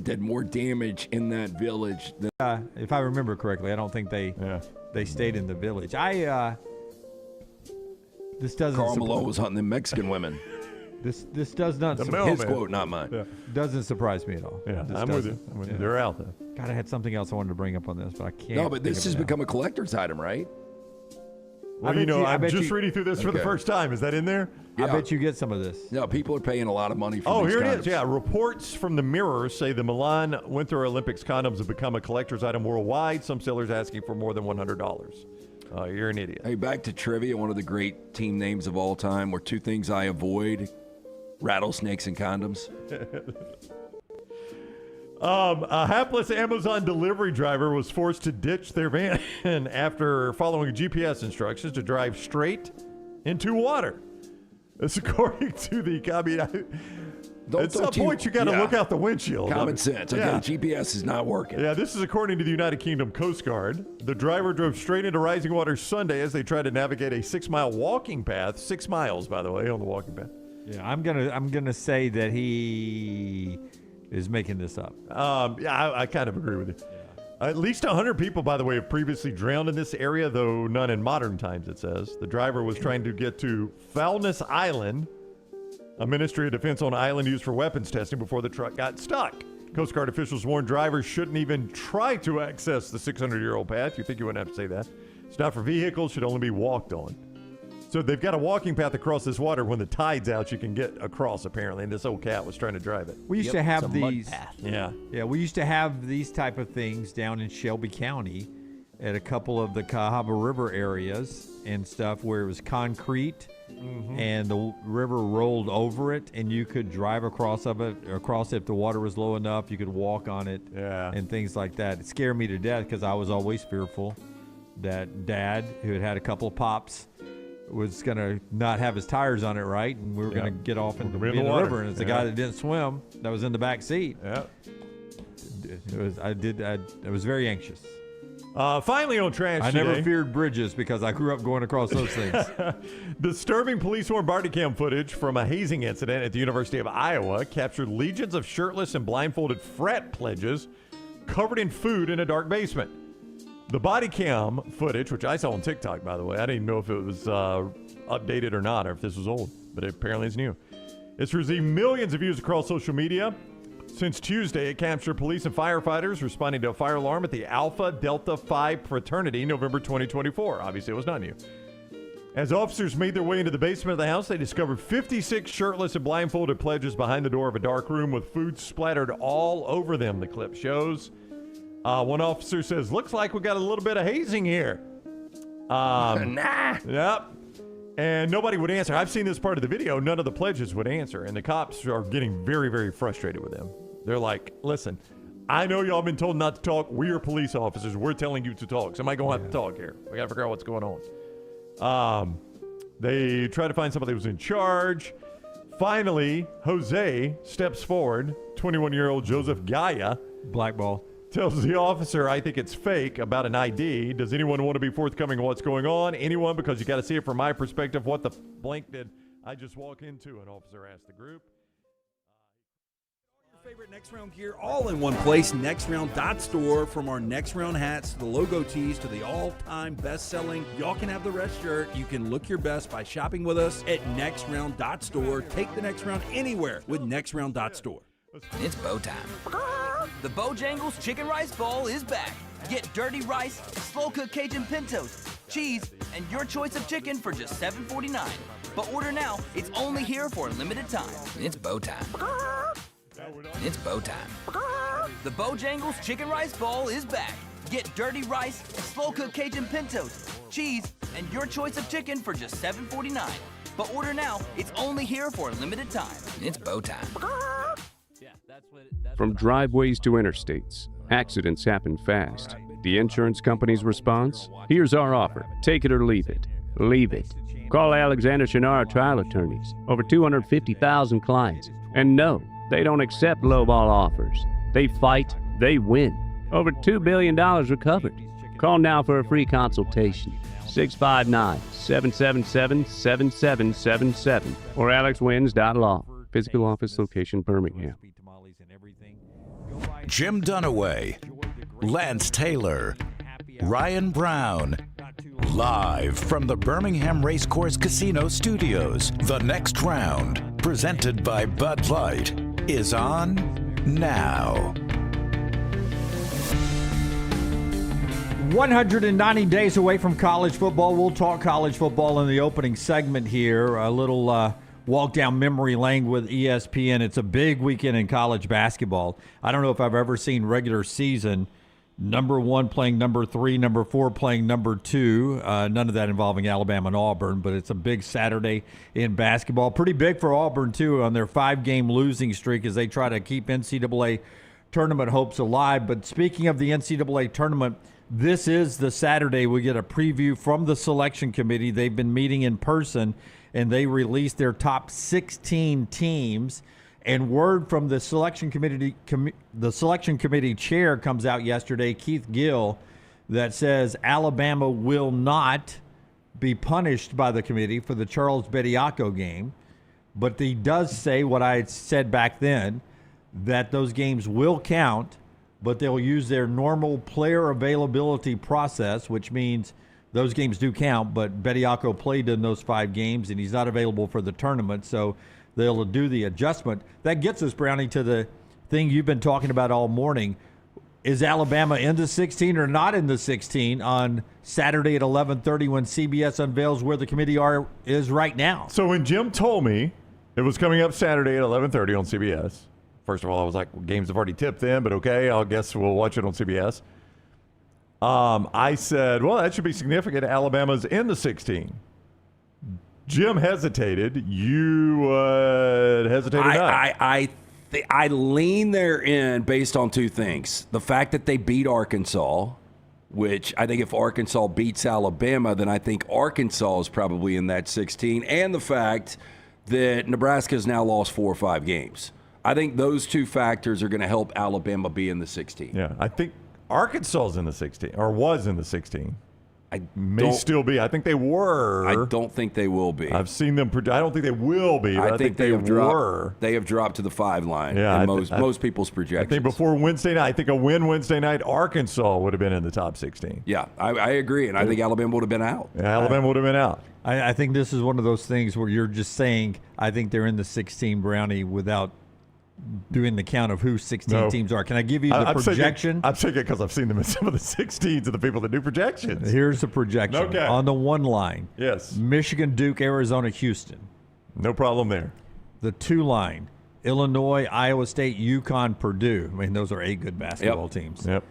Saban did more damage in that village than if I remember correctly. I don't think they stayed in the village. This doesn't. Karl Malone was hunting the Mexican women. This does not. His quote, not mine. Yeah. Doesn't surprise me at all. Yeah, I'm with you. They're out there. God, I had something else I wanted to bring up on this, but I can't. No, but this has become a collector's item, right? Well, I'm just reading through this for the first time. Is that in there? Yeah. I bet you get some of this. No, people are paying a lot of money for these here condoms. it is. Yeah, reports from the Mirror say the Milan Winter Olympics condoms have become a collector's item worldwide. Some sellers asking for more than $100. You're an idiot. Hey, back to trivia. One of the great team names of all time were two things I avoid: rattlesnakes and condoms. A hapless Amazon delivery driver was forced to ditch their van after following GPS instructions to drive straight into water. That's according to the at some point, you got to look out the windshield. Common sense. Okay, GPS is not working. Yeah, this is according to the United Kingdom Coast Guard. The driver drove straight into rising water Sunday as they tried to navigate a 6-mile walking path. 6 miles, by the way, on the walking path. Yeah, I'm gonna say that he is making this up. I kind of agree with you. Yeah. At least 100 people, by the way, have previously drowned in this area, though none in modern times, it says. The driver was trying to get to Foulness Island, a Ministry of Defense-owned island used for weapons testing, before the truck got stuck. Coast Guard officials warned drivers shouldn't even try to access the 600-year-old path. You think you wouldn't have to say that. It's not for vehicles, should only be walked on. So they've got a walking path across this water. When the tide's out, you can get across, apparently, and this old cat was trying to drive it. We used to have these. Yeah, we used to have these type of things down in Shelby County at a couple of the Cahaba River areas and stuff where it was concrete and the river rolled over it, and you could drive across it if the water was low enough. You could walk on it and things like that. It scared me to death because I was always fearful that Dad, who had a couple of pops, was going to not have his tires on it right, and we were going to get off in the river, and it's the guy that didn't swim that was in the back seat. Yeah. I was very anxious. Finally on trash today. I never feared bridges because I grew up going across those things. Disturbing police-worn body cam footage from a hazing incident at the University of Iowa captured legions of shirtless and blindfolded frat pledges covered in food in a dark basement. The body cam footage, which I saw on TikTok, by the way, I didn't even know if it was updated or not, or if this was old, but apparently it's new. It's received millions of views across social media. Since Tuesday, it captured police and firefighters responding to a fire alarm at the Alpha Delta Phi fraternity, November 2024. Obviously, it was not new. As officers made their way into the basement of the house, they discovered 56 shirtless and blindfolded pledges behind the door of a dark room with food splattered all over them, the clip shows. One officer says, looks like we got a little bit of hazing here. Nah. Yep. And nobody would answer. I've seen this part of the video. None of the pledges would answer. And the cops are getting very, very frustrated with them. They're like, listen, I know y'all been told not to talk. We are police officers. We're telling you to talk. Somebody going to have to talk here. We got to figure out what's going on. They try to find somebody who was in charge. Finally, Jose steps forward. 21-year-old Joseph Gaia. Blackball. Tells the officer, I think it's fake, about an ID. Does anyone want to be forthcoming on what's going on? Anyone? Because you got to see it from my perspective. What the blank did I just walk into? An officer asked the group. Your favorite Next Round gear all in one place. NextRound.store. From our Next Round hats to the logo tees to the all-time best-selling Y'all Can Have the Rest shirt. You can look your best by shopping with us at NextRound.store. Take the Next Round anywhere with NextRound.store. It's bow time. The Bojangles Chicken Rice Bowl is back. Get dirty rice, slow-cooked Cajun pintos, cheese, and your choice of chicken for just $7.49. But order now. It's only here for a limited time. It's bow time. It's bow time. The Bojangles Chicken Rice Bowl is back. Get dirty rice, slow-cooked Cajun pintos, cheese, and your choice of chicken for just $7.49. But order now. It's only here for a limited time. It's bow time. From driveways to interstates, accidents happen fast. The insurance company's response? Here's our offer. Take it or leave it. Leave it. Call Alexander Chenard Trial Attorneys. Over 250,000 clients. And no, they don't accept lowball offers. They fight, they win. Over $2 billion recovered. Call now for a free consultation. 659-777-7777 or alexwins.law. Physical office location, Birmingham. Tamales and everything. Go buy Jim Dunaway, Lance Taylor, Ryan Brown. Live from the Birmingham Racecourse Casino Studios, the next round, presented by Bud Light, is on now. 190 days away from college football. We'll talk college football in the opening segment here. A little walk down memory lane with ESPN. It's a big weekend in college basketball. I don't know if I've ever seen regular season number 1 playing number 3, number 4 playing number 2. None of that involving Alabama and Auburn, but it's a big Saturday in basketball. Pretty big for Auburn, too, on their 5-game losing streak as they try to keep NCAA tournament hopes alive. But speaking of the NCAA tournament, this is the Saturday we get a preview from the selection committee. They've been meeting in person, and they released their top 16 teams. And word from the selection committee chair comes out yesterday, Keith Gill, that says Alabama will not be punished by the committee for the Charles Bediako game. But he does say what I had said back then, that those games will count, but they'll use their normal player availability process, which means those games do count, but Bediako played in those 5 games, and he's not available for the tournament, so they'll do the adjustment. That gets us, Brownie, to the thing you've been talking about all morning. Is Alabama in the 16 or not in the 16 on Saturday at 11:30 when CBS unveils where the committee is right now? So when Jim told me it was coming up Saturday at 11:30 on CBS, first of all, I was like, well, games have already tipped then, but okay, I guess we'll watch it on CBS. I said, well, that should be significant. Alabama's in the 16. Jim hesitated. You hesitated not. I lean therein based on 2 things. The fact that they beat Arkansas, which I think if Arkansas beats Alabama, then I think Arkansas is probably in that 16, and the fact that Nebraska has now lost 4 or 5 games. I think those 2 factors are going to help Alabama be in the 16. Yeah, I think Arkansas is in the 16, or was in the 16. I may still be. I think they were. I don't think they will be. I've seen them. I don't think they will be. But I think they have were. They have dropped to the 5 line. Yeah, in most people's projections. I think before Wednesday night. I think a win Wednesday night, Arkansas would have been in the top 16. Yeah, I agree, and I think Alabama would have been out. Yeah, Alabama would have been out. I think this is one of those things where you're just saying, I think they're in the 16, Brownie, without doing the count of who 16 teams are. Can I give you the projection? I'm saying it because I've seen them in some of the 16s of the people that do projections. Here's the projection. Okay. On the 1 line. Yes. Michigan, Duke, Arizona, Houston. No problem there. The 2 line. Illinois, Iowa State, UConn, Purdue. I mean, those are 8 good basketball teams. Yep.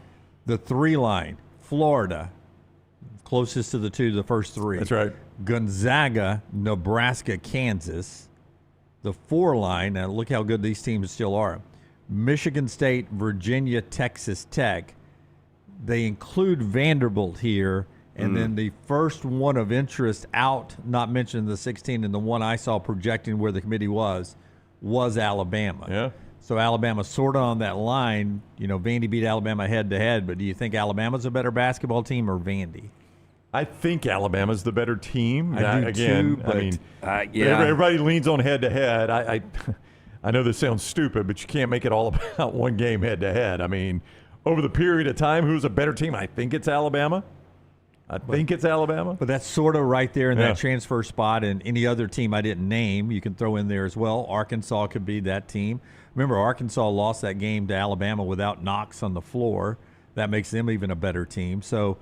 The 3 line. Florida. Closest to the 2, the first 3. That's right. Gonzaga, Nebraska, Kansas. The 4 line, now look how good these teams still are. Michigan State, Virginia, Texas Tech. They include Vanderbilt here. And then the first one of interest out, not mentioned in the 16, and the one I saw projecting where the committee was Alabama. Yeah. So Alabama sort of on that line. You know, Vandy beat Alabama head-to-head, but do you think Alabama's a better basketball team or Vandy? I think Alabama's the better team. I do too, but everybody leans on head-to-head. I know this sounds stupid, but you can't make it all about one game head-to-head. I mean, over the period of time, who's a better team? I think it's Alabama. But that's sort of right there in that transfer spot, and any other team I didn't name, you can throw in there as well. Arkansas could be that team. Remember, Arkansas lost that game to Alabama without Knox on the floor. That makes them even a better team. So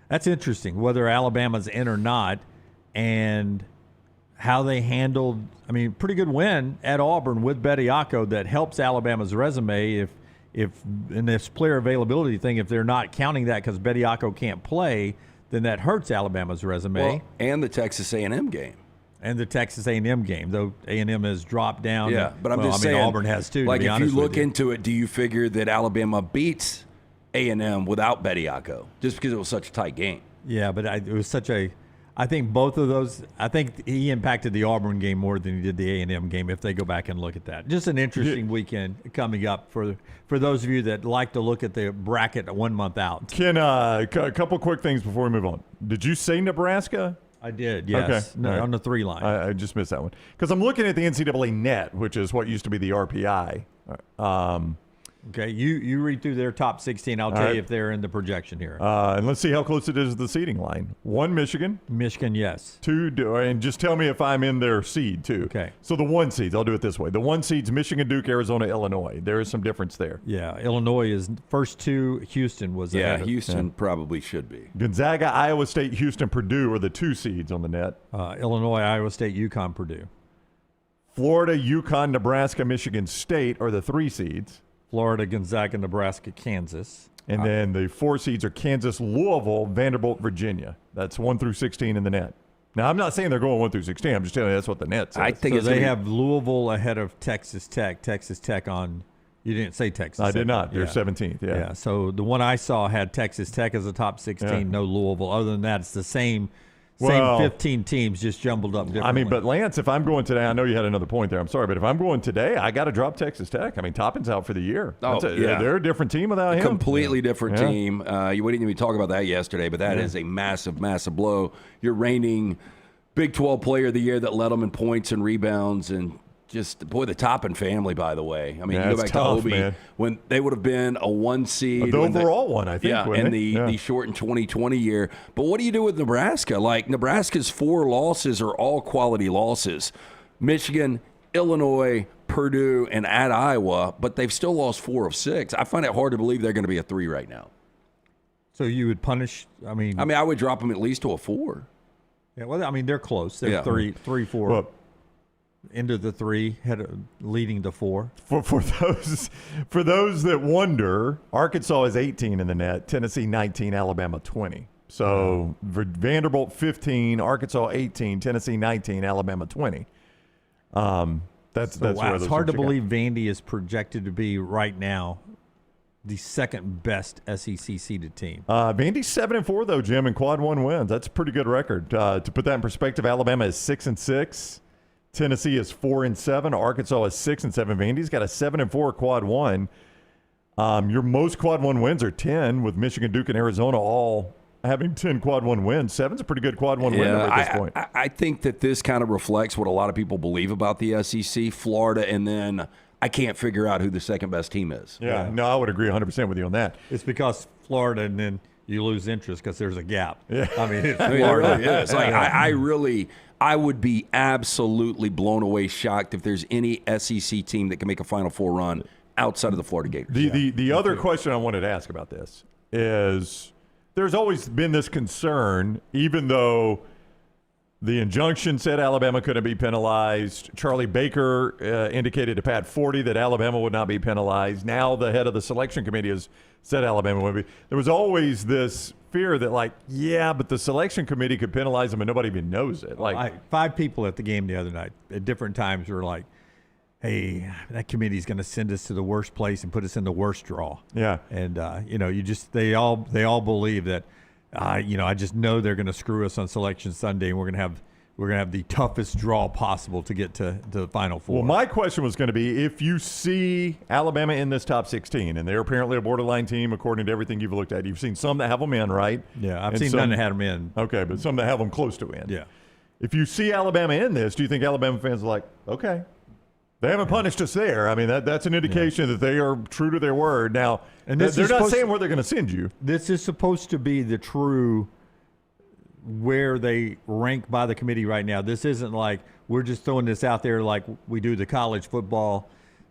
that's interesting, whether Alabama's in or not, and how they handled, I mean, pretty good win at Auburn with Bediako that helps Alabama's resume if in this player availability thing, if they're not counting that because Bediako can't play, then that hurts Alabama's resume. Well, and the Texas A&M game. And the Texas A&M game, though A&M has dropped down. Yeah, but I'm just saying, Auburn has too. Like, to be if honest you look with you. into it, do you figure that Alabama beats A&M without Bediako just because it was such a tight game? Yeah, but it was such a – I think both of those – I think he impacted the Auburn game more than he did the A&M game if they go back and look at that. Just an interesting weekend coming up for those of you that like to look at the bracket 1 month out. Ken, a couple quick things before we move on. Did you say Nebraska? I did, yes. Okay. On the 3 line. I just missed that one. Because I'm looking at the NCAA net, which is what used to be the RPI. Okay, you read through their top 16. I'll tell right. you if they're in the projection here. And let's see how close it is to the seeding line. 1, Michigan. Michigan, yes. 2, and just tell me if I'm in their seed, too. Okay. So the 1 seeds, I'll do it this way. The 1 seeds, Michigan, Duke, Arizona, Illinois. There is some difference there. Yeah, Illinois is first 2. Houston was Yeah, ahead of- Houston probably should be. Gonzaga, Iowa State, Houston, Purdue are the 2 seeds on the net. Illinois, Iowa State, UConn, Purdue. Florida, UConn, Nebraska, Michigan State are the 3 seeds. Florida, Gonzaga, Nebraska, Kansas. And then the 4 seeds are Kansas, Louisville, Vanderbilt, Virginia. That's 1 through 16 in the net. Now, I'm not saying they're going 1 through 16. I'm just telling you that's what the net says. I think So it's they gonna be- have Louisville ahead of Texas Tech. Texas Tech on – you didn't say Texas I Tech. did not. They're Yeah. 17th. Yeah. Yeah, so the one I saw had Texas Tech as a top 16, Yeah. no Louisville. Other than that, it's the same Well, 15 teams just jumbled up differently. I mean, but Lance, if I'm going today, I know you had another point there. I'm sorry, but if I'm going today, I got to drop Texas Tech. I mean, Toppin's out for the year. Oh, Yeah, they're a different team without him. Completely different Yeah. team. We didn't even talk about that yesterday, but that is a massive, massive blow. You're reigning Big 12 Player of the Year that led them in points and rebounds, and just the Toppin family. By the way, I mean, Yeah, you go it's back tough, to Obi man. when they would have been a 1 seed, The when overall one, I think. yeah, wasn't and it? the shortened 2020 year. But what do you do with Nebraska? Like, Nebraska's 4 losses are all quality losses. Michigan, Illinois, Purdue, and at Iowa, but they've still lost 4 of 6. I find it hard to believe they're going to be a 3 right now. So you would punish – I mean, I would drop them at least to a 4. yeah, well, I mean, they're close. They're Yeah. 3, 4, Well, into the 3, leading to 4. for those that wonder, Arkansas is 18 in the net, Tennessee 19, Alabama 20. So Vanderbilt 15, Arkansas 18, Tennessee 19, Alabama 20. That's Wow, where it's those hard to things are believe Vandy is projected to be right now the second best SEC seeded team. Vandy's 7-4 though, Jim, and quad 1 wins. That's a pretty good record. To put that in perspective, Alabama is 6-6, Tennessee is 4-7, Arkansas is 6-7. Vandy's got a 7-4 quad 1. Your most quad 1 wins are 10, with Michigan, Duke, and Arizona all having 10 quad 1 wins. 7's a pretty good quad 1 win number at this point. I think that this kind of reflects what a lot of people believe about the SEC, Florida, and then I can't figure out who the second best team is. Yeah, no, I would agree 100% with you on that. It's because Florida, and then you lose interest because there's a gap. Yeah. I mean, it's I mean, it Florida. really is. Like, I would be absolutely blown away, shocked if there's any SEC team that can make a Final Four run outside of the Florida Gators. The other question I wanted to ask about this is there's always been this concern, even though the injunction said Alabama couldn't be penalized. Charlie Baker indicated to Pat Forty that Alabama would not be penalized. Now the head of the selection committee has said Alabama would be. There was always this fear that, like, yeah, but the selection committee could penalize them and nobody even knows it. Like, 5 people at the game the other night at different times were like, hey, that committee's going to send us to the worst place and put us in the worst draw. yeah. And, they all believe that, I just know they're going to screw us on Selection Sunday, and we're going to have the toughest draw possible to get to the Final Four. Well, my question was going to be, if you see Alabama in this top 16, and they're apparently a borderline team according to everything you've looked at. You've seen some that have them in, right? yeah, I've And seen some- none that had them in. Okay, but some that have them close to in. Yeah. If you see Alabama in this, do you think Alabama fans are like, okay, they haven't punished us there? I mean, that's an indication that they are true to their word. Now, And they're this is not supposed saying to- where they're going to send you. This is supposed to be the true where they rank by the committee right now. This isn't like we're just throwing this out there like we do the college football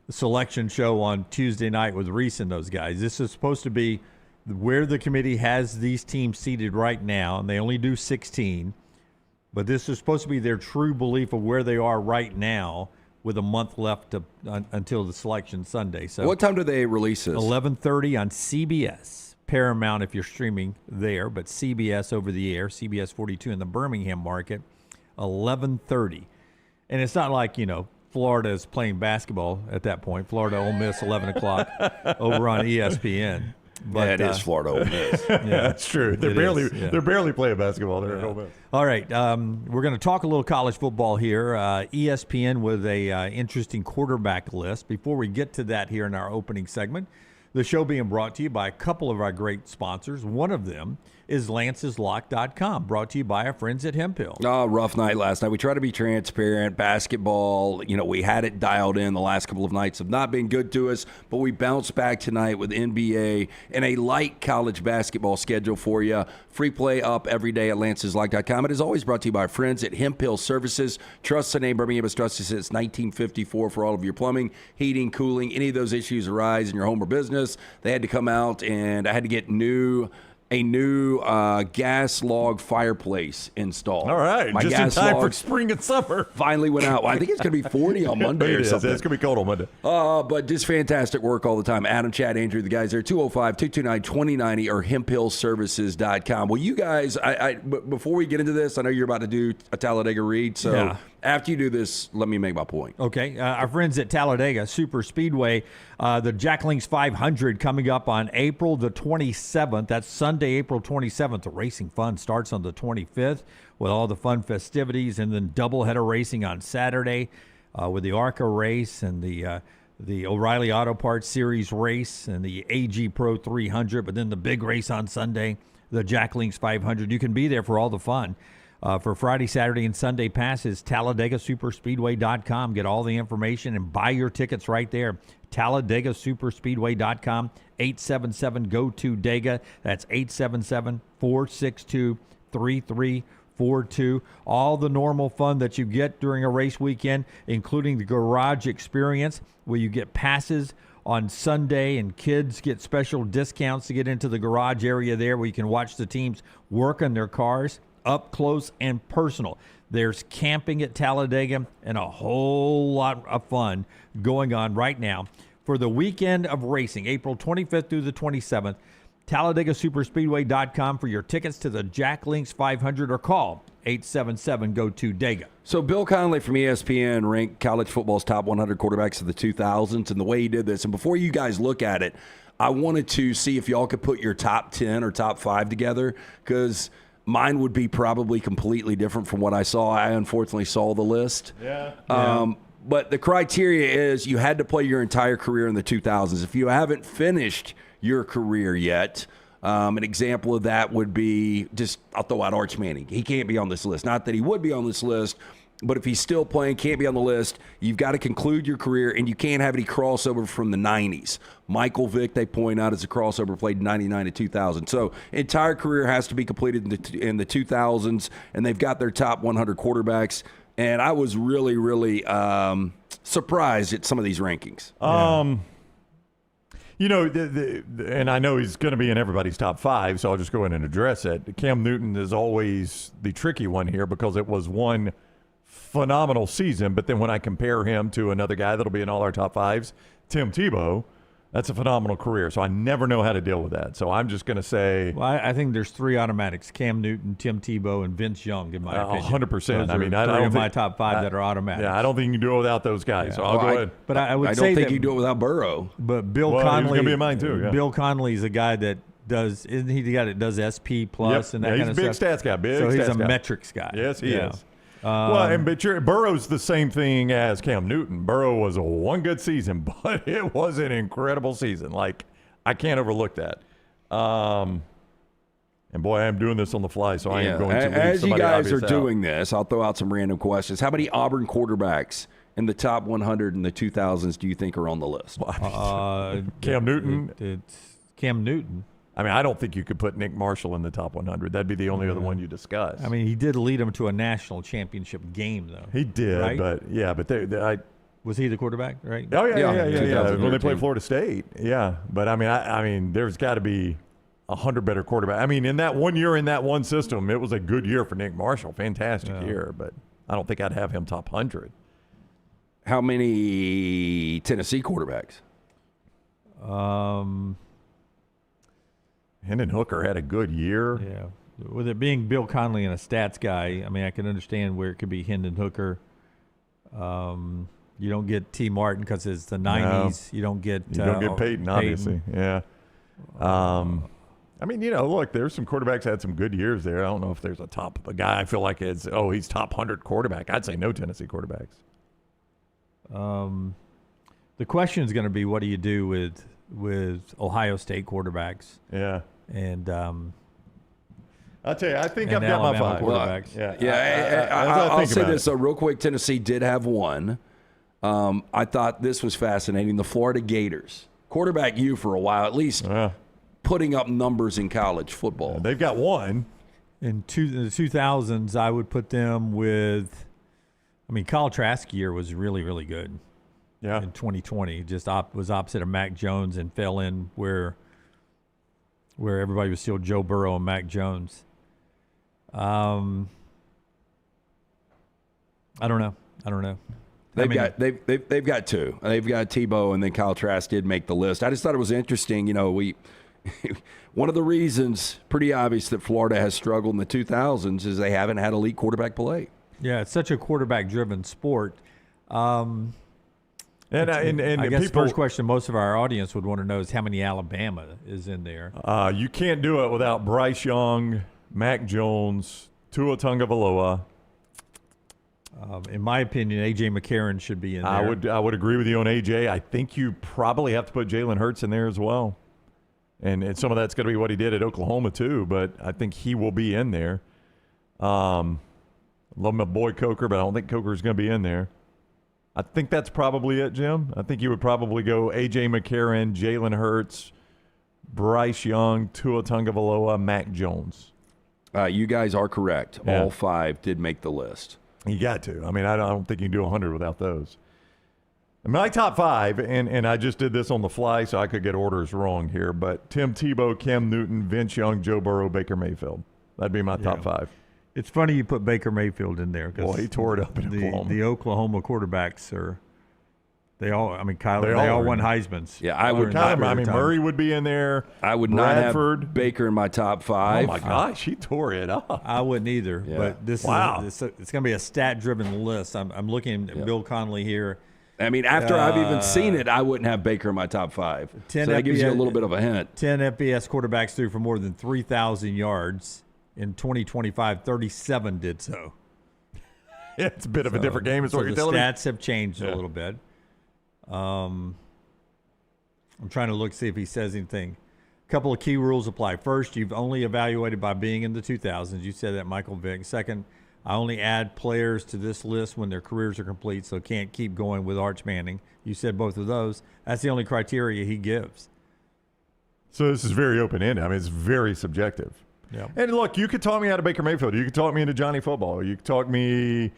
selection show on Tuesday night with Reese and those guys. This is supposed to be where the committee has these teams seated right now, and they only do 16. But this is supposed to be their true belief of where they are right now with a month left until the Selection Sunday. So What time do they release this? 11:30 on CBS. Paramount if you're streaming there, but CBS over the air, CBS 42 in the Birmingham market, 11:30. And it's not like, Florida is playing basketball at that point. Florida, Ole Miss, 11 o'clock over on ESPN. But, yeah, it is Florida Ole Miss. Yeah, That's true. They're is. barely playing basketball there at Ole Miss. All right, we're going to talk a little college football here. ESPN with a interesting quarterback list. Before we get to that here in our opening segment, The show being brought to you by a couple of our great sponsors. One of them is lanceslock.com, brought to you by our friends at Hemphill. Oh, rough night last night. We try to be transparent. Basketball, we had it dialed in. The last couple of nights have not been good to us, but we bounced back tonight with NBA and a light college basketball schedule for you. Free play up every day at lanceslock.com. It is always brought to you by our friends at Hemphill Services. Trust the name Birmingham has trusted since 1954 for all of your plumbing, heating, cooling, any of those issues arise in your home or business. They had to come out, and I had to get a new gas log fireplace installed. All right, My just in gas time for log spring and summer. Finally went out. Well, I think it's going to be 40 on Monday or something. It's going to be cold on Monday. But just fantastic work all the time. Adam, Chad, Andrew, the guys there, 205-229-2090 or hemphillservices.com. Well, you guys, before we get into this, I know you're about to do a Talladega read, so after you do this, let me make my point. Okay. Our friends at Talladega Super Speedway, the Jack Links 500 coming up on April the 27th. That's Sunday, April 27th. The racing fun starts on the 25th with all the fun festivities, and then doubleheader racing on Saturday with the ARCA race and the O'Reilly Auto Parts Series race and the AG Pro 300, but then the big race on Sunday, the Jack Links 500. You can be there for all the fun. For Friday, Saturday, and Sunday passes, TalladagaSuperspeedway.com. Get all the information and buy your tickets right there. TalladagaSuperspeedway.com, 877-GO-TO-DEGA. That's 877-462-3342. All the normal fun that you get during a race weekend, including the garage experience, where you get passes on Sunday, and kids get special discounts to get into the garage area there where you can watch the teams work on their cars up close and personal. There's camping at Talladega and a whole lot of fun going on right now. For the weekend of racing, April 25th through the 27th, TalladagaSuperspeedway.com for your tickets to the Jack Links 500 or call 877-GO-TO-DEGA. So Bill Connolly from ESPN ranked college football's top 100 quarterbacks of the 2000s, and the way he did this, and before you guys look at it, I wanted to see if y'all could put your top 10 or top 5 together, because mine would be probably completely different from what I saw. I unfortunately saw the list. But the criteria is you had to play your entire career in the 2000s. If you haven't finished your career yet, an example of that would be I'll throw out Arch Manning. He can't be on this list. Not that he would be on this list, but if he's still playing, can't be on the list. You've got to conclude your career, and you can't have any crossover from the 90s. Michael Vick, they point out, is a crossover, played 99 to 2000. So entire career has to be completed in the 2000s, and they've got their top 100 quarterbacks. And I was really, really surprised at some of these rankings. And I know he's going to be in everybody's top 5, so I'll just go in and address it. Cam Newton is always the tricky one here because it was one phenomenal season, but then when I compare him to another guy that'll be in all our top 5s, Tim Tebow, that's a phenomenal career. So I never know how to deal with that. So I'm just going to say... Well, I think there's 3 automatics: Cam Newton, Tim Tebow, and Vince Young, in my opinion. 100%. I mean, I don't don't think think my top 5 that are automatics. Yeah, I don't think you can do it without those guys. So I'll go ahead. But I don't think you can do it without Burrow. But Bill Well, Connolly... he's going to be in mine too, yeah. Bill Connolly's a guy that does... Isn't he the guy that does SP plus and that kind of stuff? He's a big stats guy. So he's a metrics guy. Yes, he is. Burrow's the same thing as Cam Newton. Burrow was a one good season, but it was an incredible season. Like, I can't overlook that. And boy, I'm doing this on the fly, so I am going to leave as you guys are out. doing this, I'll throw out some random questions. How many Auburn quarterbacks in the top 100 in the 2000s do you think are on the list? Cam Newton. It's Cam Newton. I mean, I don't think you could put Nick Marshall in the top 100. That'd be the only other one you discuss. I mean, he did lead them to a national championship game, though. He did, right? but was he the quarterback, right? Oh yeah. When they played Florida State, yeah. But I mean, there's got to be 100 better quarterbacks. I mean, in that 1 year in that one system, it was a good year for Nick Marshall, fantastic year. But I don't think I'd have him top 100. How many Tennessee quarterbacks? Hendon Hooker had a good year. Yeah. With it being Bill Connolly and a stats guy, I mean, I can understand where it could be Hendon Hooker. You don't get T. Martin because it's the 90s. You don't get Peyton, obviously. Yeah. I mean, look, there's some quarterbacks that had some good years there. I don't know if there's a guy I feel like he's top 100 quarterback. I'd say no Tennessee quarterbacks. The question is going to be, what do you do with with Ohio State quarterbacks. Yeah. And I'll tell you, I think and I've got my Alabama 5. quarterbacks. I'll say this real quick. Tennessee did have one. I thought this was fascinating. The Florida Gators. Quarterback U for a while, at least putting up numbers in college football. They've got one. In the 2000s, I would put them with Kyle Trask year was really, really good. Yeah. In 2020, just was opposite of Mac Jones and fell in where everybody was still Joe Burrow and Mac Jones. I don't know. They've got two. They've got Tebow, and then Kyle Trask did make the list. I just thought it was interesting. One of the reasons, pretty obvious, that Florida has struggled in the 2000s is they haven't had elite quarterback play. Yeah, it's such a quarterback-driven sport. And I guess people, first question most of our audience would want to know is how many Alabama is in there. You can't do it without Bryce Young, Mac Jones, Tua Tagovailoa. In my opinion, A.J. McCarron should be in there. I would agree with you on A.J. I think you probably have to put Jalen Hurts in there as well. And some of that's going to be what he did at Oklahoma too, but I think he will be in there. Love my boy Coker, but I don't think Coker's going to be in there. I think that's probably it, Jim. I think you would probably go A.J. McCarron, Jalen Hurts, Bryce Young, Tua Tagovailoa, Mac Jones. You guys are correct. Yeah. All 5 did make the list. You got to. I don't think you can do 100 without those. My top 5, and I just did this on the fly, so I could get orders wrong here, but Tim Tebow, Cam Newton, Vince Young, Joe Burrow, Baker Mayfield. That'd be my top 5. It's funny you put Baker Mayfield in there. Boy, he tore it up in Oklahoma. The Oklahoma quarterbacks are – they all won Heismans. Yeah, I would not. Murray would be in there. I would Bradford. not have Baker in my top 5. Oh, my gosh, he tore it up. I wouldn't either. Yeah. But this is it's going to be a stat-driven list. I'm looking at Bill Connolly here. After I've even seen it, I wouldn't have Baker in my top 5. So that gives you a little bit of a hint. 10 FBS quarterbacks threw for more than 3,000 yards. In 2025, 37 did so. Yeah, it's a bit of a different game is what you're telling me. The stats have changed a little bit. I'm trying to see if he says anything. A couple of key rules apply. First, you've only evaluated by being in the 2000s. You said that, Michael Vick. Second, I only add players to this list when their careers are complete, so can't keep going with Arch Manning. You said both of those. That's the only criteria he gives. So this is very open-ended. It's very subjective. Yeah. And look, you could talk me out of Baker Mayfield. You could talk me into Johnny Football. You could talk me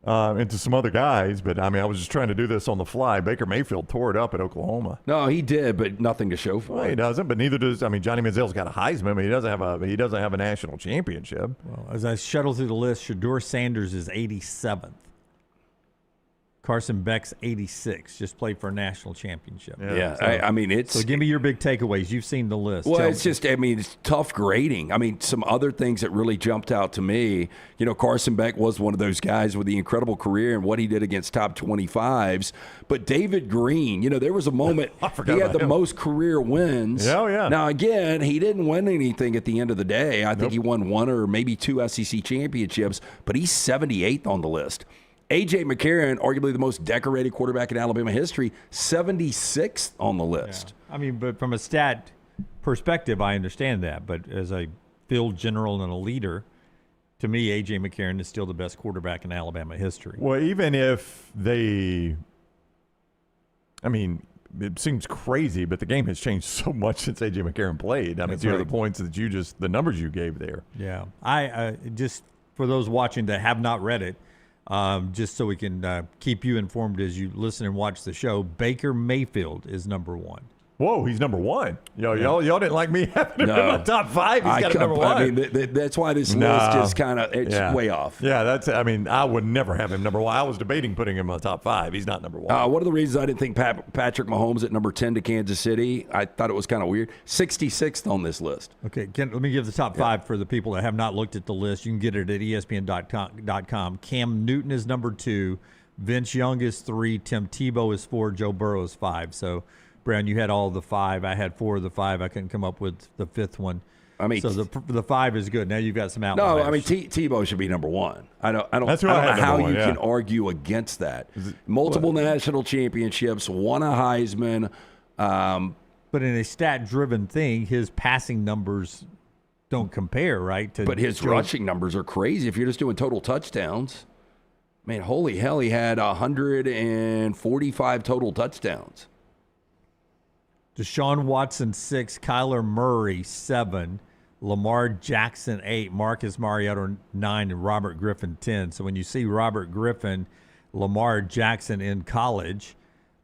into some other guys. But, I was just trying to do this on the fly. Baker Mayfield tore it up at Oklahoma. No, he did, but nothing to show for it. He doesn't, but neither does – Johnny Manziel's got a Heisman, but he doesn't have a national championship. Well, as I shuttle through the list, Shedeur Sanders is 87th. Carson Beck's 86, just played for a national championship. Yeah. So give me your big takeaways. You've seen the list. Well, it's tough grading. Some other things that really jumped out to me, Carson Beck was one of those guys with the incredible career and what he did against top 25s. But David Green, there was a moment he had the most career wins. Oh, yeah. Now, again, he didn't win anything at the end of the day. I think he won 1 or maybe 2 SEC championships, but he's 78th on the list. A.J. McCarron, arguably the most decorated quarterback in Alabama history, 76th on the list. Yeah. But from a stat perspective, I understand that. But as a field general and a leader, to me, A.J. McCarron is still the best quarterback in Alabama history. Well, even if they – it seems crazy, but the game has changed so much since A.J. McCarron played. The points that the numbers you gave there. Yeah. I just for those watching that have not read it, just so we can keep you informed as you listen and watch the show, Baker Mayfield is number 1. Whoa, he's number 1. Y'all didn't like me having him in my top 5. He's got number 1. That's why this list is kind of way off. Yeah, I would never have him number 1. I was debating putting him in my top 5. He's not number 1. One of the reasons I didn't think Patrick Mahomes at number 10 to Kansas City, I thought it was kind of weird. 66th on this list. Okay, let me give the top 5 for the people that have not looked at the list. You can get it at ESPN.com. Cam Newton is number 2. Vince Young is 3. Tim Tebow is 4. Joe Burrow is 5. So, Brown, you had all the 5. I had 4 of the 5. I couldn't come up with the 5th one. So the 5 is good. Now you've got some outliers. No, Tebow should be number 1. I don't know how you can argue against that. Multiple national championships, won a Heisman. But in a stat-driven thing, his passing numbers don't compare, right? But his rushing numbers are crazy. If you're just doing total touchdowns, man, holy hell, he had 145 total touchdowns. Deshaun Watson, 6, Kyler Murray, 7, Lamar Jackson, 8, Marcus Mariota, 9, and Robert Griffin, 10. So when you see Robert Griffin, Lamar Jackson in college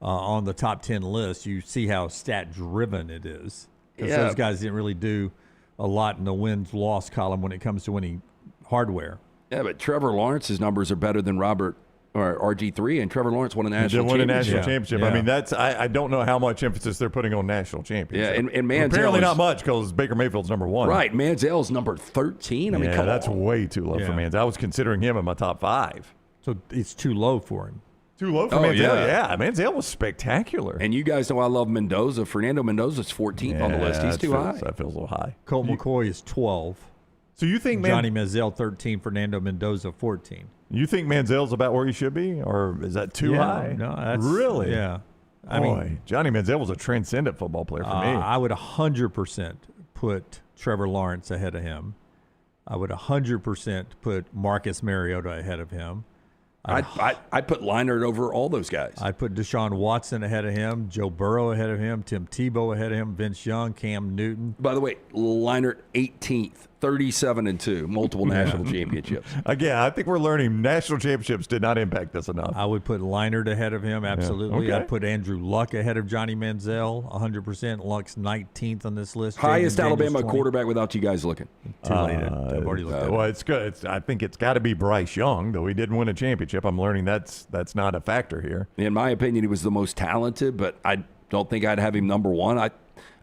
on the top 10 list, you see how stat-driven it is. Because those guys didn't really do a lot in the wins-loss column when it comes to winning hardware. Yeah, but Trevor Lawrence's numbers are better than RG3, and Trevor Lawrence won a national championship. I mean, I don't know how much emphasis they're putting on national championship. Yeah, and Manziel apparently not much because Baker Mayfield's number 1. Right, Manziel's number 13. I mean, come that's on. way too low for Manziel. I was considering him in my top 5. So it's too low for him. Too low for Manziel? Yeah, Manziel was spectacular. And you guys know I love Mendoza. Fernando Mendoza's 14th on the list. He's too high. That feels a little high. Colt McCoy is 12. So you think Johnny Manziel 13, Fernando Mendoza 14. You think Manziel's about where he should be, or is that too high? No, that's really. Yeah, I mean, Johnny Manziel was a transcendent football player for me. I would 100% put Trevor Lawrence ahead of him. I would 100% put Marcus Mariota ahead of him. I'd put Leinart over all those guys. I'd put Deshaun Watson ahead of him, Joe Burrow ahead of him, Tim Tebow ahead of him, Vince Young, Cam Newton. By the way, Leinart 18th, 37-2, multiple national championships. Again, I think we're learning national championships did not impact us enough. I would put Leinart ahead of him, absolutely. Yeah. Okay. I'd put Andrew Luck ahead of Johnny Manziel, 100%. Luck's 19th on this list. Highest Jaden Alabama Daniels, 20. quarterback without you guys looking. Too late. I've already looked at it. Well, it's good. I think it's got to be Bryce Young, though he didn't win a championship. I'm learning that's not a factor here. In my opinion, he was the most talented, but I don't think I'd have him number 1.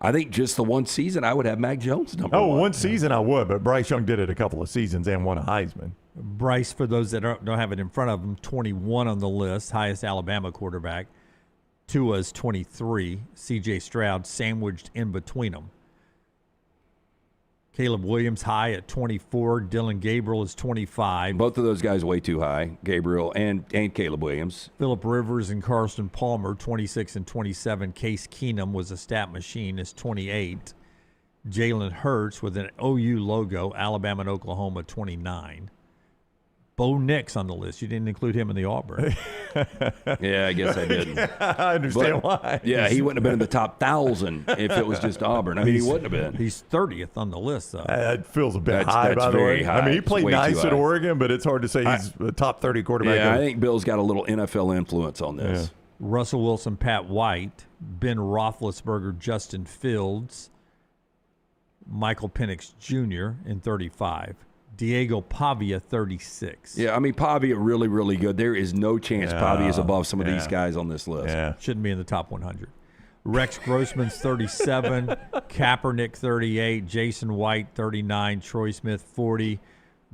I think just the one season, I would have Mac Jones number 1. One season I would, but Bryce Young did it a couple of seasons and won a Heisman. Bryce, for those that don't have it in front of them, 21 on the list, highest Alabama quarterback. Tua's 23. C.J. Stroud sandwiched in between them. Caleb Williams high at 24. Dylan Gabriel is 25. Both of those guys way too high, Gabriel and Caleb Williams. Phillip Rivers and Carson Palmer, 26 and 27. Case Keenum was a stat machine, is 28. Jalen Hurts with an OU logo, Alabama and Oklahoma, 29. Bo Nix on the list. You didn't include him in the Auburn. Yeah, I guess I didn't. I understand why. Yeah, he wouldn't have been in the top 1,000 if it was just Auburn. I mean, he wouldn't have been. He's 30th on the list, though. That feels a bit high, that's by the very way. high. I mean, he played It's way nice too at high. Oregon, but it's hard to say he's a top 30 quarterback. Yeah, I think Bill's got a little NFL influence on this. Yeah. Russell Wilson, Pat White, Ben Roethlisberger, Justin Fields, Michael Penix Jr. in 35. Diego Pavia, 36. Yeah, I mean, Pavia really, really good. There is no chance Pavia is above some of these guys on this list. Yeah. Shouldn't be in the top 100. Rex Grossman's 37. Kaepernick, 38. Jason White, 39. Troy Smith, 40.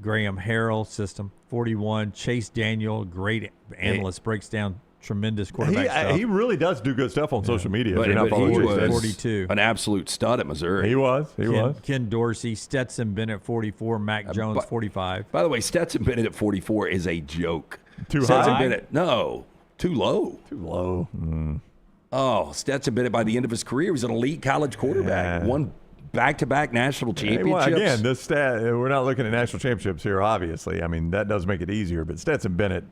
Graham Harrell, system, 41. Chase Daniel, great analyst, breaks down tremendous quarterback stuff. He really does do good stuff on social media. But, if you're not but he following was Chase. 42. an absolute stud at Missouri. He was. Ken Dorsey, Stetson Bennett, 44. Mac Jones, 45. By the way, Stetson Bennett at 44 is a joke. Too Stetson high? Bennett, no, too low. Too low. Oh, Stetson Bennett, by the end of his career, was an elite college quarterback. Yeah. Won back-to-back national championships. Well, again, this stat, we're not looking at national championships here, obviously. I mean, that does make it easier. But Stetson Bennett,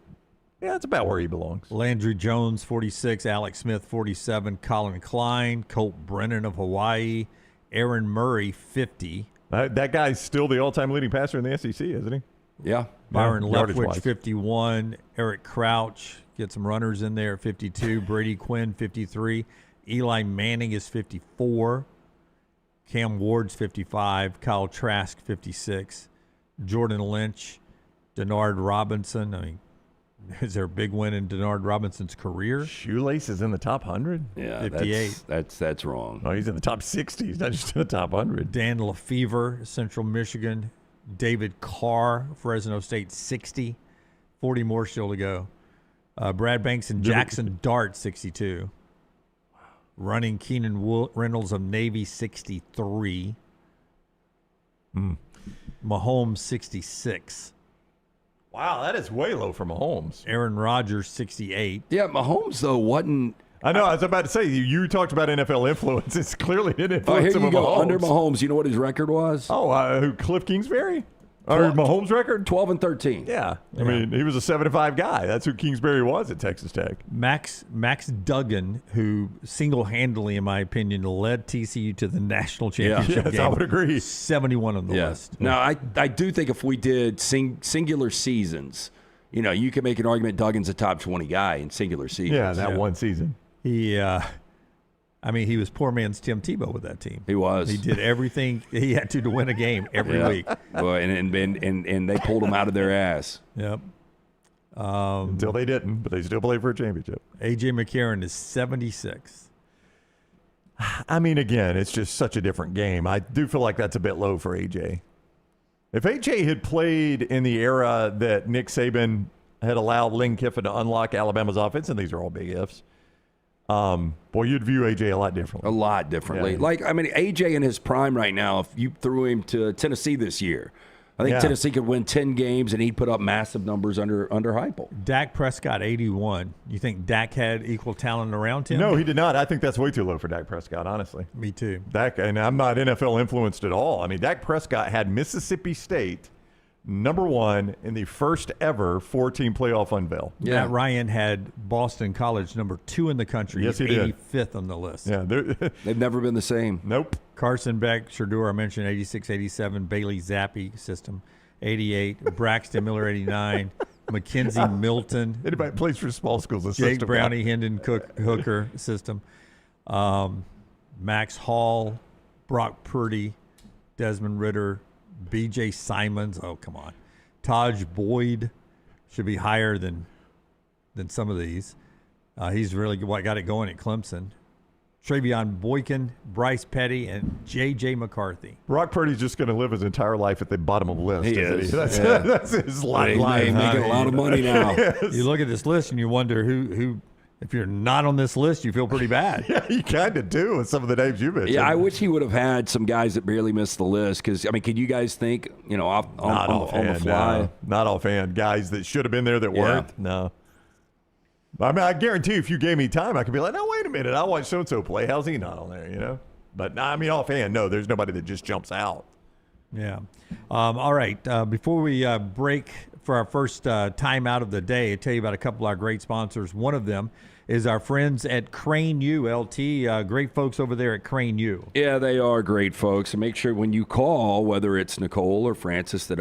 that's about where he belongs. Landry Jones, 46. Alex Smith, 47. Colin Klein. Colt Brennan of Hawaii. Aaron Murray, 50. That guy's still the all-time leading passer in the SEC, isn't he? Yeah. Byron Leftwich, yardage-wise. 51. Eric Crouch, get some runners in there, 52. Brady Quinn, 53. Eli Manning is 54. Cam Ward's 55. Kyle Trask, 56. Jordan Lynch. Denard Robinson. I mean, is there a big win in Denard Robinson's career? Shoelace is in the top 100? Yeah, 58. That's wrong. Oh, he's in the top 60. He's not just in the top 100. Dan Lefevre, Central Michigan. David Carr, Fresno State, 60. 40 more still to go. Brad Banks and Jackson Dart, 62. Running Keenan Reynolds of Navy, 63. Mahomes, 66. Wow, that is way low for Mahomes. Aaron Rodgers, 68. Yeah, Mahomes, though, wasn't I know. I was about to say, you talked about NFL influence. It's clearly an Here influence you of go. Mahomes. Under Mahomes, you know what his record was? Who, Cliff Kingsbury? Or Mahomes' record? 12-13. Yeah. I mean, he was a 7-5 guy. That's who Kingsbury was at Texas Tech. Max Duggan, who single-handedly, in my opinion, led TCU to the national championship Yes, game. I would agree. 71 on the list. Now, I do think if we did singular seasons, you can make an argument Duggan's a top 20 guy in singular seasons. Yeah, that one season. He was poor man's Tim Tebow with that team. He was. He did everything he had to win a game every week. Well, and they pulled him out of their ass. Yep. Until they didn't, but they still played for a championship. A.J. McCarron is 76. I mean, again, it's just such a different game. I do feel like that's a bit low for A.J. If A.J. had played in the era that Nick Saban had allowed Lane Kiffin to unlock Alabama's offense, and these are all big ifs, boy, you'd view A.J. a lot differently. A lot differently. Yeah. A.J. in his prime right now, if you threw him to Tennessee this year, I think Tennessee could win 10 games, and he'd put up massive numbers under Heupel. Dak Prescott, 81. You think Dak had equal talent around him? No, he did not. I think that's way too low for Dak Prescott, honestly. Me too. Dak, and I'm not NFL influenced at all. I mean, Dak Prescott had Mississippi State #1 in the first ever 4-team playoff unveil. Yeah. Matt Ryan had Boston College #2 in the country. Yes, He's he did. 85th on the list. Yeah, They've never been the same. nope. Carson Beck, Shedeur, I mentioned 86, 87. Bailey Zappi system, 88. Braxton Miller, 89. Mackenzie Milton. Anybody that plays for small schools, the Jake system. Brownie, Hendon Hooker system. Max Hall, Brock Purdy, Desmond Ritter, B.J. Simons. Oh, come on. Taj Boyd should be higher than some of these. He's really got it going at Clemson. Travion Boykin, Bryce Petty, and J.J. McCarthy. Brock Purdy's just going to live his entire life at the bottom of the list. He isn't is. That's, Yeah. that's his life. He's making a lot of money now. You look at this list and you wonder who if you're not on this list, you feel pretty bad. Yeah, you kind of do with some of the names you mentioned. Yeah, I wish he would have had some guys that barely missed the list. Because, can you guys think, on the fly? No, not offhand. Guys that should have been there that weren't. No. I mean, I guarantee if you gave me time, I could be like, no, wait a minute. I watched so-and-so play. How's he not on there, But, I mean, offhand, no, there's nobody that just jumps out. Yeah. All right. Before we break for our first time out of the day, I'll tell you about a couple of our great sponsors. One of them is our friends at Crane U, LT. Great folks over there at Crane U. Yeah, they are great folks. And make sure when you call, whether it's Nicole or Francis that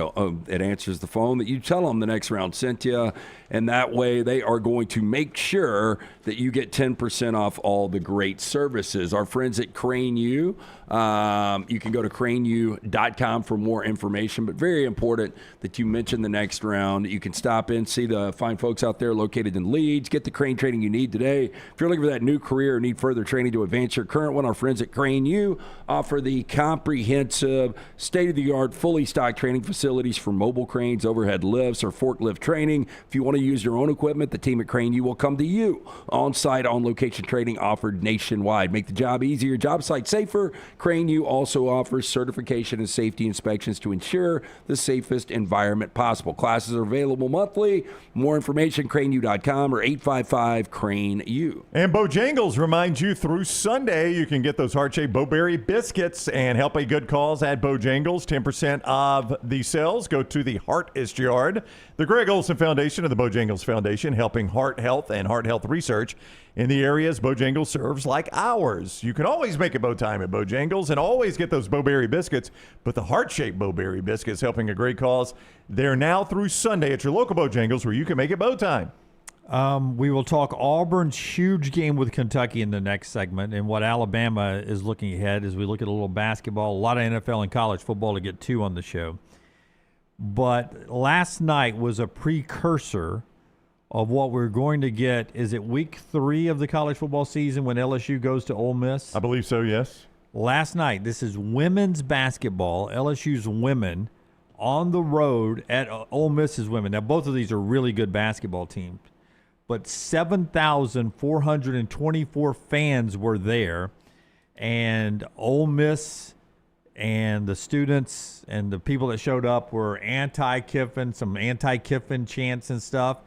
answers the phone, that you tell them the next round sent you. And that way they are going to make sure that you get 10% off all the great services. Our friends at Crane U, you can go to craneu.com for more information. But very important that you mention the next round. You can stop in, see the fine folks out there located in Leeds. Get the crane training you need today. If you're looking for that new career or need further training to advance your current one, our friends at Crane U offer the comprehensive, state-of-the-art, fully stocked training facilities for mobile cranes, overhead lifts, or forklift training. If you want to use your own equipment, the team at Crane U will come to you. On-site, on-location training offered nationwide. Make the job easier, job site safer. Crane U also offers certification and safety inspections to ensure the safest environment possible. Classes are available monthly. More information, craneu.com or 855-CRANE-U. And Bojangles reminds you through Sunday you can get those heart-shaped Bowberry biscuits and help a good cause at Bojangles. 10% of the sales go to the Heartist Yard. The Greg Olson Foundation and the Bojangles Foundation helping heart health and heart health research in the areas Bojangles serves like ours. You can always make it bow time at Bojangles and always get those Bowberry biscuits, but the heart-shaped Bowberry biscuits helping a great cause. They're now through Sunday at your local Bojangles where you can make it bow time. We will talk Auburn's huge game with Kentucky in the next segment and what Alabama is looking ahead as we look at a little basketball, a lot of NFL and college football to get to on the show. But last night was a precursor of what we're going to get. Is it week 3 of the college football season when LSU goes to Ole Miss? I believe so, yes. Last night, this is women's basketball, LSU's women on the road at Ole Miss's women. Now, both of these are really good basketball teams, but 7,424 fans were there, and Ole Miss and the students and the people that showed up were anti-Kiffin, some anti-Kiffin chants and stuff.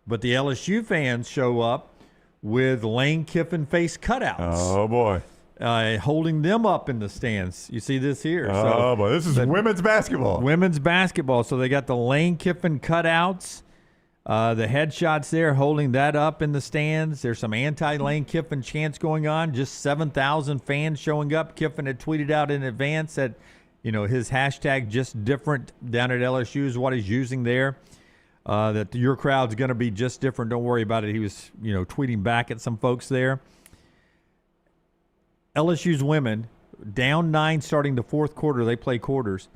But the LSU fans show up with Lane Kiffin face cutouts. Oh, boy. Holding them up in the stands. You see this here. Oh, boy. This is women's basketball. Women's basketball. So they got the Lane Kiffin cutouts. The headshots there, holding that up in the stands. There's some anti-Lane Kiffin chants going on. Just 7,000 fans showing up. Kiffin had tweeted out in advance that, his hashtag just different down at LSU is what he's using there. That your crowd's going to be just different. Don't worry about it. He was, tweeting back at some folks there. LSU's women, down 9 starting the fourth quarter. They play quarters.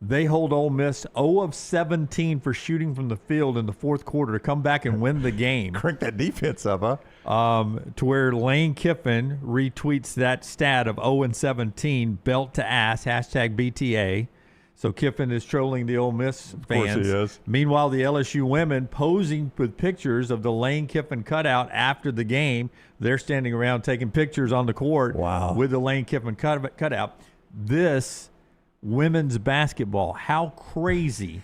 They hold Ole Miss 0 of 17 for shooting from the field in the fourth quarter to come back and win the game. Crank that defense up, huh? To where Lane Kiffin retweets that stat of 0 and 17, belt to ass, hashtag BTA. So Kiffin is trolling the Ole Miss fans. Of course he is. Meanwhile, the LSU women posing with pictures of the Lane Kiffin cutout after the game. They're standing around taking pictures on the court with the Lane Kiffin cutout. This women's basketball, how crazy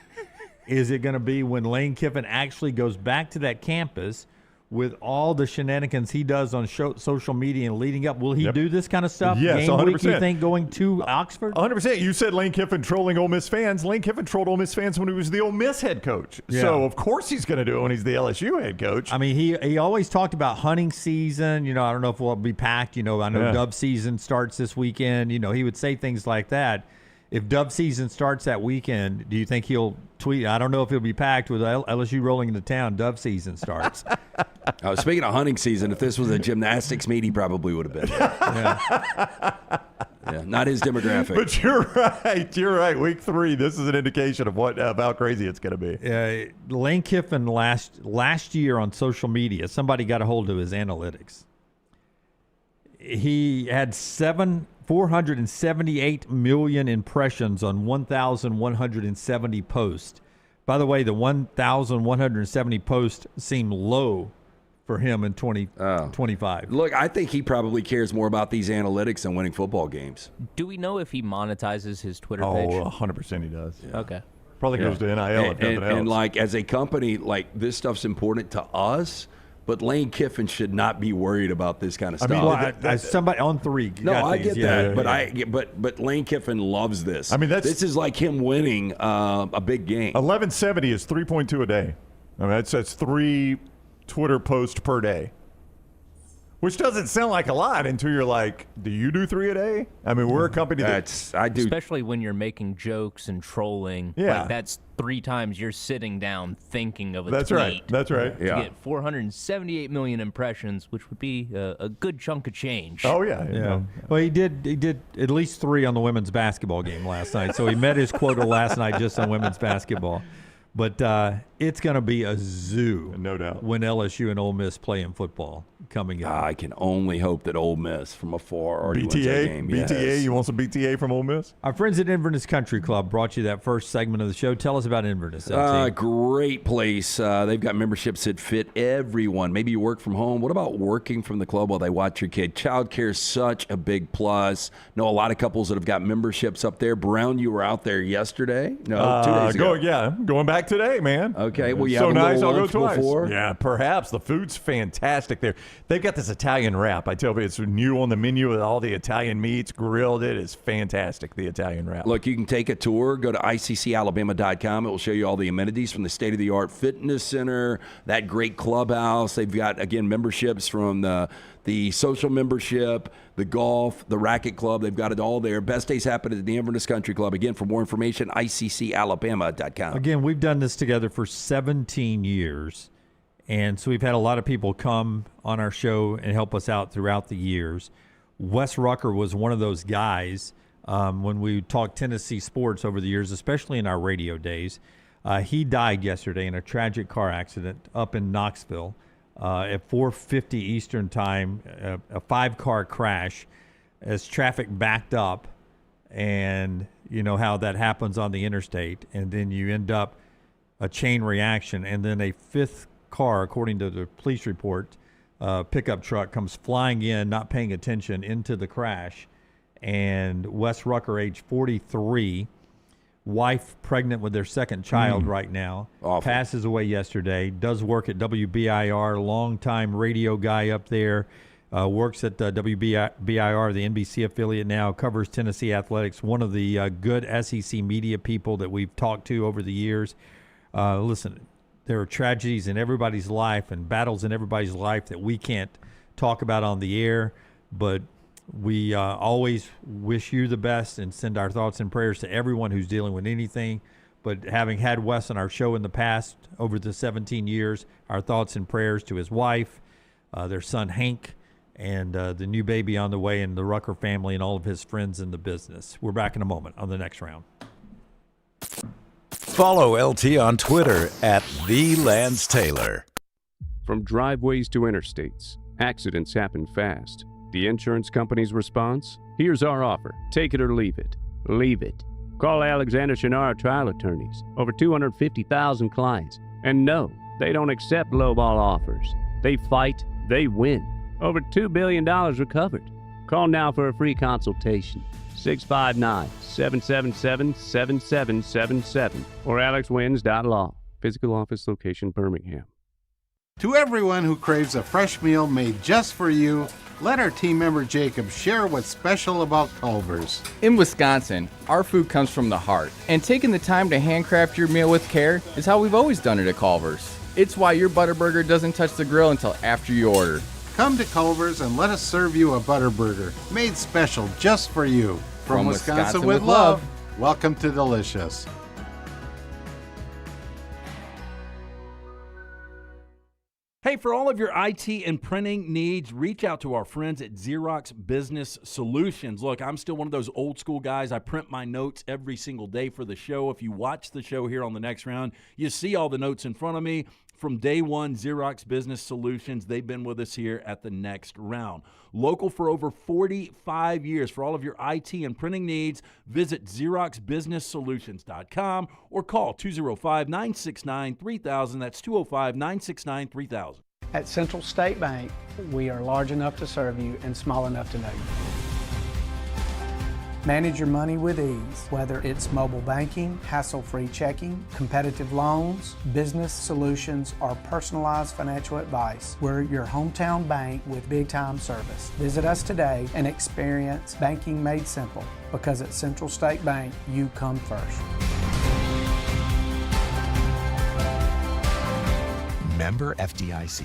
is it going to be when Lane Kiffin actually goes back to that campus with all the shenanigans he does on social media and leading up? Will he do this kind of stuff? Yes, Game 100%. week, you think, going to Oxford? 100%. You said Lane Kiffin trolling Ole Miss fans. Lane Kiffin trolled Ole Miss fans when he was the Ole Miss head coach. Yeah. So, of course, he's going to do it when he's the LSU head coach. I mean, he always talked about hunting season. I don't know if we'll be packed. I know dove season starts this weekend. He would say things like that. If dove season starts that weekend, do you think he'll tweet? I don't know if he'll be packed with LSU rolling into town. Dove season starts. Speaking of hunting season, if this was a gymnastics meet, he probably would have been. Yeah, not his demographic. But you're right. You're right. Week 3, this is an indication of how crazy it's going to be. Lane Kiffin last year on social media, somebody got a hold of his analytics. He had 478 million impressions on 1,170 posts. By the way, the 1,170 posts seem low for him in 2025. Look, I think he probably cares more about these analytics than winning football games. Do we know if he monetizes his Twitter page? Oh, 100% he does. Yeah. Okay. Probably goes to NIL if nothing else. And like as a company, like this stuff's important to us. But Lane Kiffin should not be worried about this kind of stuff. I mean, somebody on 3. No, I get that, but Lane Kiffin loves this. I mean, this is like him winning a big game. 1170 is 3.2 a day. I mean, that's 3 Twitter posts per day, which doesn't sound like a lot until you're like, do you do 3 a day? I mean, we're a company I do. Especially when you're making jokes and trolling. Yeah. Like that's 3 times you're sitting down thinking of a That's tweet. right. That's right. To get 478 million impressions, which would be a good chunk of change. Oh, yeah. Yeah. Well, he did at least 3 on the women's basketball game last night. So he met his quota last night just on women's basketball. But it's going to be a zoo, no doubt, when LSU and Ole Miss play in football coming up. I can only hope that Ole Miss from afar already wins that game. BTA, yes. You want some BTA from Ole Miss? Our friends at Inverness Country Club brought you that first segment of the show. Tell us about Inverness. Great place. They've got memberships that fit everyone. Maybe you work from home. What about working from the club while they watch your kid? Child care is such a big plus. Know a lot of couples that have got memberships up there. Brown, you were out there yesterday? No, 2 days ago. Going back today, man. Okay, well, you so have a nice. little I'll go lunch twice. before? Yeah, perhaps. The food's fantastic there. They've got this Italian wrap. I tell you, it's new on the menu with all the Italian meats grilled. It is fantastic, the Italian wrap. Look, you can take a tour. Go to iccalabama.com. It will show you all the amenities from the state-of-the-art fitness center, that great clubhouse. They've got, again, memberships from the social membership, the golf, the racket club. They've got it all there. Best days happen at the Inverness Country Club. Again, for more information, iccalabama.com. Again, we've done this together for 17 years. And so we've had a lot of people come on our show and help us out throughout the years. Wes Rucker was one of those guys when we talked Tennessee sports over the years, especially in our radio days. He died yesterday in a tragic car accident up in Knoxville at 4:50 Eastern time, a 5-car crash as traffic backed up. And you know how that happens on the interstate. And then you end up a chain reaction. And then a 5th car, according to the police report, pickup truck comes flying in, not paying attention, into the crash. And Wes Rucker, age 43, wife pregnant with their second child right now. Awful. Passes away yesterday. Does work at WBIR, longtime radio guy up there. Works at WBIR, the NBC affiliate now, covers Tennessee athletics, one of the good SEC media people that we've talked to over the years. Listen, there are tragedies in everybody's life and battles in everybody's life that we can't talk about on the air, but we always wish you the best and send our thoughts and prayers to everyone who's dealing with anything. But having had Wes on our show in the past, over the 17 years, our thoughts and prayers to his wife, their son Hank, and the new baby on the way, and the Rucker family and all of his friends in the business. We're back in a moment on the next round. Follow LT on Twitter at @TheLanceTaylor. From driveways to interstates, accidents happen fast. The insurance company's response? Here's our offer. Take it or leave it. Leave it. Call Alexander Chenard Trial Attorneys. Over 250,000 clients. And no, they don't accept lowball offers. They fight, they win. Over $2 billion recovered. Call now for a free consultation. 659-777-7777 or alexwins.law. Physical office location, Birmingham. To everyone who craves a fresh meal made just for you, let our team member Jacob share what's special about Culver's. In Wisconsin, our food comes from the heart, and taking the time to handcraft your meal with care is how we've always done it at Culver's. It's why your Butterburger doesn't touch the grill until after you order. Come to Culver's and let us serve you a Butterburger made special just for you. From Wisconsin with love, welcome to Delicious. Hey, for all of your IT and printing needs, reach out to our friends at Xerox Business Solutions. Look, I'm still one of those old school guys. I print my notes every single day for the show. If you watch the show here on the next round, you see all the notes in front of me. From day one, Xerox Business Solutions, they've been with us here at the next round. Local for over 45 years. For all of your IT and printing needs, visit XeroxBusinessSolutions.com or call 205-969-3000. That's 205-969-3000. At Central State Bank, we are large enough to serve you and small enough to know you. Manage your money with ease, whether it's mobile banking, hassle-free checking, competitive loans, business solutions, or personalized financial advice. We're your hometown bank with big-time service. Visit us today and experience banking made simple, because at Central State Bank, you come first. Member FDIC.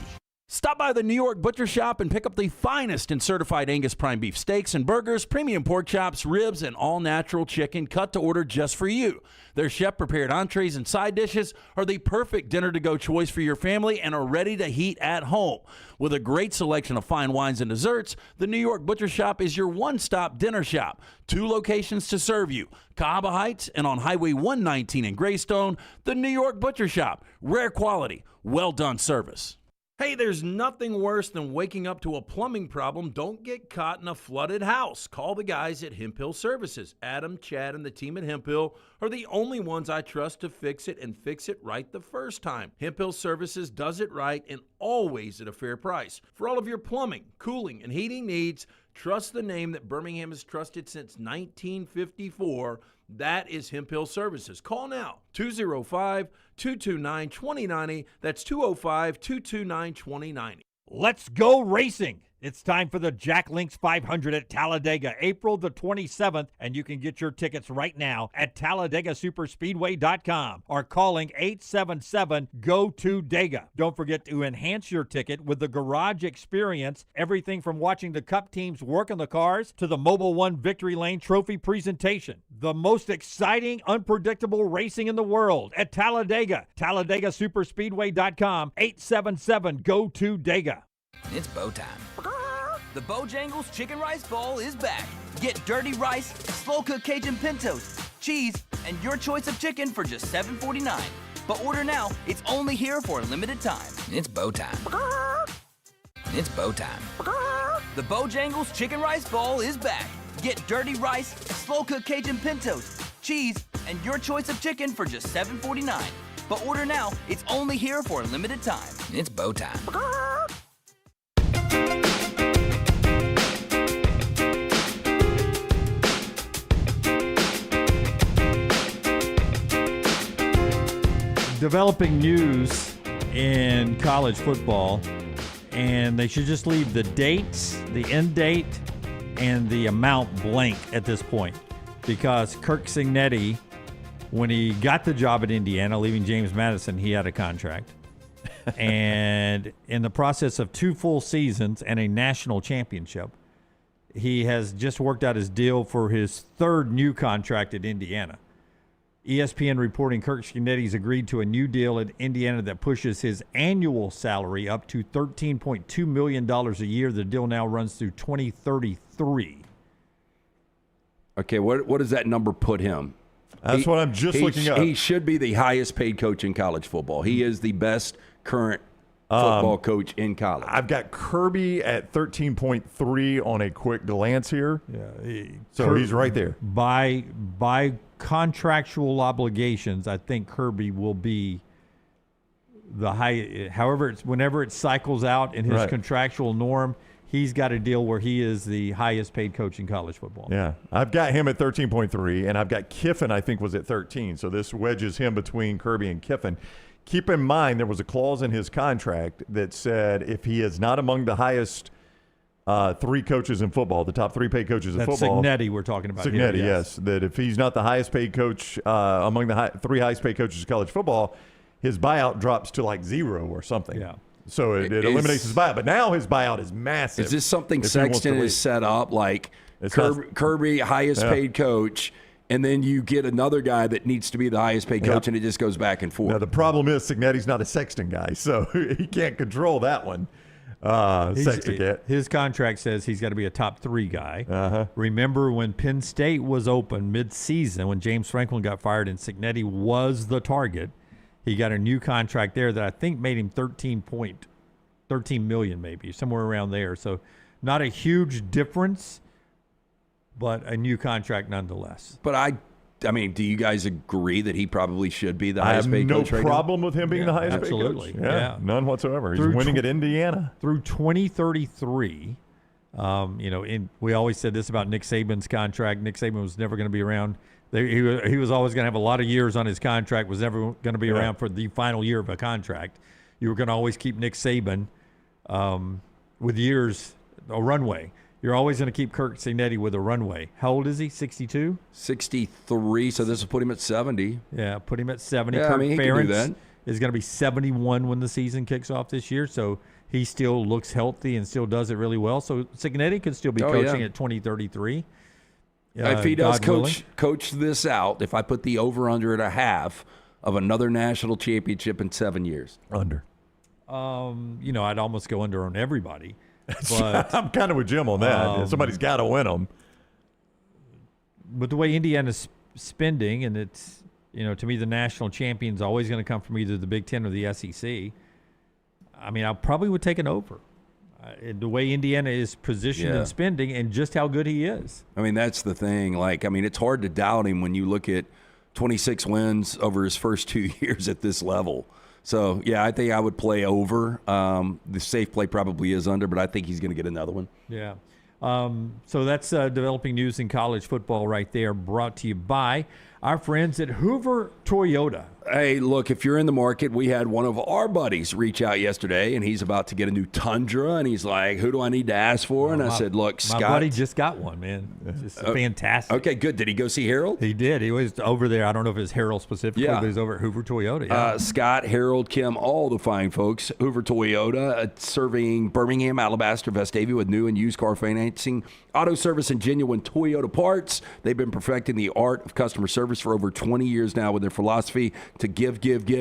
Stop by the New York Butcher Shop and pick up the finest in certified Angus prime beef steaks and burgers, premium pork chops, ribs, and all-natural chicken cut to order just for you. Their chef-prepared entrees and side dishes are the perfect dinner-to-go choice for your family and are ready to heat at home. With a great selection of fine wines and desserts, the New York Butcher Shop is your one-stop dinner shop. 2 locations to serve you, Cahaba Heights and on Highway 119 in Greystone. The New York Butcher Shop, rare quality, well-done service. Hey, there's nothing worse than waking up to a plumbing problem. Don't get caught in a flooded house. Call the guys at Hemp Hill Services. Adam, Chad, and the team at Hemp Hill are the only ones I trust to fix it and fix it right the first time. Hemp Hill Services does it right and always at a fair price. For all of your plumbing, cooling, and heating needs, trust the name that Birmingham has trusted since 1954. That is Hemp Hill Services. Call now, 205-229-2090. That's 205-229-2090. Let's go racing. It's time for the Jack Links 500 at Talladega, April the 27th, and you can get your tickets right now at TalladagaSuperspeedway.com or calling 877-GO-TO-DEGA. Don't forget to enhance your ticket with the Garage Experience, everything from watching the Cup teams work on the cars to the Mobil 1 Victory Lane Trophy presentation. The most exciting, unpredictable racing in the world at Talladega. TalladagaSuperspeedway.com, 877-GO-TO-DEGA. It's bow time. The Bojangles Chicken Rice Bowl is back. Get dirty rice, slow-cooked Cajun pintos, cheese, and your choice of chicken for just $7.49. But order now. It's only here for a limited time. It's bow time. It's bow time. The Bojangles Chicken Rice Bowl is back. Get dirty rice, slow-cooked Cajun pintos, cheese, and your choice of chicken for just $7.49. But order now. It's only here for a limited time. It's bow time. developing news in college football, and they should just leave the dates, the end date, and the amount blank at this point. Because Curt Cignetti, when he got the job at Indiana, leaving James Madison, he had a contract. And in the process of 2 full seasons and a national championship, he has just worked out his deal for his 3rd new contract at Indiana. ESPN reporting Curt Cignetti's agreed to a new deal at Indiana that pushes his annual salary up to $13.2 million a year. The deal now runs through 2033. Okay, what does that number put him? That's what I'm just looking up. He should be the highest paid coach in college football. He is the best current football coach in college. I've got Kirby at 13.3 on a quick glance here. Yeah, so he's right there. By contractual obligations, I think Kirby will be the high. However, whenever it cycles out in his contractual norm, he's got a deal where he is the highest paid coach in college football. Yeah, I've got him at 13.3, and I've got Kiffin, I think, was at 13. So this wedges him between Kirby and Kiffin. Keep in mind, there was a clause in his contract that said if he is not among the highest 3 coaches in football, the top 3 paid coaches in football. That's Cignetti we're talking about Cignetti, here. yes. That if he's not the highest paid coach among the 3 highest paid coaches in college football, his buyout drops to like 0 or something. Yeah. So it eliminates his buyout. But now his buyout is massive. Is this something Sexton has set up, like Kirby, highest paid coach, and then you get another guy that needs to be the highest paid coach, and it just goes back and forth? Now, the problem is Cignetti's not a Sexton guy, so he can't control that one. Sexton can't. His contract says he's got to be a top 3 guy. Remember when Penn State was open mid-season, when James Franklin got fired and Cignetti was the target, he got a new contract there that I think made him $13 million maybe, somewhere around there. So not a huge difference, but a new contract nonetheless. But I mean, do you guys agree that he probably should be the highest paid coach right now? I have no problem with him being the highest paid coach. Absolutely. Yeah, none whatsoever. He's winning at Indiana. Through 2033, we always said this about Nick Saban's contract. Nick Saban was never going to be around. He was always going to have a lot of years on his contract, was never going to be around for the final year of a contract. You were going to always keep Nick Saban with years, a runway. You're always going to keep Curt Cignetti with a runway. How old is he? 62? 63, so this will put him at 70. Yeah, put him at 70. Yeah, Kirk he can do Ferentz that. is going to be 71 when the season kicks off this year, so he still looks healthy and still does it really well. So Cignetti could still be coaching at 2033. If he does coach this out, if I put the over-under at a half of another national championship in 7 years. Under. I'd almost go under on everybody. But I'm kind of with Jim on that. Somebody's got to win them. But the way Indiana's spending, and it's, to me, the national champion's always going to come from either the Big Ten or the SEC. I mean, I probably would take an over. The way Indiana is positioned in spending and just how good he is. I mean, that's the thing. It's hard to doubt him when you look at 26 wins over his first 2 years at this level. So, I think I would play over. The safe play probably is under, but I think he's going to get another one. Yeah. So that's developing news in college football right there, brought to you by our friends at Hoover Toyota. Hey, look, if you're in the market, we had one of our buddies reach out yesterday, and he's about to get a new Tundra, and he's like, who do I need to ask for? And I said, look, Scott. My buddy just got one, man. It's fantastic. Okay, good. Did he go see Harold? He did. He was over there. I don't know if it's Harold specifically, but he's over at Hoover Toyota. Yeah. Scott, Harold, Kim, all the fine folks. Hoover Toyota, serving Birmingham, Alabaster, Vestavia with new and used car financing, auto service, and genuine Toyota parts. They've been perfecting the art of customer service for over 20 years now with their philosophy to give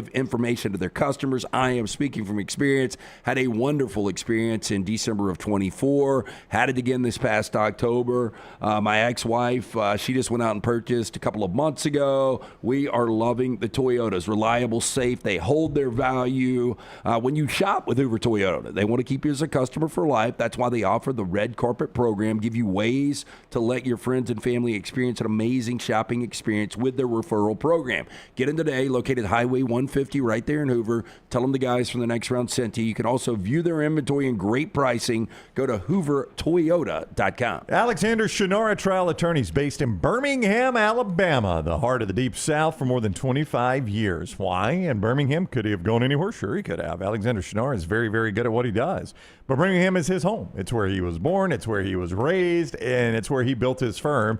information to their customers. I am speaking from experience. Had a wonderful experience in December of 24. Had it again this past October. My ex-wife, she just went out and purchased a couple of months ago. We are loving the Toyotas. Reliable, safe. They hold their value. When you shop with Hoover Toyota, they want to keep you as a customer for life. That's why they offer the Red Carpet program, give you ways to let your friends and family experience an amazing shopping experience with their referral program. Get in today. located Highway 150 right there in Hoover. Tell them the guys from the Next Round sent you. You can also view their inventory and great pricing. Go to hoovertoyota.com. Alexander Shinara Trial Attorneys based in Birmingham, Alabama, the heart of the Deep South for more than 25 years. Why? And Birmingham, could he have gone anywhere? Sure, he could have. Alexander Shinara is very, very good at what he does. But Birmingham is his home. It's where he was born. It's where he was raised. And it's where he built his firm.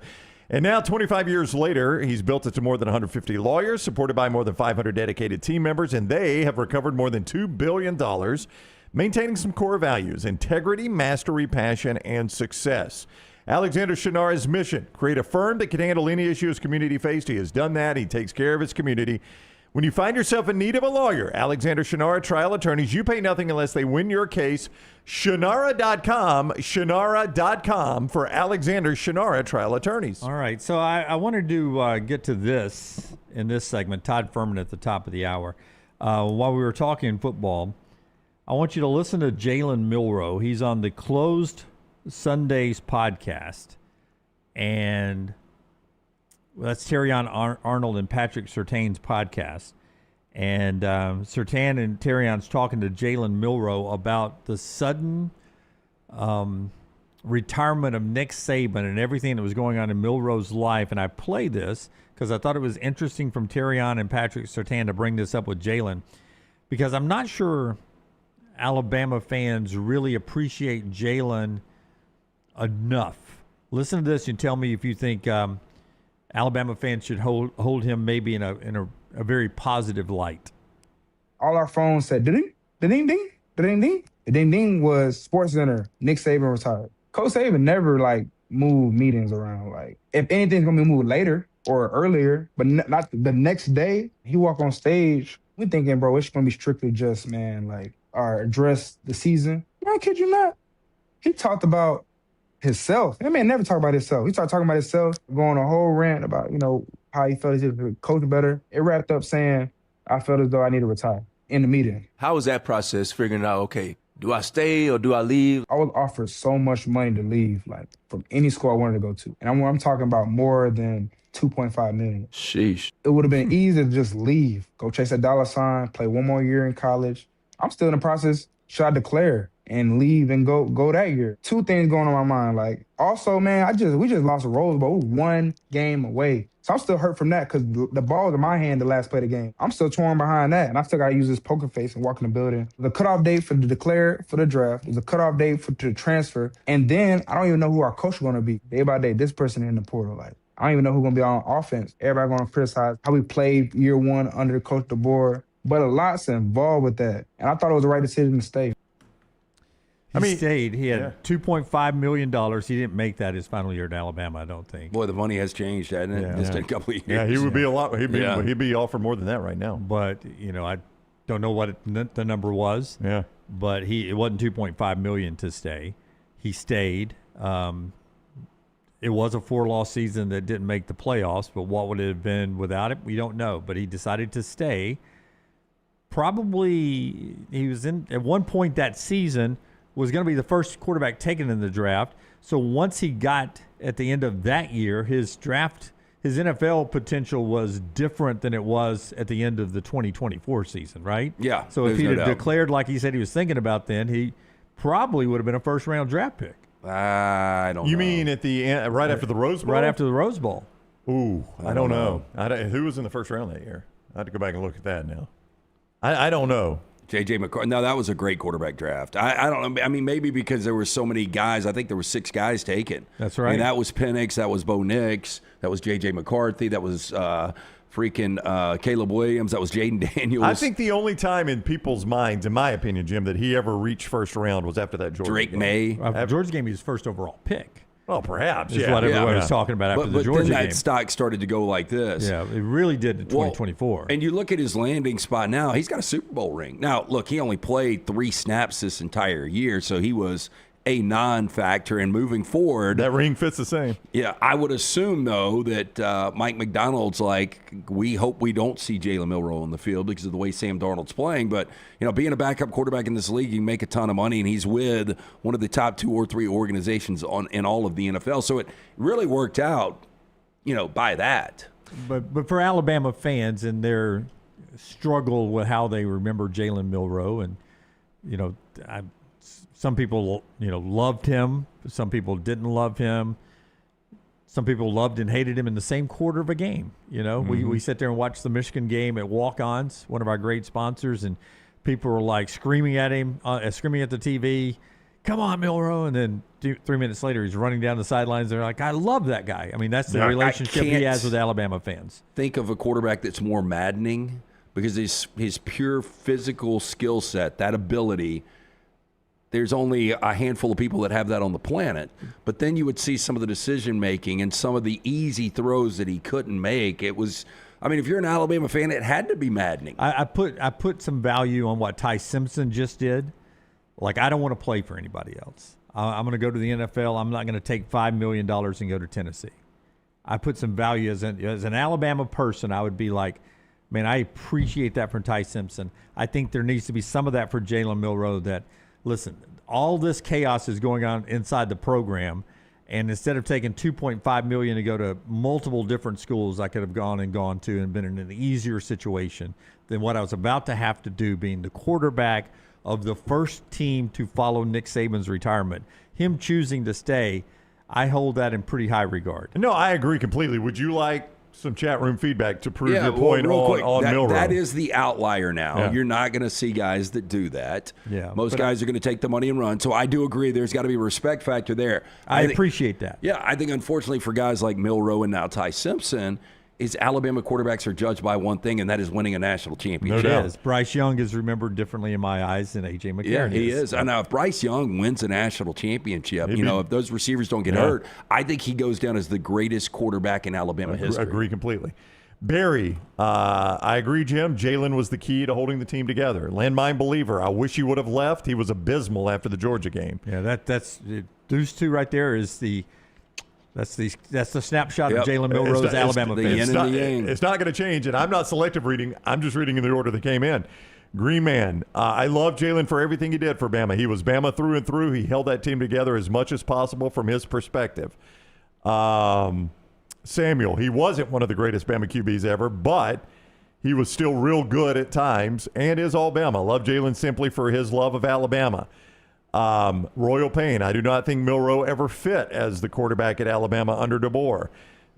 And now, 25 years later, he's built it to more than 150 lawyers, supported by more than 500 dedicated team members, and they have recovered more than $2 billion, maintaining some core values: integrity, mastery, passion, and success. Alexander Shinara's mission: create a firm that can handle any issue his community faced. He has done that. He takes care of his community. When you find yourself in need of a lawyer, Alexander Shinara Trial Attorneys, you pay nothing unless they win your case. Shinara.com for Alexander Shinara Trial Attorneys. All right, so I wanted to get to this in this segment, Todd Fuhrman at the top of the hour. While we were talking football, I want you to listen to Jalen Milroe. He's on the Closed Sundays podcast, and that's Terrion Arnold and Patrick Surtain's podcast. And Surtain and Terrion's talking to Jalen Milroe about the sudden retirement of Nick Saban and everything that was going on in Milroe's life. And I play this because I thought it was interesting from Terrion and Patrick Surtain to bring this up with Jalen, because I'm not sure Alabama fans really appreciate Jalen enough. Listen to this and tell me if you think Alabama fans should hold him maybe in a very positive light. All our phones said ding, ding, ding, ding, ding. The ding ding was SportsCenter. Nick Saban retired. Coach Saban never moved meetings around. If anything's gonna be moved later or earlier, but not the next day. He walked on stage. We thinking, bro, it's gonna be strictly just address the season. I kid you not. He talked about himself. That man never talked about himself. He started talking about himself, going a whole rant about, how he felt he could coach better. It wrapped up saying, I felt as though I need to retire in the meeting. How was that process, figuring out, okay, do I stay or do I leave? I was offered so much money to leave, from any school I wanted to go to. And I'm talking about more than $2.5 million. Sheesh. It would have been easy to just leave, go chase that dollar sign, play one more year in college. I'm still in the process. Should I declare and leave and go that year? Two things going on in my mind. Also, man, we just lost a Rose Bowl. We were one game away. So I'm still hurt from that because the ball was in my hand the last play of the game. I'm still torn behind that, and I still got to use this poker face and walk in the building. The cutoff date for the declare for the draft, there's a cutoff date to transfer, and then I don't even know who our coach is going to be. Day by day, this person in the portal. I don't even know who's going to be on offense. Everybody going to criticize how we played year one under Coach DeBoer, but a lot's involved with that, and I thought it was the right decision to stay. He stayed. He had $2.5 million. He didn't make that his final year at Alabama, I don't think. Boy, the money has changed, hasn't it? Just in a couple of years. Yeah, he would be a lot. He'd be offered more than that right now. But I don't know what the number was. Yeah. But it wasn't $2.5 million to stay. He stayed. It was a 4-loss season that didn't make the playoffs. But what would it have been without it? We don't know. But he decided to stay. Probably he was in at one point that season. Was going to be the first quarterback taken in the draft. So once he got at the end of that year, his NFL potential was different than it was at the end of the 2024 season, right? Yeah. So if he'd have declared like he said he was thinking about then, he probably would have been a first-round draft pick. I don't know. You mean at the end, right after the Rose Bowl? Right after the Rose Bowl. Ooh, I don't know. Who was in the first round that year? I have to go back and look at that now. I don't know. J.J. McCarthy. No, that was a great quarterback draft. I don't know. I mean, maybe because there were so many guys. I think there were 6 guys taken. That's right. And that was Penix. That was Bo Nix. That was J.J. McCarthy. That was Caleb Williams. That was Jaden Daniels. I think the only time in people's minds, in my opinion, Jim, that he ever reached first round was after that Georgia game. May. Georgia game, he was first overall pick. Well, perhaps. Is what everyone was talking about after the Georgia then that game. stock started to go like this. Yeah, it really did in 2024. And you look at his landing spot now, he's got a Super Bowl ring. Now, look, he only played 3 snaps this entire year, so he was a non-factor. And moving forward, that ring fits the same. Yeah, I would assume, though, that Mike McDonald's we hope we don't see Jalen Milroe on the field because of the way Sam Darnold's playing. But, being a backup quarterback in this league, you can make a ton of money, and he's with one of the top 2 or 3 organizations in all of the NFL. So it really worked out, by that. But for Alabama fans and their struggle with how they remember Jalen Milroe. And, some people, loved him. Some people didn't love him. Some people loved and hated him in the same quarter of a game. We sit there and watch the Michigan game at Walk-Ons, one of our great sponsors, and people were like screaming at him, screaming at the TV, "Come on, Milroe!" And then 3 minutes later, he's running down the sidelines. They're like, "I love that guy." I mean, that's the relationship he has with Alabama fans. Think of a quarterback that's more maddening because his pure physical skill set, that ability. There's only a handful of people that have that on the planet. But then you would see some of the decision-making and some of the easy throws that he couldn't make. It was, if you're an Alabama fan, it had to be maddening. I put some value on what Ty Simpson just did. Like, I don't want to play for anybody else. I'm going to go to the NFL. I'm not going to take $5 million and go to Tennessee. I put some value as an Alabama person. I would be like, man, I appreciate that from Ty Simpson. I think there needs to be some of that for Jalen Milroe that, listen, all this chaos is going on inside the program, and instead of taking $2.5 million to go to multiple different schools, I could have gone to and been in an easier situation than what I was about to have to do being the quarterback of the first team to follow Nick Saban's retirement. Him choosing to stay, I hold that in pretty high regard. No, I agree completely. Would you like some chat room feedback to prove your point on Milroe? That is the outlier now. Yeah. You're not going to see guys that do that. Yeah, most guys are going to take the money and run. So I do agree there's got to be a respect factor there. I appreciate that. Yeah, I think unfortunately for guys like Milroe and now Ty Simpson, is Alabama quarterbacks are judged by one thing, and that is winning a national championship. No doubt. Bryce Young is remembered differently in my eyes than A.J. McCarron. Yeah, he is. And now if Bryce Young wins a national championship, if those receivers don't get hurt, I think he goes down as the greatest quarterback in Alabama history. Agree completely. Barry, I agree, Jim. Jalen was the key to holding the team together. Landmine believer. I wish he would have left. He was abysmal after the Georgia game. Yeah, that's those two right there is the that's the snapshot of Jalen Milroe's Alabama fans. It's not going to change, and I'm not selective reading. I'm just reading in the order that came in. Green Man, I love Jalen for everything he did for Bama. He was Bama through and through. He held that team together as much as possible from his perspective. Samuel, he wasn't one of the greatest Bama QBs ever, but he was still real good at times and is all Bama. Love Jalen simply for his love of Alabama. Royal Payne, I do not think Milroe ever fit as the quarterback at Alabama under DeBoer.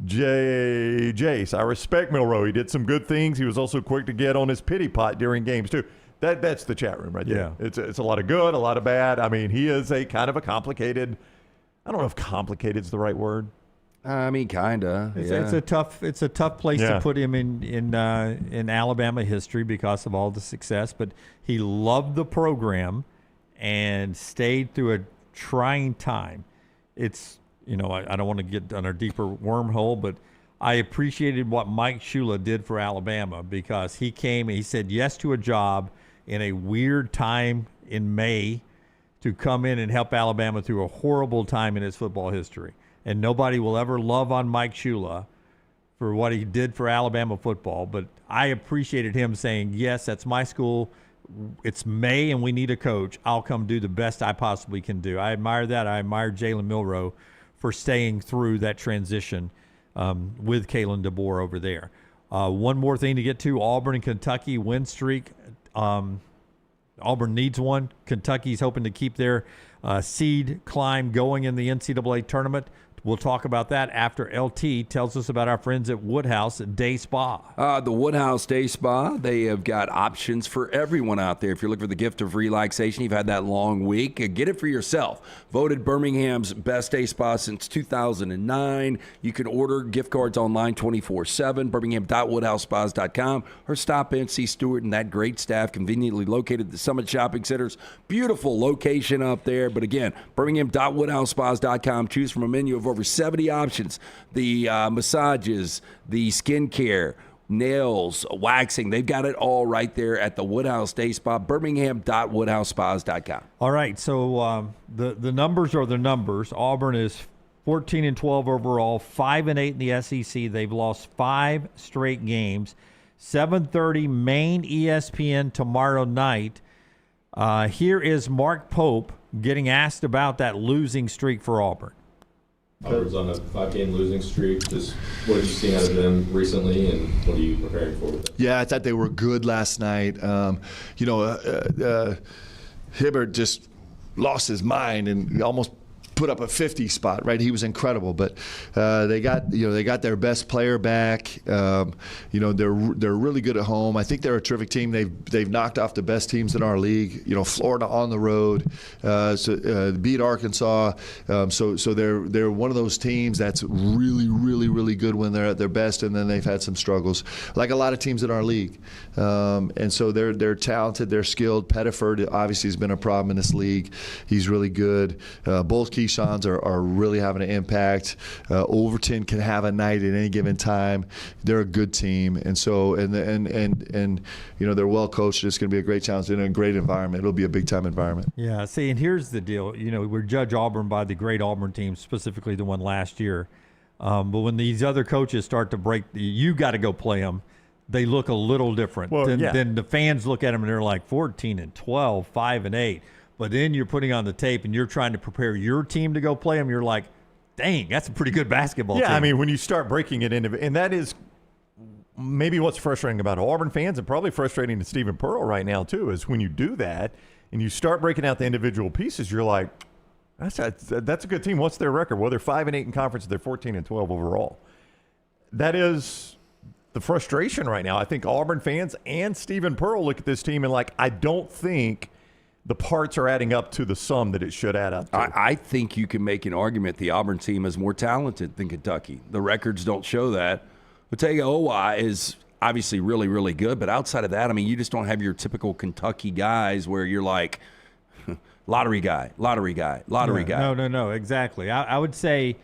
Jace, I respect Milroe. He did some good things. He was also quick to get on his pity pot during games, too. That's the chat room right there. Yeah. It's a lot of good, a lot of bad. I mean, he is a kind of a complicated – I don't know if complicated is the right word. Kinda. It's a tough place to put him in Alabama history because of all the success. But he loved the program and stayed through a trying time. It's I don't want to get on a deeper wormhole, but I appreciated what Mike Shula did for Alabama because he came and he said yes to a job in a weird time in May to come in and help Alabama through a horrible time in its football history. And nobody will ever love on Mike Shula for what he did for Alabama football. But I appreciated him saying, yes, that's my school. It's May and we need a coach. I'll come do the best I possibly can do. I admire that. I admire Jalen Milroe for staying through that transition with Kalen DeBoer over there. One more thing to get to, Auburn and Kentucky win streak. Auburn needs one. Kentucky's hoping to keep their seed climb going in the NCAA tournament. We'll talk about that after LT tells us about our friends at Woodhouse Day Spa. The Woodhouse Day Spa, they have got options for everyone out there. If you're looking for the gift of relaxation, you've had that long week, get it for yourself. Voted Birmingham's best day spa since 2009. You can order gift cards online 24/7, birmingham.woodhousespas.com, or stop in, see Stewart and that great staff conveniently located at the Summit Shopping Center's beautiful location up there. But again, birmingham.woodhousespas.com. Choose from a menu of over 70 options. The massages, the skincare, nails, waxing, they've got it all right there at the Woodhouse Day Spa, birmingham.woodhousespas.com. All right, so the numbers are the numbers. Auburn is 14-12 overall, 5-8 in the SEC. They've lost 5 straight games. 7:30 main ESPN tomorrow night. Here is Mark Pope getting asked about that losing streak for Auburn. Auburn's on a 5-game losing streak. Just what have you seen out of them recently, and what are you preparing for with them? Yeah, I thought they were good last night. Hibbert just lost his mind and almost put up a 50 spot, right? He was incredible, but they got their best player back. They're really good at home. I think they're a terrific team. They've knocked off the best teams in our league. Florida on the road, beat Arkansas. So they're one of those teams that's really, really, really good when they're at their best, and then they've had some struggles, like a lot of teams in our league. And so they're talented, they're skilled. Pettiford obviously has been a problem in this league. He's really good. Both Keyshawn's are really having an impact. Overton can have a night at any given time. They're a good team, and so they're well coached. It's going to be a great challenge in a great environment. It'll be a big time environment. Yeah. See, and here's the deal. We judge Auburn by the great Auburn team, specifically the one last year. But when these other coaches start to break, you got to go play them. They look a little different. Then the fans look at them and they're like 14-12, 5-8. But then you're putting on the tape and you're trying to prepare your team to go play them. You're like, dang, that's a pretty good basketball team. Yeah, I mean, when you start breaking it into, and that is maybe what's frustrating about Auburn fans, and probably frustrating to Stephen Pearl right now too, is when you do that and you start breaking out the individual pieces, you're like, that's a good team. What's their record? Well, they're 5-8 in conference. They're 14-12 overall. That is the frustration right now. I think Auburn fans and Stephen Pearl look at this team and I don't think the parts are adding up to the sum that it should add up to. I think you can make an argument the Auburn team is more talented than Kentucky. The records don't show that. Bediako is obviously really, really good, but outside of that, I mean, you just don't have your typical Kentucky guys where you're like, lottery guy. No, exactly. I would say,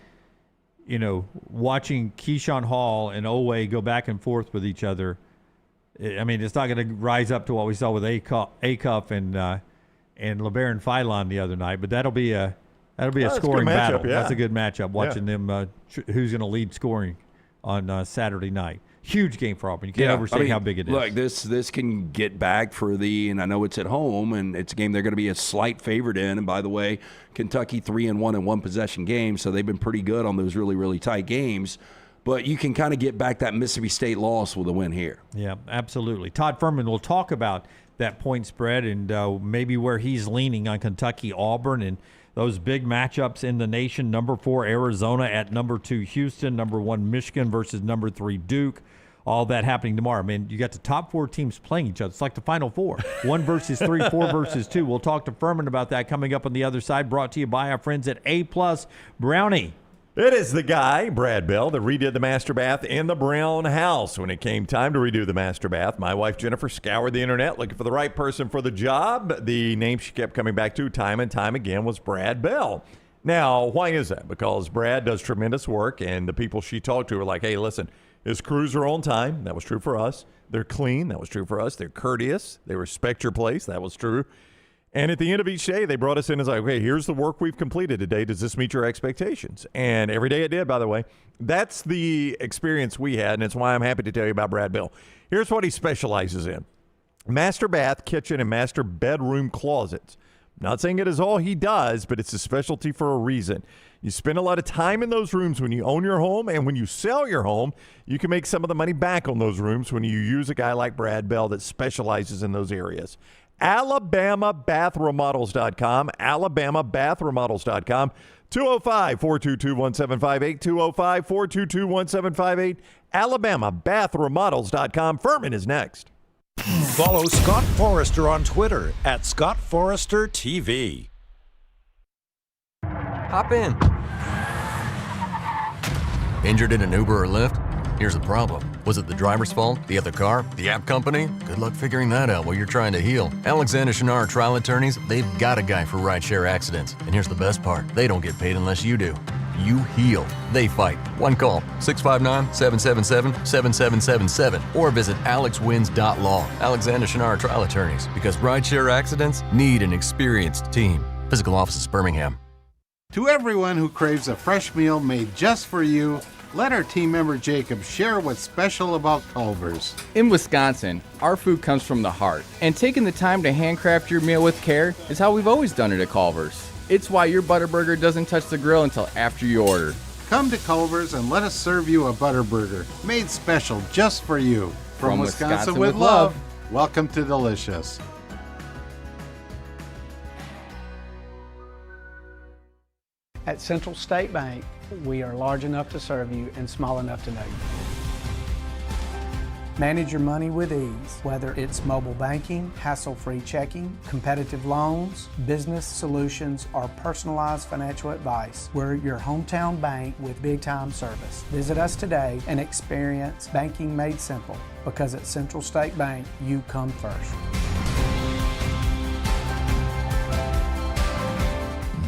watching Keyshawn Hall and Owe go back and forth with each other, I mean, it's not going to rise up to what we saw with Acuff and LeBaron Philon the other night, but that'll be a scoring battle. Yeah. That's a good matchup. Watching them, who's going to lead scoring on Saturday night. Huge game for Auburn. You can't overstate how big it is. Look, this can get back and I know it's at home, and it's a game they're going to be a slight favorite in. And by the way, Kentucky 3-1 in one possession game, so they've been pretty good on those really, really tight games. But you can kind of get back that Mississippi State loss with a win here. Yeah, absolutely. Todd Fuhrman will talk about that point spread and maybe where he's leaning on Kentucky, Auburn, and those big matchups in the nation. Number 4 Arizona at number 2 Houston, number 1 Michigan versus number 3 Duke. All that happening tomorrow. I mean, you got the top 4 teams playing each other. It's like the Final Four. 1 versus 3, 4 versus 2. We'll talk to Fuhrman about that coming up on the other side. Brought to you by our friends at A+ Brownie. It is the guy, Brad Bell, that redid the master bath in the Brown house. When it came time to redo the master bath, my wife Jennifer scoured the internet looking for the right person for the job. The name she kept coming back to time and time again was Brad Bell. Now, why is that? Because Brad does tremendous work, and the people she talked to were like, hey, listen, his crews are on time. That was true for us. They're clean. That was true for us. They're courteous. They respect your place. That was true. And at the end of each day, they brought us in as like, okay, here's the work we've completed today. Does this meet your expectations? And every day it did, by the way. That's the experience we had, and it's why I'm happy to tell you about Brad Bell. Here's what he specializes in. Master bath, kitchen, and master bedroom closets. Not saying it is all he does, but it's a specialty for a reason. You spend a lot of time in those rooms when you own your home, and when you sell your home, you can make some of the money back on those rooms when you use a guy like Brad Bell that specializes in those areas. AlabamaBathRemodels.com, AlabamaBathRemodels.com, 205-422-1758, 205-422-1758, AlabamaBathRemodels.com. Fuhrman is next. Follow Scott Forrester on Twitter at ScottForresterTV. Hop in. Injured in an Uber or Lyft? Here's the problem. Was it the driver's fault? The other car? The app company? Good luck figuring that out while you're trying to heal. Alexander Shinar Trial Attorneys, they've got a guy for rideshare accidents. And here's the best part. They don't get paid unless you do. You heal. They fight. One call, 659-777-7777, or visit alexwins.law. Alexander Shinar Trial Attorneys, because rideshare accidents need an experienced team. Physical office is Birmingham. To everyone who craves a fresh meal made just for you, let our team member Jacob share what's special about Culver's. In Wisconsin, our food comes from the heart, and taking the time to handcraft your meal with care is how we've always done it at Culver's. It's why your Butterburger doesn't touch the grill until after you order. Come to Culver's and let us serve you a butter burger made special just for you. From Wisconsin with love, welcome to Delicious. At Central State Bank, we are large enough to serve you and small enough to know you. Manage your money with ease, whether it's mobile banking, hassle-free checking, competitive loans, business solutions, or personalized financial advice. We're your hometown bank with big-time service. Visit us today and experience banking made simple, because at Central State Bank, you come first.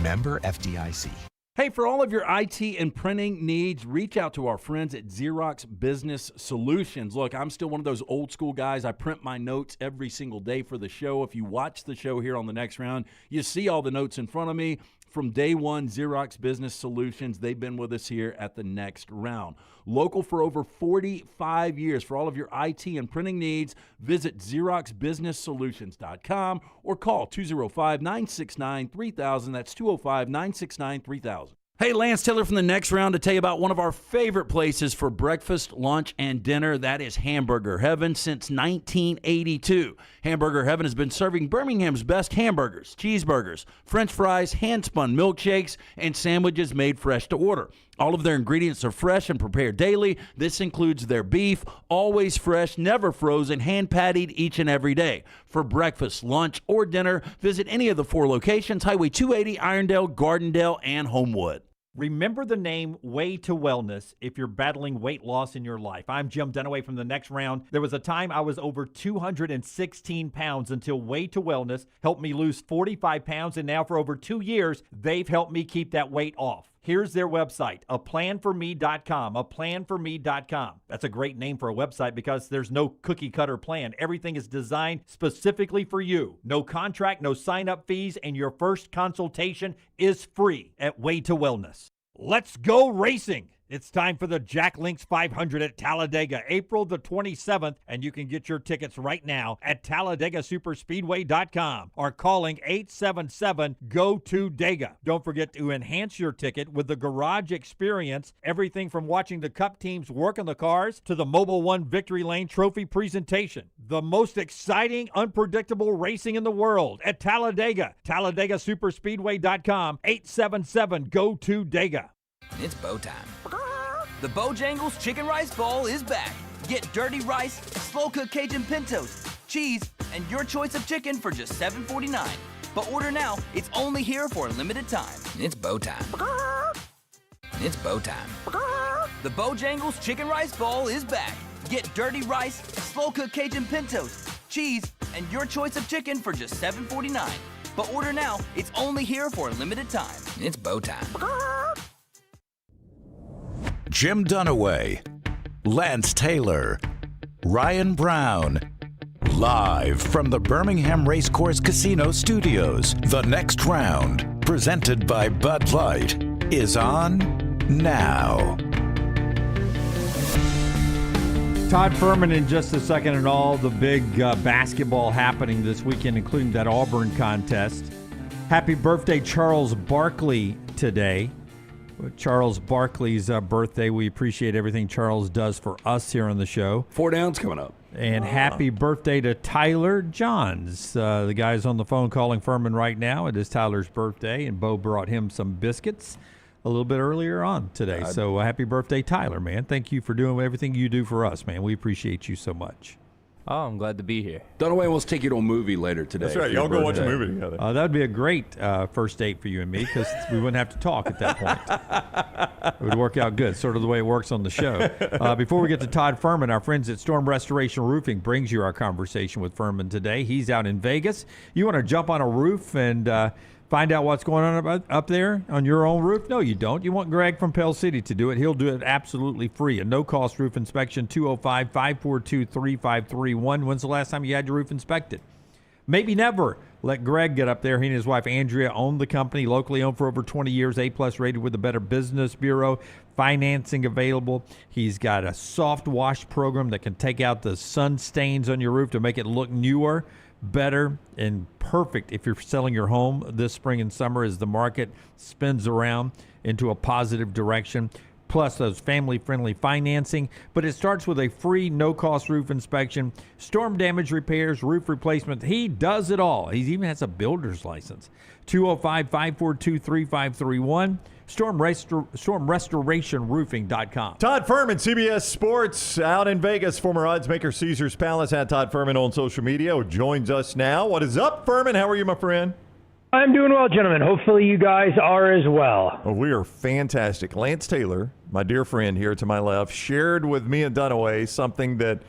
Member FDIC. Hey, for all of your IT and printing needs, reach out to our friends at Xerox Business Solutions. Look, I'm still one of those old school guys. I print my notes every single day for the show. If you watch the show here on the Next Round, you see all the notes in front of me. From day one, Xerox Business Solutions, they've been with us here at the Next Round. Local for over 45 years. For all of your IT and printing needs, visit XeroxBusinessSolutions.com or call 205-969-3000. That's 205-969-3000. Hey, Lance Taylor from the Next Round to tell you about one of our favorite places for breakfast, lunch, and dinner. That is Hamburger Heaven since 1982. Hamburger Heaven has been serving Birmingham's best hamburgers, cheeseburgers, French fries, hand-spun milkshakes, and sandwiches made fresh to order. All of their ingredients are fresh and prepared daily. This includes their beef, always fresh, never frozen, hand-pattied each and every day. For breakfast, lunch, or dinner, visit any of the 4 locations, Highway 280, Irondale, Gardendale, and Homewood. Remember the name Way to Wellness if you're battling weight loss in your life. I'm Jim Dunaway from the Next Round. There was a time I was over 216 pounds until Way to Wellness helped me lose 45 pounds, and now for over 2 years, they've helped me keep that weight off. Here's their website, aplanforme.com, aplanforme.com. That's a great name for a website because there's no cookie-cutter plan. Everything is designed specifically for you. No contract, no sign-up fees, and your first consultation is free at Way to Wellness. Let's go racing! It's time for the Jack Links 500 at Talladega, April the 27th, and you can get your tickets right now at TalladagaSuperspeedway.com or calling 877-GO-TO-DEGA. Don't forget to enhance your ticket with the Garage Experience, everything from watching the Cup teams work on the cars to the Mobil 1 Victory Lane Trophy presentation. The most exciting, unpredictable racing in the world at Talladega, TalladagaSuperspeedway.com, 877-GO-TO-DEGA. It's bow time. The Bojangles Chicken Rice Bowl is back. Get dirty rice, slow-cooked Cajun pintos, cheese, and your choice of chicken for just $7.49. But order now. It's only here for a limited time. It's bow time. It's bow time. The Bojangles Chicken Rice Bowl is back. Get dirty rice, slow-cooked Cajun pintos, cheese, and your choice of chicken for just $7.49. But order now. It's only here for a limited time. It's bow time. Jim Dunaway, Lance Taylor, Ryan Brown. Live from the Birmingham Racecourse Casino Studios, the Next Round, presented by Bud Light, is on now. Todd Fuhrman in just a second, and all the big basketball happening this weekend, including that Auburn contest. Happy birthday, Charles Barkley, today. Charles Barkley's birthday. We appreciate everything Charles does for us here on the show. 4 downs coming up. And happy birthday to Tyler Johns. The guy's on the phone calling Fuhrman right now. It is Tyler's birthday, and Bo brought him some biscuits a little bit earlier on today. So happy birthday, Tyler, man. Thank you for doing everything you do for us, man. We appreciate you so much. Oh, I'm glad to be here. Dunaway wants to take you to a movie later today. That's right. Y'all go watch a movie together. That would be a great first date for you and me because we wouldn't have to talk at that point. It would work out good, sort of the way it works on the show. Before we get to Todd Fuhrman, our friends at Storm Restoration Roofing brings you our conversation with Fuhrman today. He's out in Vegas. You want to jump on a roof and find out what's going on up there on your own roof? No, you don't. You want Greg from Pell City to do it. He'll do it absolutely free. A no-cost roof inspection, 205-542-3531. When's the last time you had your roof inspected? Maybe never. Let Greg get up there. He and his wife, Andrea, own the company, locally owned for over 20 years, A-plus rated with the Better Business Bureau, financing available. He's got a soft wash program that can take out the sun stains on your roof to make it look newer, better, and perfect if you're selling your home this spring and summer as the market spins around into a positive direction. plus those family-friendly financing. But it starts with a free, no-cost roof inspection, storm damage repairs, roof replacement. He does it all. He even has a builder's license. 205-542-3531. StormRestorationRoofing.com. Todd Fuhrman, CBS Sports, out in Vegas. Former oddsmaker Caesar's Palace had Todd Fuhrman on social media. Joins us now. What is up, Fuhrman? How are you, my friend? I'm doing well, gentlemen. Hopefully you guys are as well. Oh, we are fantastic. Lance Taylor, my dear friend here to my left, shared with me and Dunaway something that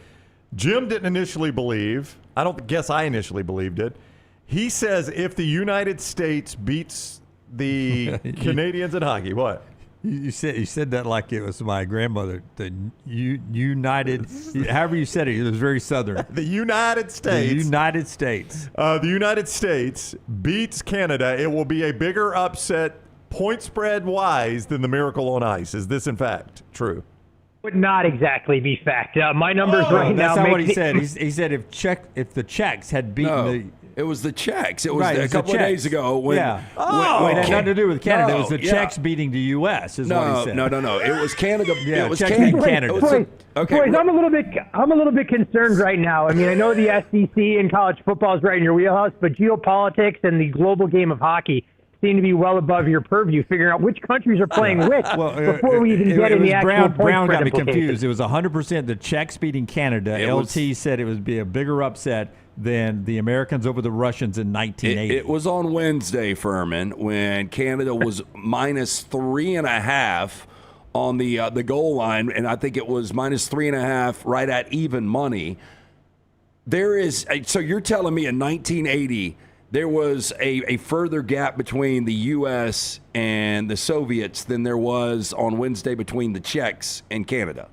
Jim didn't initially believe. I don't guess I initially believed it. He says if the United States beats the Canadians in hockey, what? You said that like it was my grandmother. The United, however you said it, it was very Southern. The United States. The United States. The United States beats Canada. It will be a bigger upset, point spread wise, than the Miracle on Ice. Is this in fact true? Would not exactly be fact. My numbers right now. That's not what he said. He said if the Czechs had beaten It was the Czechs. It was right, a couple of days ago when. Yeah. When it had nothing to do with Canada. No, it was the Czechs beating the U.S. is what he said. No. It was Canada. Yeah, it was Czechs Canada. beat Canada. Boys, I'm a little bit concerned right now. I mean, I know the SEC and college football is right in your wheelhouse, but geopolitics and the global game of hockey seem to be well above your purview, figuring out which countries are playing which before we even get in the actual Brown got me implications. confused. It was 100% the Czechs beating Canada. LT said it would be a bigger upset than the Americans over the Russians in 1980. It was on Wednesday, Fuhrman, when Canada was minus 3.5 on the goal line, and I think it was minus 3.5 right at even money. So you're telling me in 1980 there was a further gap between the U.S. and the Soviets than there was on Wednesday between the Czechs and Canada?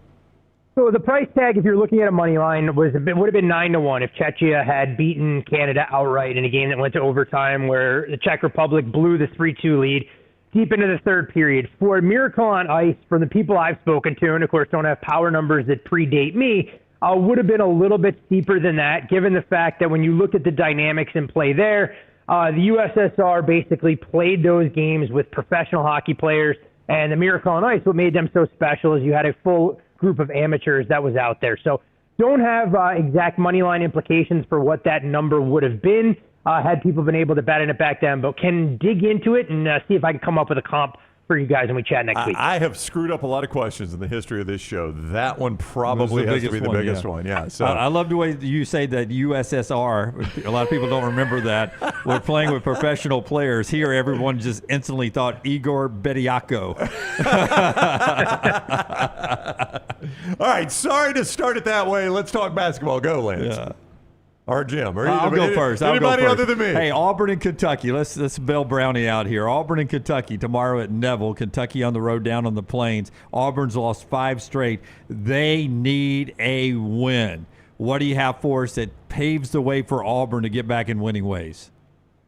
So the price tag, if you're looking at a money line, would have been 9-1 if Czechia had beaten Canada outright in a game that went to overtime, where the Czech Republic blew the 3-2 lead deep into the third period. For a Miracle on Ice, from the people I've spoken to, and of course don't have power numbers that predate me, would have been a little bit steeper than that, given the fact that when you look at the dynamics in play there, the USSR basically played those games with professional hockey players, and the Miracle on Ice, what made them so special is you had a full group of amateurs that was out there. So don't have exact money line implications for what that number would have been had people been able to bet on it back then, but can dig into it and see if I can come up with a comp for you guys when we chat next week. I have screwed up a lot of questions in the history of this show. That one probably has to be the biggest one. Yeah. So I love the way you say that USSR. A lot of people don't remember that. We're playing with professional players. Here, everyone just instantly thought Igor Bediako. All right. Sorry to start it that way. Let's talk basketball. Go, Lance. Yeah. Or Jim. I'll go first. Anybody other than me? Hey, Auburn and Kentucky. Let's bail Brownie out here. Auburn and Kentucky tomorrow at Neville. Kentucky on the road down on the Plains. Auburn's lost 5 straight. They need a win. What do you have for us that paves the way for Auburn to get back in winning ways?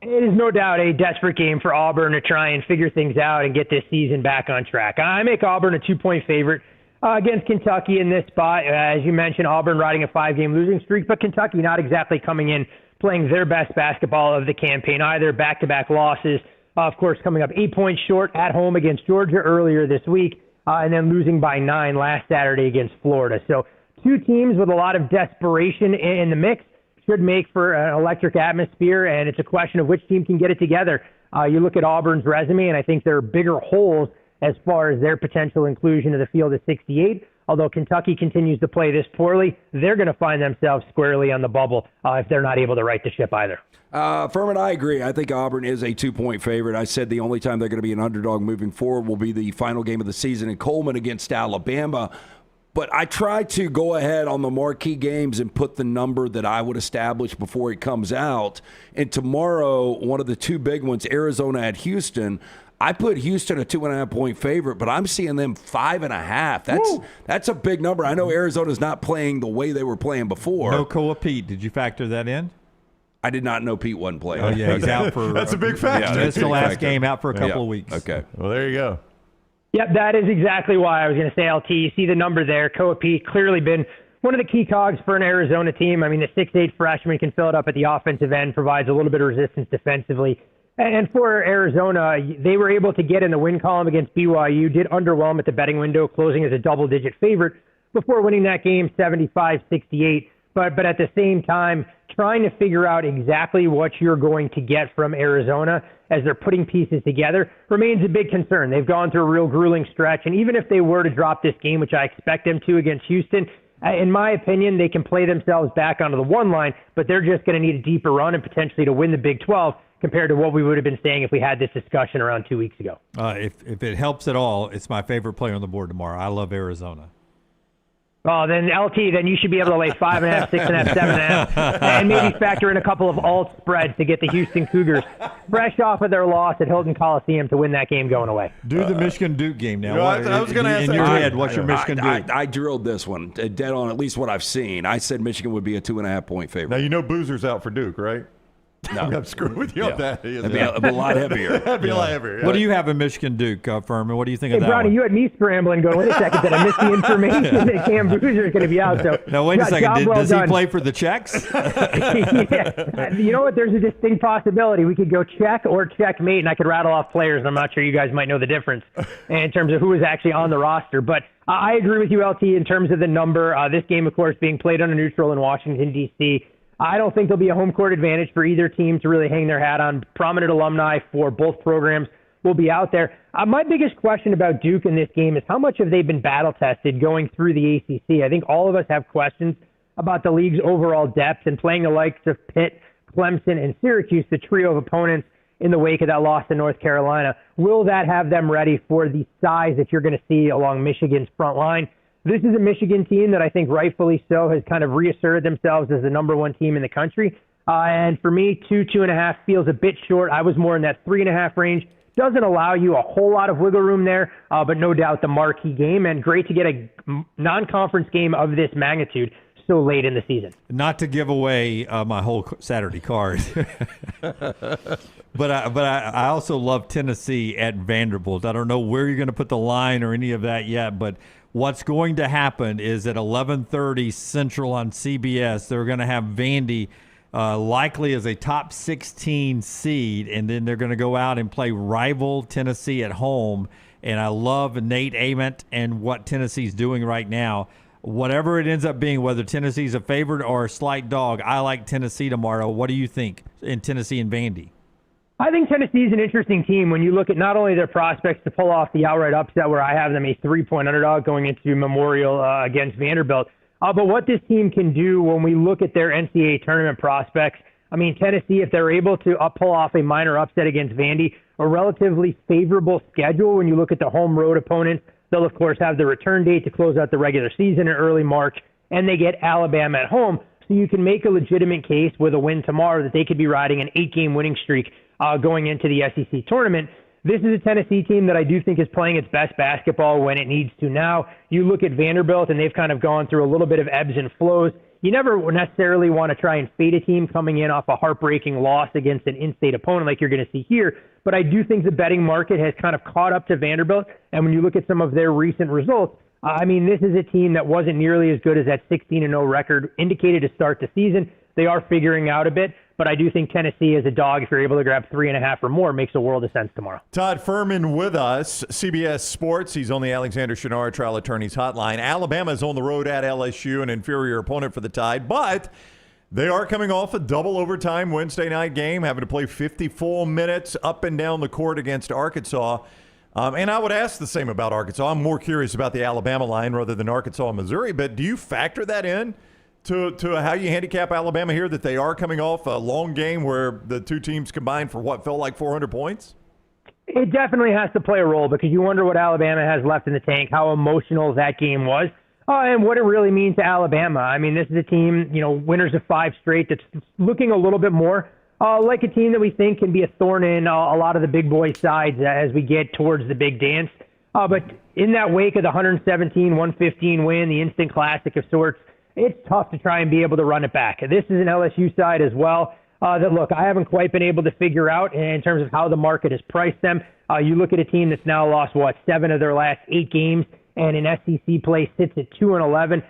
It is no doubt a desperate game for Auburn to try and figure things out and get this season back on track. I make Auburn a 2-point favorite against Kentucky in this spot. As you mentioned, Auburn riding a 5-game losing streak, but Kentucky not exactly coming in playing their best basketball of the campaign either. Back-to-back losses, of course, coming up 8 points short at home against Georgia earlier this week, and then losing by 9 last Saturday against Florida. So 2 teams with a lot of desperation in the mix should make for an electric atmosphere, and it's a question of which team can get it together. You look at Auburn's resume, and I think there are bigger holes as far as their potential inclusion of the field of 68. Although Kentucky continues to play this poorly, they're going to find themselves squarely on the bubble if they're not able to right the ship either. Fuhrman, I agree. I think Auburn is a 2-point favorite. I said the only time they're going to be an underdog moving forward will be the final game of the season in Coleman against Alabama. But I try to go ahead on the marquee games and put the number that I would establish before it comes out. And tomorrow, one of the 2 big ones, Arizona at Houston, I put Houston a 2.5-point favorite, but I'm seeing them 5.5. That's a big number. I know Arizona's not playing the way they were playing before. No Koa Pete. Did you factor that in? I did not know Pete wasn't playing. Oh, yeah, he's out for. That's a big factor. Yeah, it's the last game, out for a couple of weeks. Okay. Well, there you go. Yep, that is exactly why I was going to say LT. You see the number there. Koa Pete clearly been one of the key cogs for an Arizona team. I mean, the 6'8" freshman can fill it up at the offensive end, provides a little bit of resistance defensively. And for Arizona, they were able to get in the win column against BYU, did underwhelm at the betting window, closing as a double-digit favorite before winning that game 75-68. But at the same time, trying to figure out exactly what you're going to get from Arizona as they're putting pieces together remains a big concern. They've gone through a real grueling stretch, and even if they were to drop this game, which I expect them to against Houston, in my opinion, they can play themselves back onto the one line, but they're just going to need a deeper run and potentially to win the Big 12 compared to what we would have been saying if we had this discussion around 2 weeks ago. If it helps at all, it's my favorite player on the board tomorrow. I love Arizona. Oh, then LT, then you should be able to lay 5.5, 6.5, 7.5, and maybe factor in a couple of alt spreads to get the Houston Cougars fresh off of their loss at Hilton Coliseum to win that game going away. Do the Michigan-Duke game now. I was going to ask in your head, what's your Michigan-Duke? I drilled this one dead on, at least what I've seen. I said Michigan would be a 2.5-point favorite. Now, you know Boozer's out for Duke, right? No. I'm screwing with you on that. That'd be a lot heavier. That'd be a lot heavier. What do you have in Michigan-Duke, Fuhrman? What do you think Hey, of that Brownie, one? you had me scrambling going, wait a second, did I miss the information that Cam Boozer is going to be out? So Now, wait a second. Well Does he done. play for the Czechs? Yeah. You know what? There's a distinct possibility. We could go check or checkmate, and I could rattle off players, and I'm not sure you guys might know the difference in terms of who is actually on the roster. But I agree with you, LT, in terms of the number. This game, of course, being played on a neutral in Washington, D.C., I don't think there'll be a home court advantage for either team to really hang their hat on. Prominent alumni for both programs will be out there. My biggest question about Duke in this game is how much have they been battle-tested going through the ACC? I think all of us have questions about the league's overall depth, and playing the likes of Pitt, Clemson, and Syracuse, the trio of opponents in the wake of that loss to North Carolina. Will that have them ready for the size that you're going to see along Michigan's front line? This is a Michigan team that I think rightfully so has kind of reasserted themselves as the number one team in the country. And for me, 2.5 feels a bit short. I was more in that 3.5 range. Doesn't allow you a whole lot of wiggle room there, but no doubt the marquee game, and great to get a non-conference game of this magnitude so late in the season. Not to give away my whole Saturday card, but I also love Tennessee at Vanderbilt. I don't know where you're going to put the line or any of that yet, but what's going to happen is at 11:30 Central on CBS, they're going to have Vandy likely as a top 16 seed, and then they're going to go out and play rival Tennessee at home. And I love Nate Ament and what Tennessee's doing right now. Whatever it ends up being, whether Tennessee's a favorite or a slight dog, I like Tennessee tomorrow. What do you think in Tennessee and Vandy? I think Tennessee's an interesting team when you look at not only their prospects to pull off the outright upset, where I have them a 3-point underdog going into Memorial against Vanderbilt, but what this team can do when we look at their NCAA tournament prospects. I mean, Tennessee, if they're able to pull off a minor upset against Vandy, a relatively favorable schedule when you look at the home road opponents. They'll, of course, have the return date to close out the regular season in early March, and they get Alabama at home. So you can make a legitimate case with a win tomorrow that they could be riding an 8-game winning streak going into the SEC tournament. This is a Tennessee team that I do think is playing its best basketball when it needs to now. You look at Vanderbilt, and they've kind of gone through a little bit of ebbs and flows. You never necessarily want to try and fade a team coming in off a heartbreaking loss against an in-state opponent like you're going to see here. But I do think the betting market has kind of caught up to Vanderbilt. And when you look at some of their recent results, I mean, this is a team that wasn't nearly as good as that 16-0 record indicated to start the season. They are figuring out a bit, but I do think Tennessee as a dog, if you're able to grab 3.5 or more, makes a world of sense tomorrow. Todd Fuhrman with us, CBS Sports. He's on the Alexander Shinnara Trial Attorneys Hotline. Alabama's on the road at LSU, an inferior opponent for the Tide, but they are coming off a double overtime Wednesday night game, having to play 54 minutes up and down the court against Arkansas. And I would ask the same about Arkansas. I'm more curious about the Alabama line rather than Arkansas and Missouri, but do you factor that in to how you handicap Alabama here, that they are coming off a long game where the two teams combined for what felt like 400 points? It definitely has to play a role because you wonder what Alabama has left in the tank, how emotional that game was, and what it really means to Alabama. I mean, this is a team, winners of 5 straight, that's looking a little bit more like a team that we think can be a thorn in a lot of the big boy sides as we get towards the big dance. But in that wake of the 117-115 win, the instant classic of sorts, it's tough to try and be able to run it back. This is an LSU side as well that, look, I haven't quite been able to figure out in terms of how the market has priced them. You look at a team that's now lost, 7 of their last 8 games, and in SEC play sits at 2-11.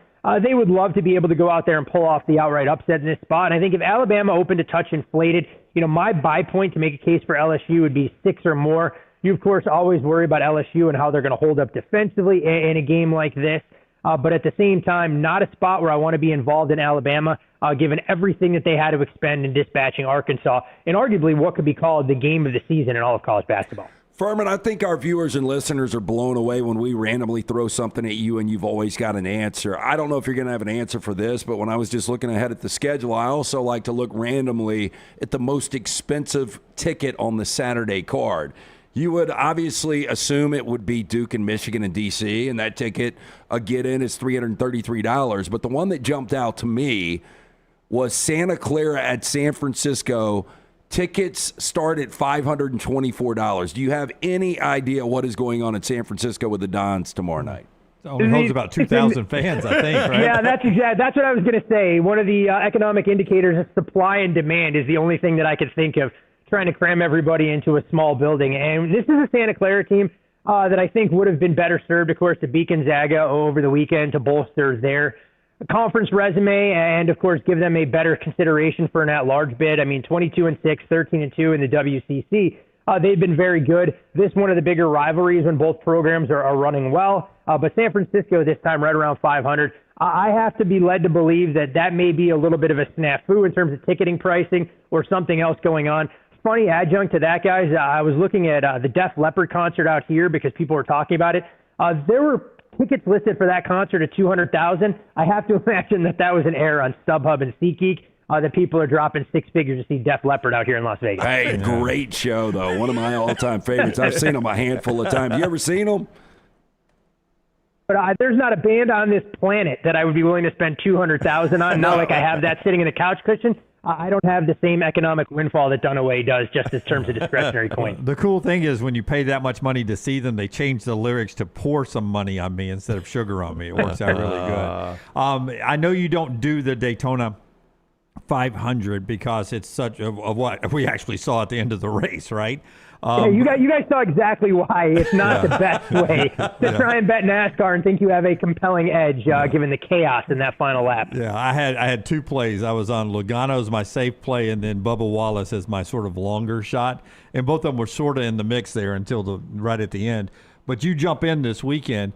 they would love to be able to go out there and pull off the outright upset in this spot. And I think if Alabama opened a touch inflated, my buy point to make a case for LSU would be 6 or more. You, of course, always worry about LSU and how they're going to hold up defensively in a game like this. But at the same time, not a spot where I want to be involved in Alabama, given everything that they had to expend in dispatching Arkansas, and arguably what could be called the game of the season in all of college basketball. Fuhrman, I think our viewers and listeners are blown away when we randomly throw something at you and you've always got an answer. I don't know if you're going to have an answer for this, but when I was just looking ahead at the schedule, I also like to look randomly at the most expensive ticket on the Saturday card. You would obviously assume it would be Duke and Michigan and D.C., and that ticket, a get-in, is $333. But the one that jumped out to me was Santa Clara at San Francisco. Tickets start at $524. Do you have any idea what is going on in San Francisco with the Dons tomorrow night? It only holds about 2,000 fans, I think, right? Yeah, that's what I was going to say. One of the economic indicators of supply and demand is the only thing that I could think of, trying to cram everybody into a small building. And this is a Santa Clara team that I think would have been better served, of course, to beat Gonzaga over the weekend to bolster their conference resume and, of course, give them a better consideration for an at-large bid. I mean, 22-6, 13-2 in the WCC. They've been very good. This one of the bigger rivalries when both programs are running well. But San Francisco this time right around 500. I have to be led to believe that may be a little bit of a snafu in terms of ticketing pricing or something else going on. Funny adjunct to that, guys, I was looking at the Def Leppard concert out here because people were talking about it. There were tickets listed for that concert at $200,000. I have to imagine that was an error on StubHub and SeatGeek, that people are dropping 6 figures to see Def Leppard out here in Las Vegas. Hey, great show, though. One of my all-time favorites. I've seen them a handful of times. You ever seen them? But there's not a band on this planet that I would be willing to spend $200,000 on. Not like I have that sitting in a couch cushion. I don't have the same economic windfall that Dunaway does, just in terms of discretionary coin. The cool thing is when you pay that much money to see them, they change the lyrics to pour some money on me instead of sugar on me. It works out really good. I know you don't do the Daytona 500 because it's such of what we actually saw at the end of the race, right? Yeah, you guys saw exactly why it's not the best way to try and bet NASCAR and think you have a compelling edge given the chaos in that final lap. Yeah, I had 2 plays. I was on Logano as my safe play and then Bubba Wallace as my sort of longer shot. And both of them were sort of in the mix there until right at the end. But you jump in this weekend.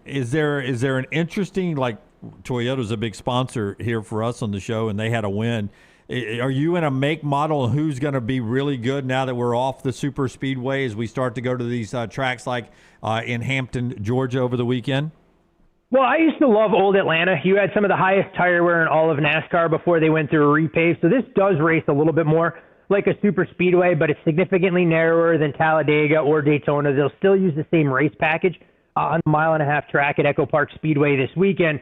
Is there an interesting, like Toyota's a big sponsor here for us on the show and they had a win. Are you in a make model who's going to be really good now that we're off the super speedway as we start to go to these tracks like in Hampton, Georgia over the weekend? Well, I used to love Old Atlanta. You had some of the highest tire wear in all of NASCAR before they went through a repave. So this does race a little bit more like a super speedway, but it's significantly narrower than Talladega or Daytona. They'll still use the same race package on the 1.5-mile track at Echo Park Speedway this weekend.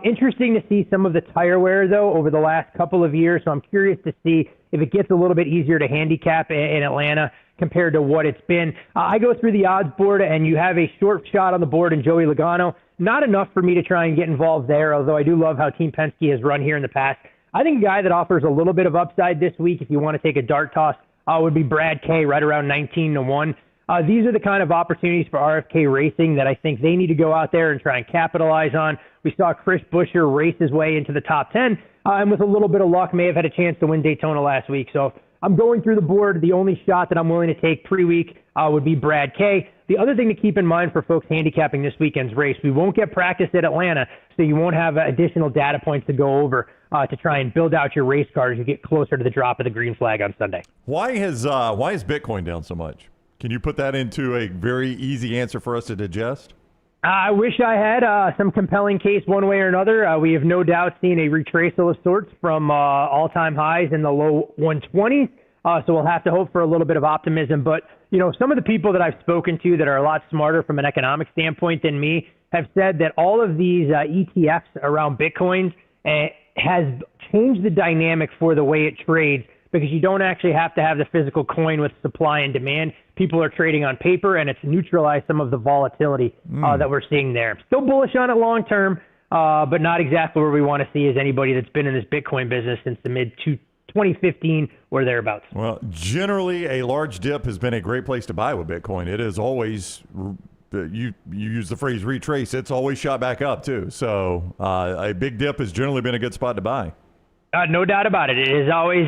Interesting to see some of the tire wear, though, over the last couple of years. So I'm curious to see if it gets a little bit easier to handicap in Atlanta compared to what it's been. I go through the odds board, and you have a short shot on the board in Joey Logano. Not enough for me to try and get involved there, although I do love how Team Penske has run here in the past. I think a guy that offers a little bit of upside this week, if you want to take a dart toss, would be Brad Kay, right around 19-1. These are the kind of opportunities for RFK Racing that I think they need to go out there and try and capitalize on. We saw Chris Buescher race his way into the top 10, and with a little bit of luck may have had a chance to win Daytona last week. So I'm going through the board. The only shot that I'm willing to take pre-week would be Brad Kay. The other thing to keep in mind for folks handicapping this weekend's race, we won't get practice at Atlanta, so you won't have additional data points to go over to try and build out your race car as you get closer to the drop of the green flag on Sunday. Why is Bitcoin down so much? Can you put that into a very easy answer for us to digest? I wish I had some compelling case one way or another. We have no doubt seen a retracel of sorts from all-time highs in the low 120s, so we'll have to hope for a little bit of optimism. But, some of the people that I've spoken to that are a lot smarter from an economic standpoint than me have said that all of these ETFs around Bitcoin has changed the dynamic for the way it trades, because you don't actually have to have the physical coin with supply and demand. People are trading on paper, and it's neutralized some of the volatility that we're seeing there. Still bullish on it long term, but not exactly where we want to see as anybody that's been in this Bitcoin business since the mid-2015 or thereabouts. Well, generally, a large dip has been a great place to buy with Bitcoin. It has always you use the phrase retrace, it's always shot back up too. So a big dip has generally been a good spot to buy. No doubt about it. It has always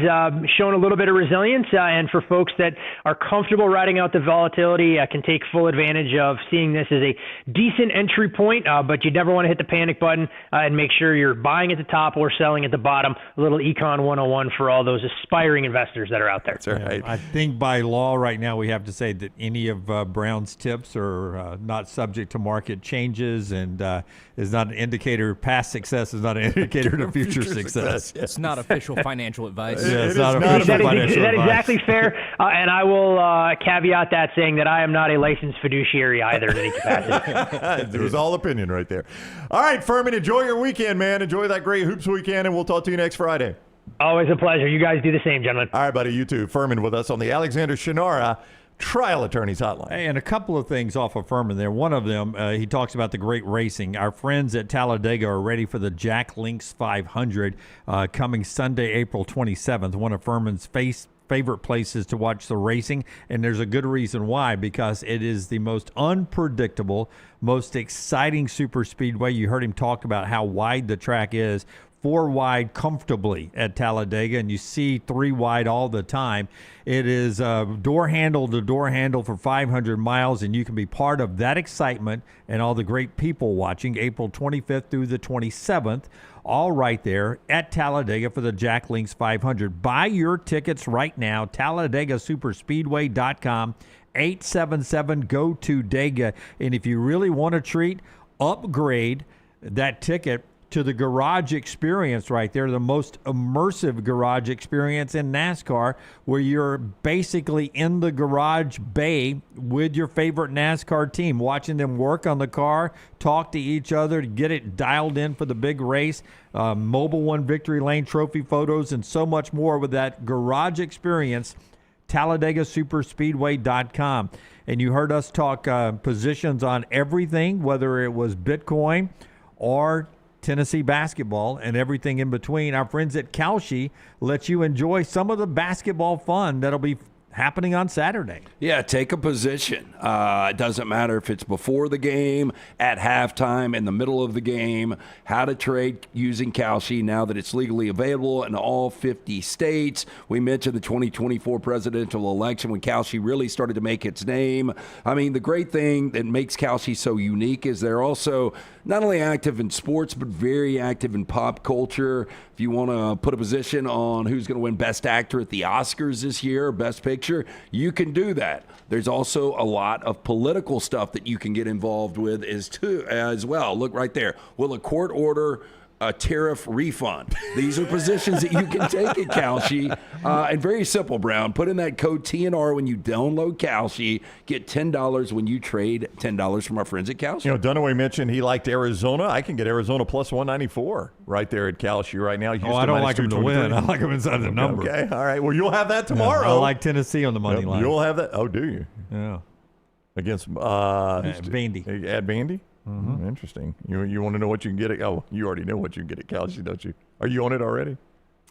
shown a little bit of resilience, and for folks that are comfortable riding out the volatility, can take full advantage of seeing this as a decent entry point, but you never want to hit the panic button and make sure you're buying at the top or selling at the bottom. A little Econ 101 for all those aspiring investors that are out there. That's right. I think by law right now we have to say that any of Brown's tips are not subject to market changes and is not an indicator. Past success is not an indicator to future success. It's not official financial advice. Yeah, it's not official financial advice. That is exactly fair, and I will caveat that saying that I am not a licensed fiduciary either in any capacity. It was all opinion right there. All right, Fuhrman, enjoy your weekend, man. Enjoy that great hoops weekend, and we'll talk to you next Friday. Always a pleasure. You guys do the same, gentlemen. All right, buddy. You too. Fuhrman with us on the Alexander Shinara Trial Attorneys Hotline. Hey, and a couple of things off of Fuhrman there. One of them, he talks about the great racing. Our friends at Talladega are ready for the Jack Links 500 coming Sunday, April 27th, one of Fuhrman's favorite places to watch the racing, and there's a good reason why, because it is the most unpredictable, most exciting super speedway. You heard him talk about how wide the track is. 4 wide comfortably at Talladega, and you see 3 wide all the time. It is door handle to door handle for 500 miles, and you can be part of that excitement and all the great people watching April 25th through the 27th, all right there at Talladega for the Jack Links 500. Buy your tickets right now, TalladegaSuperspeedway.com, 877-GO-TO-DEGA. And if you really want a treat, upgrade that ticket to the garage experience right there, the most immersive garage experience in NASCAR, where you're basically in the garage bay with your favorite NASCAR team, watching them work on the car, talk to each other to get it dialed in for the big race, Mobile One Victory Lane trophy photos, and so much more with that garage experience, TalladegaSuperspeedway.com. And you heard us talk positions on everything, whether it was Bitcoin or Tennessee basketball and everything in between. Our friends at Kalshi let you enjoy some of the basketball fun that'll be happening on Saturday. Yeah, take a position. It doesn't matter if it's before the game, at halftime, in the middle of the game. How to trade using Kalshi now that it's legally available in all 50 states. We mentioned the 2024 presidential election when Kalshi really started to make its name. I mean, the great thing that makes Kalshi so unique is they're also not only active in sports, but very active in pop culture. If you want to put a position on who's going to win Best Actor at the Oscars this year, Best Picture, you can do that. There's also a lot of political stuff that you can get involved with as well. Look right there. Will a court order a tariff refund? These are positions that you can take at Kalshi. And very simple, Brown. Put in that code TNR when you download Kalshi. Get $10 when you trade $10 from our friends at Kalshi. You know, Dunaway mentioned he liked Arizona. I can get Arizona plus 194 right there at Kalshi right now. Houston I don't like them to win. I like them inside the number. Okay, all right. Well, you'll have that tomorrow. I like Tennessee on the money line. You'll have that. Oh, do you? Yeah. Against Vandy. At Vandy? Mm-hmm. Interesting. You want to know what you can get at? Oh, you already know what you can get at Kalshi, don't you? Are you on it already?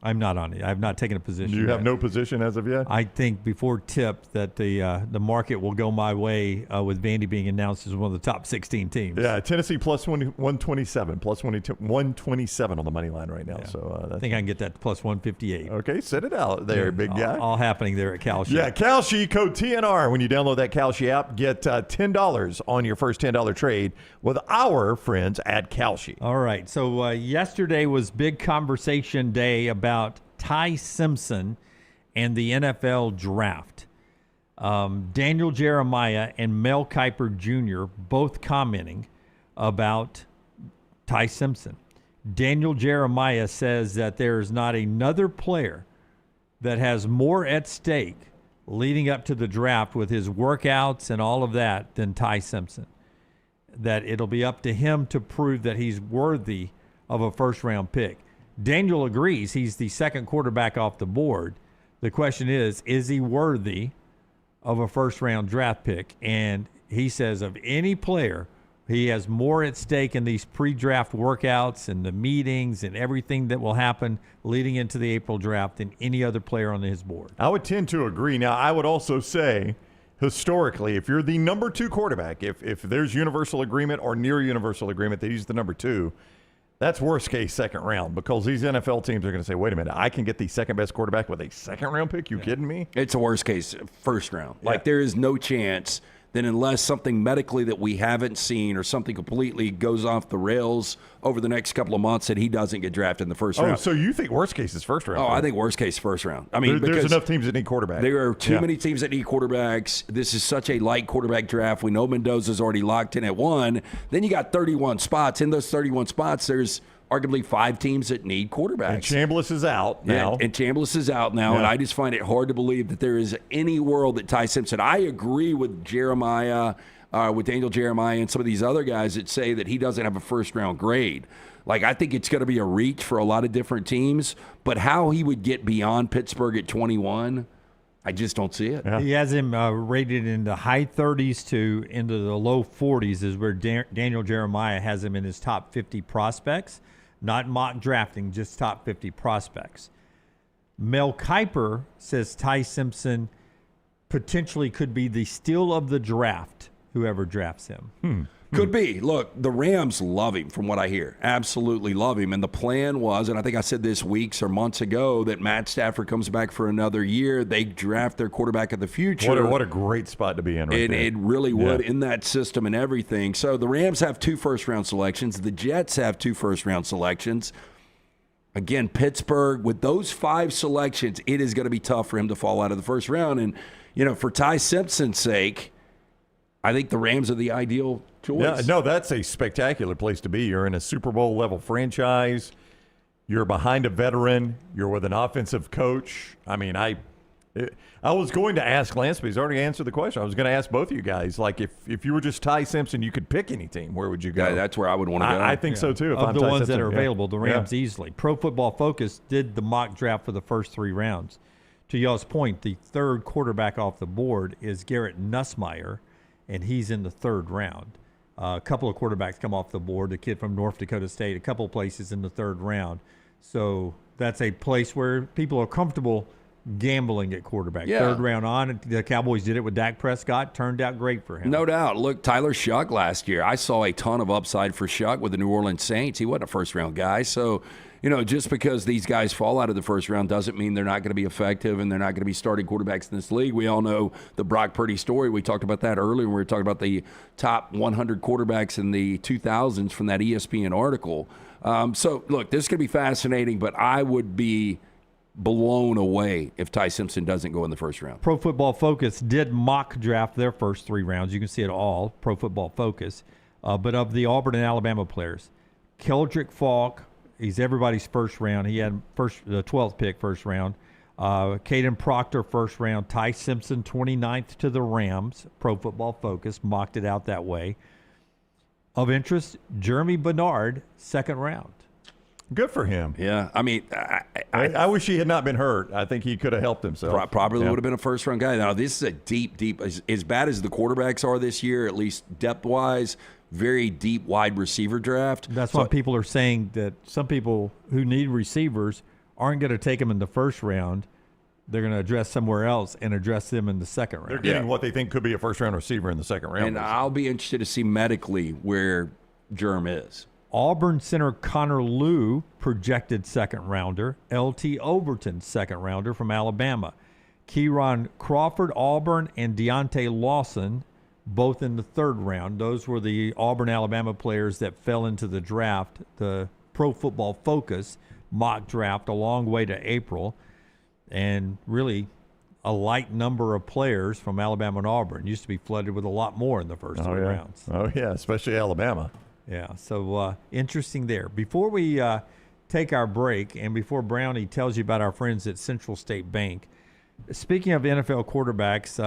I'm not on it. I've not taken a position. You have yet. no position as of yet? I think before tip that the market will go my way with Vandy being announced as one of the top 16 teams. Yeah, Tennessee plus 127, plus 127 on the money line right now. Yeah. So I think I can get that plus 158. Okay, set it out there, big guy. All happening there at Kalshi. Yeah, Kalshi, code TNR. When you download that Kalshi app, get $10 on your first $10 trade with our friends at Kalshi. All right. So yesterday was big conversation day about Ty Simpson and the NFL draft. Daniel Jeremiah and Mel Kiper Jr. both commenting about Ty Simpson. Daniel Jeremiah says that there is not another player that has more at stake leading up to the draft with his workouts and all of that than Ty Simpson. That it'll be up to him to prove that he's worthy of a first-round pick. Daniel agrees he's the second quarterback off the board. The question is he worthy of a first-round draft pick? And he says of any player, he has more at stake in these pre-draft workouts and the meetings and everything that will happen leading into the April draft than any other player on his board. I would tend to agree. Now, I would also say historically, if you're the number 2 quarterback, if there's universal agreement or near universal agreement that he's the number 2, that's worst case second round, because these NFL teams are going to say, wait a minute, I can get the second best quarterback with a second round pick? You kidding me? It's a worst case first round. Like, there is no chance that unless something medically that we haven't seen or something completely goes off the rails over the next couple of months, that he doesn't get drafted in the first round. Oh, so you think worst case is first round? Oh, I think worst case first round. I mean, there's enough teams that need quarterbacks. There are too many teams that need quarterbacks. This is such a light quarterback draft. We know Mendoza's already locked in at 1. Then you got 31 spots. In those 31 spots, there's arguably 5 teams that need quarterbacks. And Chambliss is out now. And Chambliss is out now, and I just find it hard to believe that there is any world that Ty Simpson. I agree with Jeremiah, with Daniel Jeremiah and some of these other guys that say that he doesn't have a first-round grade. Like, I think it's going to be a reach for a lot of different teams, but how he would get beyond Pittsburgh at 21, I just don't see it. He has him rated in the high 30s to into the low 40s is where Daniel Jeremiah has him in his top 50 prospects. Not mock drafting, just top 50 prospects. Mel Kiper says Ty Simpson potentially could be the steal of the draft, whoever drafts him. Could be. Look, the Rams love him from what I hear. Absolutely love him. And the plan was, and I think I said this weeks or months ago, that Matt Stafford comes back for another year. They draft their quarterback of the future. What a great spot to be in right there. It really would in that system and everything. So the Rams have 2 first-round selections. The Jets have 2 first-round selections. Again, Pittsburgh, with those 5 selections, it is going to be tough for him to fall out of the first round. And, you know, for Ty Simpson's sake, I think the Rams are the ideal choice. Yeah, no, that's a spectacular place to be. You're in a Super Bowl level franchise. You're behind a veteran. You're with an offensive coach. I mean, I was going to ask Lance, but he's already answered the question. I was going to ask both of you guys, like, if you were just Ty Simpson, you could pick any team. Where would you go? Yeah, that's where I would want to go. I think so too. If Of I'm the Ty ones Simpson, that are available, the Rams easily. Pro Football Focus did the mock draft for the first 3 rounds. To y'all's point, the third quarterback off the board is Garrett Nussmeier, and he's in the 3rd round. A couple of quarterbacks come off the board, the kid from North Dakota State, a couple of places in the 3rd round. So that's a place where people are comfortable gambling at quarterback. Yeah. 3rd round on. The Cowboys did it with Dak Prescott. Turned out great for him. No doubt. Look, Tyler Shuck last year. I saw a ton of upside for Shuck with the New Orleans Saints. He wasn't a first-round guy. So, you know, just because these guys fall out of the first round doesn't mean they're not going to be effective and they're not going to be starting quarterbacks in this league. We all know the Brock Purdy story. We talked about that earlier when we were talking about the top 100 quarterbacks in the 2000s from that ESPN article. So, look, this is going to be fascinating, but I would be blown away if Ty Simpson doesn't go in the first round. Pro Football Focus did mock draft their first 3 rounds. You can see it all, Pro Football Focus. But of the Auburn and Alabama players, Keldrick Falk, he's everybody's first round. He had the 12th pick first round. Caden Proctor first round. Ty Simpson 29th to the Rams. Pro Football Focus mocked it out that way. Of interest, Jeremy Bernard, 2nd round. Good for him. Yeah, I mean, I wish he had not been hurt. I think he could have helped himself. Probably would have been a first-round guy. Now, this is a deep, as bad as the quarterbacks are this year, at least depth-wise, very deep wide receiver draft. That's why people are saying that some people who need receivers aren't going to take them in the first round. They're going to address somewhere else and address them in the 2nd round. They're getting what they think could be a first-round receiver in the 2nd round. And I'll be interested to see medically where Germ is. Auburn center Connor Lew, projected 2nd rounder. LT Overton, 2nd rounder from Alabama. Kieron Crawford, Auburn, and Deontay Lawson, both in the 3rd round. Those were the Auburn, Alabama players that fell into the draft, the Pro Football Focus mock draft a long way to April. And really a light number of players from Alabama and Auburn. Used to be flooded with a lot more in the first 3 rounds. Oh, yeah, especially Alabama. Yeah, so interesting there. Before we take our break and before Brownie tells you about our friends at Central State Bank, speaking of NFL quarterbacks,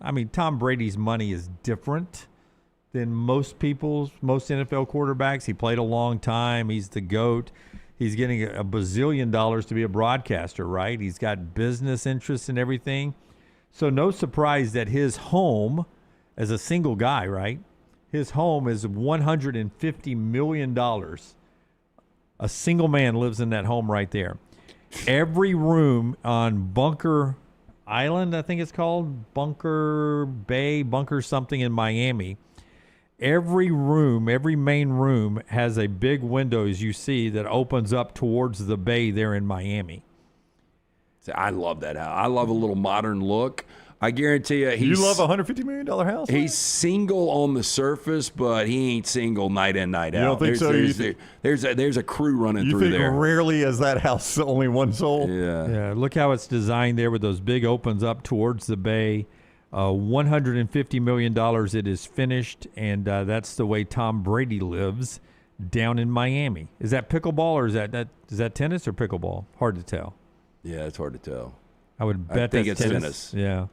I mean, Tom Brady's money is different than most NFL quarterbacks. He played a long time. He's the GOAT. He's getting a bazillion dollars to be a broadcaster, right? He's got business interests and everything. So no surprise that his home, as a single guy, right? His home is $150 million. A single man lives in that home right there. Every room on Bunker Island, I think it's called, Bunker Bay, Bunker something in Miami. Every main room has a big window, as you see, that opens up towards the bay there in Miami. I love that house. I love a little modern look. I guarantee you, You love a $150 million house? He's single on the surface, but he ain't single night in, night out. You don't think so? There's a crew running through You there. think rarely is that house only one soul? Yeah, look how it's designed there with those big opens up towards the bay. $150 million it is finished, and that's the way Tom Brady lives down in Miami. Is that pickleball or is that tennis or pickleball? Hard to tell. Yeah, it's hard to tell. I would bet I think that's it's tennis. Yeah.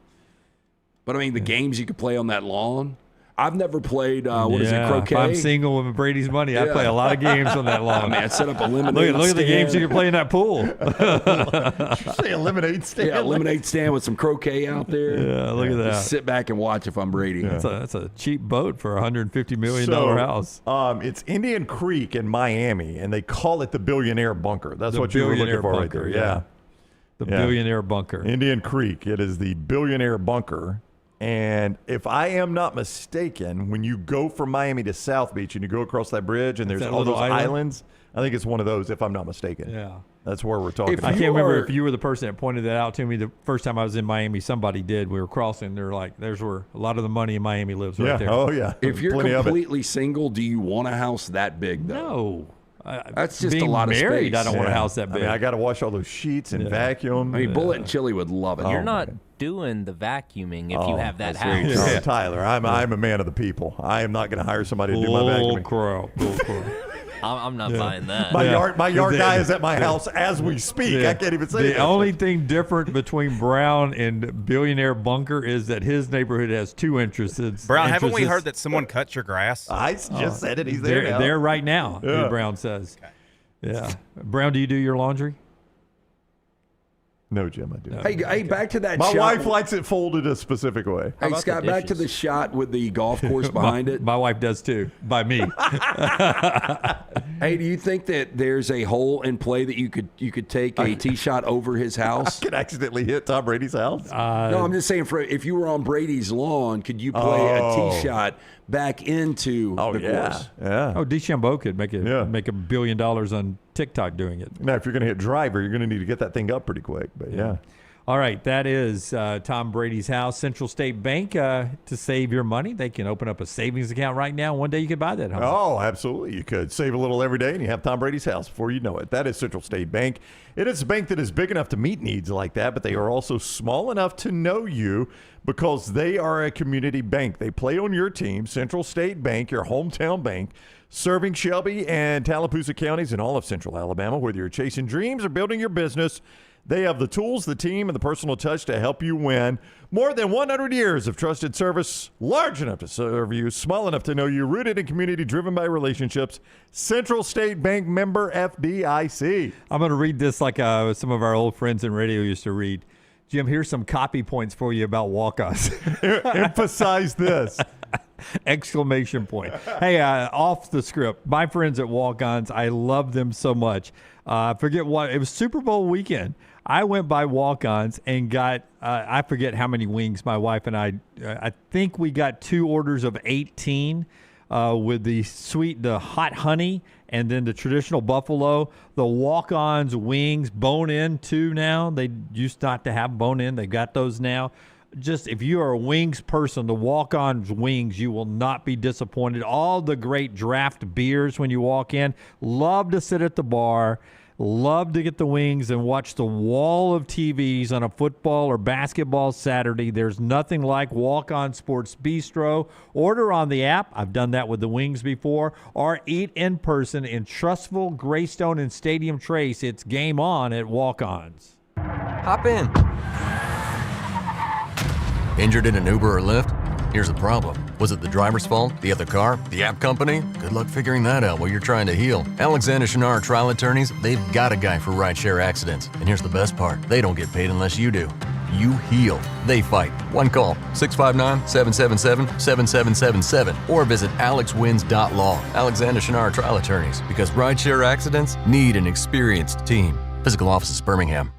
But, I mean, the games you could play on that lawn. I've never played, croquet? If I'm single with Brady's money, I play a lot of games on that lawn. I mean, I set up a lemonade Look at the games you can play in that pool. Did you say a lemonade stand? Yeah, a lemonade stand with some croquet out there. Yeah, look at that. Just sit back and watch if I'm Brady. Yeah. That's a cheap boat for a $150 million house. It's Indian Creek in Miami, and they call it the Billionaire Bunker. That's what you were looking for right there. Yeah. The Billionaire Bunker. Indian Creek. It is the Billionaire Bunker. And if I am not mistaken, when you go from Miami to South Beach and you go across that bridge and there's all those islands, I think it's one of those, if I'm not mistaken. Yeah. That's where we're talking. I can't remember if you were the person that pointed that out to me the first time I was in Miami. Somebody did. We were crossing. They're like, there's where a lot of the money in Miami lives right there. Oh, yeah. If you're completely single, do you want a house that big, though? No. That's just Being a lot married, of space. I don't want a house that big. I mean, I got to wash all those sheets and vacuum. I mean, Bullet and Chili would love it. You're not doing the vacuuming if you have that house. Yeah. Tyler, I'm a man of the people. I am not going to hire somebody to do my vacuuming. I'm not buying that. My yard guy is at my house as we speak. I can't even say that. The only thing different between Brown and Billionaire Bunker is that his neighborhood has two entrances. Brown, haven't we heard that someone cut your grass? I just said it. He's there now. There right now, Brown says. Okay. Yeah. Brown, do you do your laundry? No, Jim, I do. Hey, back to that My shot. wife likes it folded a specific way. Hey, Scott, back to the shot with the golf course behind it. My wife does too, by me. Hey, do you think that there's a hole in play that you could take a tee shot over his house? I could accidentally hit Tom Brady's house? No, I'm just saying, if you were on Brady's lawn, could you play a tee shot back into the course? Yeah. Oh, DeChambeau could make $1 billion on TikTok doing it. Now, if you're going to hit driver, you're going to need to get that thing up pretty quick. But yeah. All right, that is Tom Brady's house. Central State Bank, to save your money, they can open up a savings account right now. One day you could buy that home. Oh, absolutely. You could save a little every day, and you have Tom Brady's house before you know it. That is Central State Bank. It is a bank that is big enough to meet needs like that, but they are also small enough to know you because they are a community bank. They play on your team. Central State Bank, your hometown bank, serving Shelby and Tallapoosa counties and all of Central Alabama. Whether you're chasing dreams or building your business, they have the tools, the team, and the personal touch to help you win. More than 100 years of trusted service, large enough to serve you, small enough to know you, rooted in community, driven by relationships. Central State Bank, member FDIC. I'm going to read this like some of our old friends in radio used to read. Jim, here's some copy points for you about walk-ons. Emphasize this. Exclamation point. Hey, off the script, my friends at Walk-Ons, I love them so much. I forget what, it was Super Bowl weekend. I went by Walk-Ons and got, I forget how many wings my wife and I think we got 2 orders of 18 with the hot honey and then the traditional buffalo. The Walk-Ons wings, bone-in too now. They used not to have bone-in. They got those now. Just if you are a wings person, the Walk-On's wings, you will not be disappointed. All the great draft beers when you walk in. Love to sit at the bar. Love to get the wings and watch the wall of TVs on a football or basketball Saturday. There's nothing like Walk-On Sports Bistro. Order on the app. I've done that with the wings before. Or eat in person in Trustful, Greystone, and Stadium Trace. It's game on at Walk-Ons. Hop in. Injured in an Uber or Lyft? Here's the problem. Was it the driver's fault? The other car? The app company? Good luck figuring that out while you're trying to heal. Alexander Shinar Trial Attorneys, they've got a guy for rideshare accidents. And here's the best part. They don't get paid unless you do. You heal. They fight. One call, 659-777-7777. Or visit alexwins.law. Alexander Shinar Trial Attorneys. Because rideshare accidents need an experienced team. Physical office is Birmingham.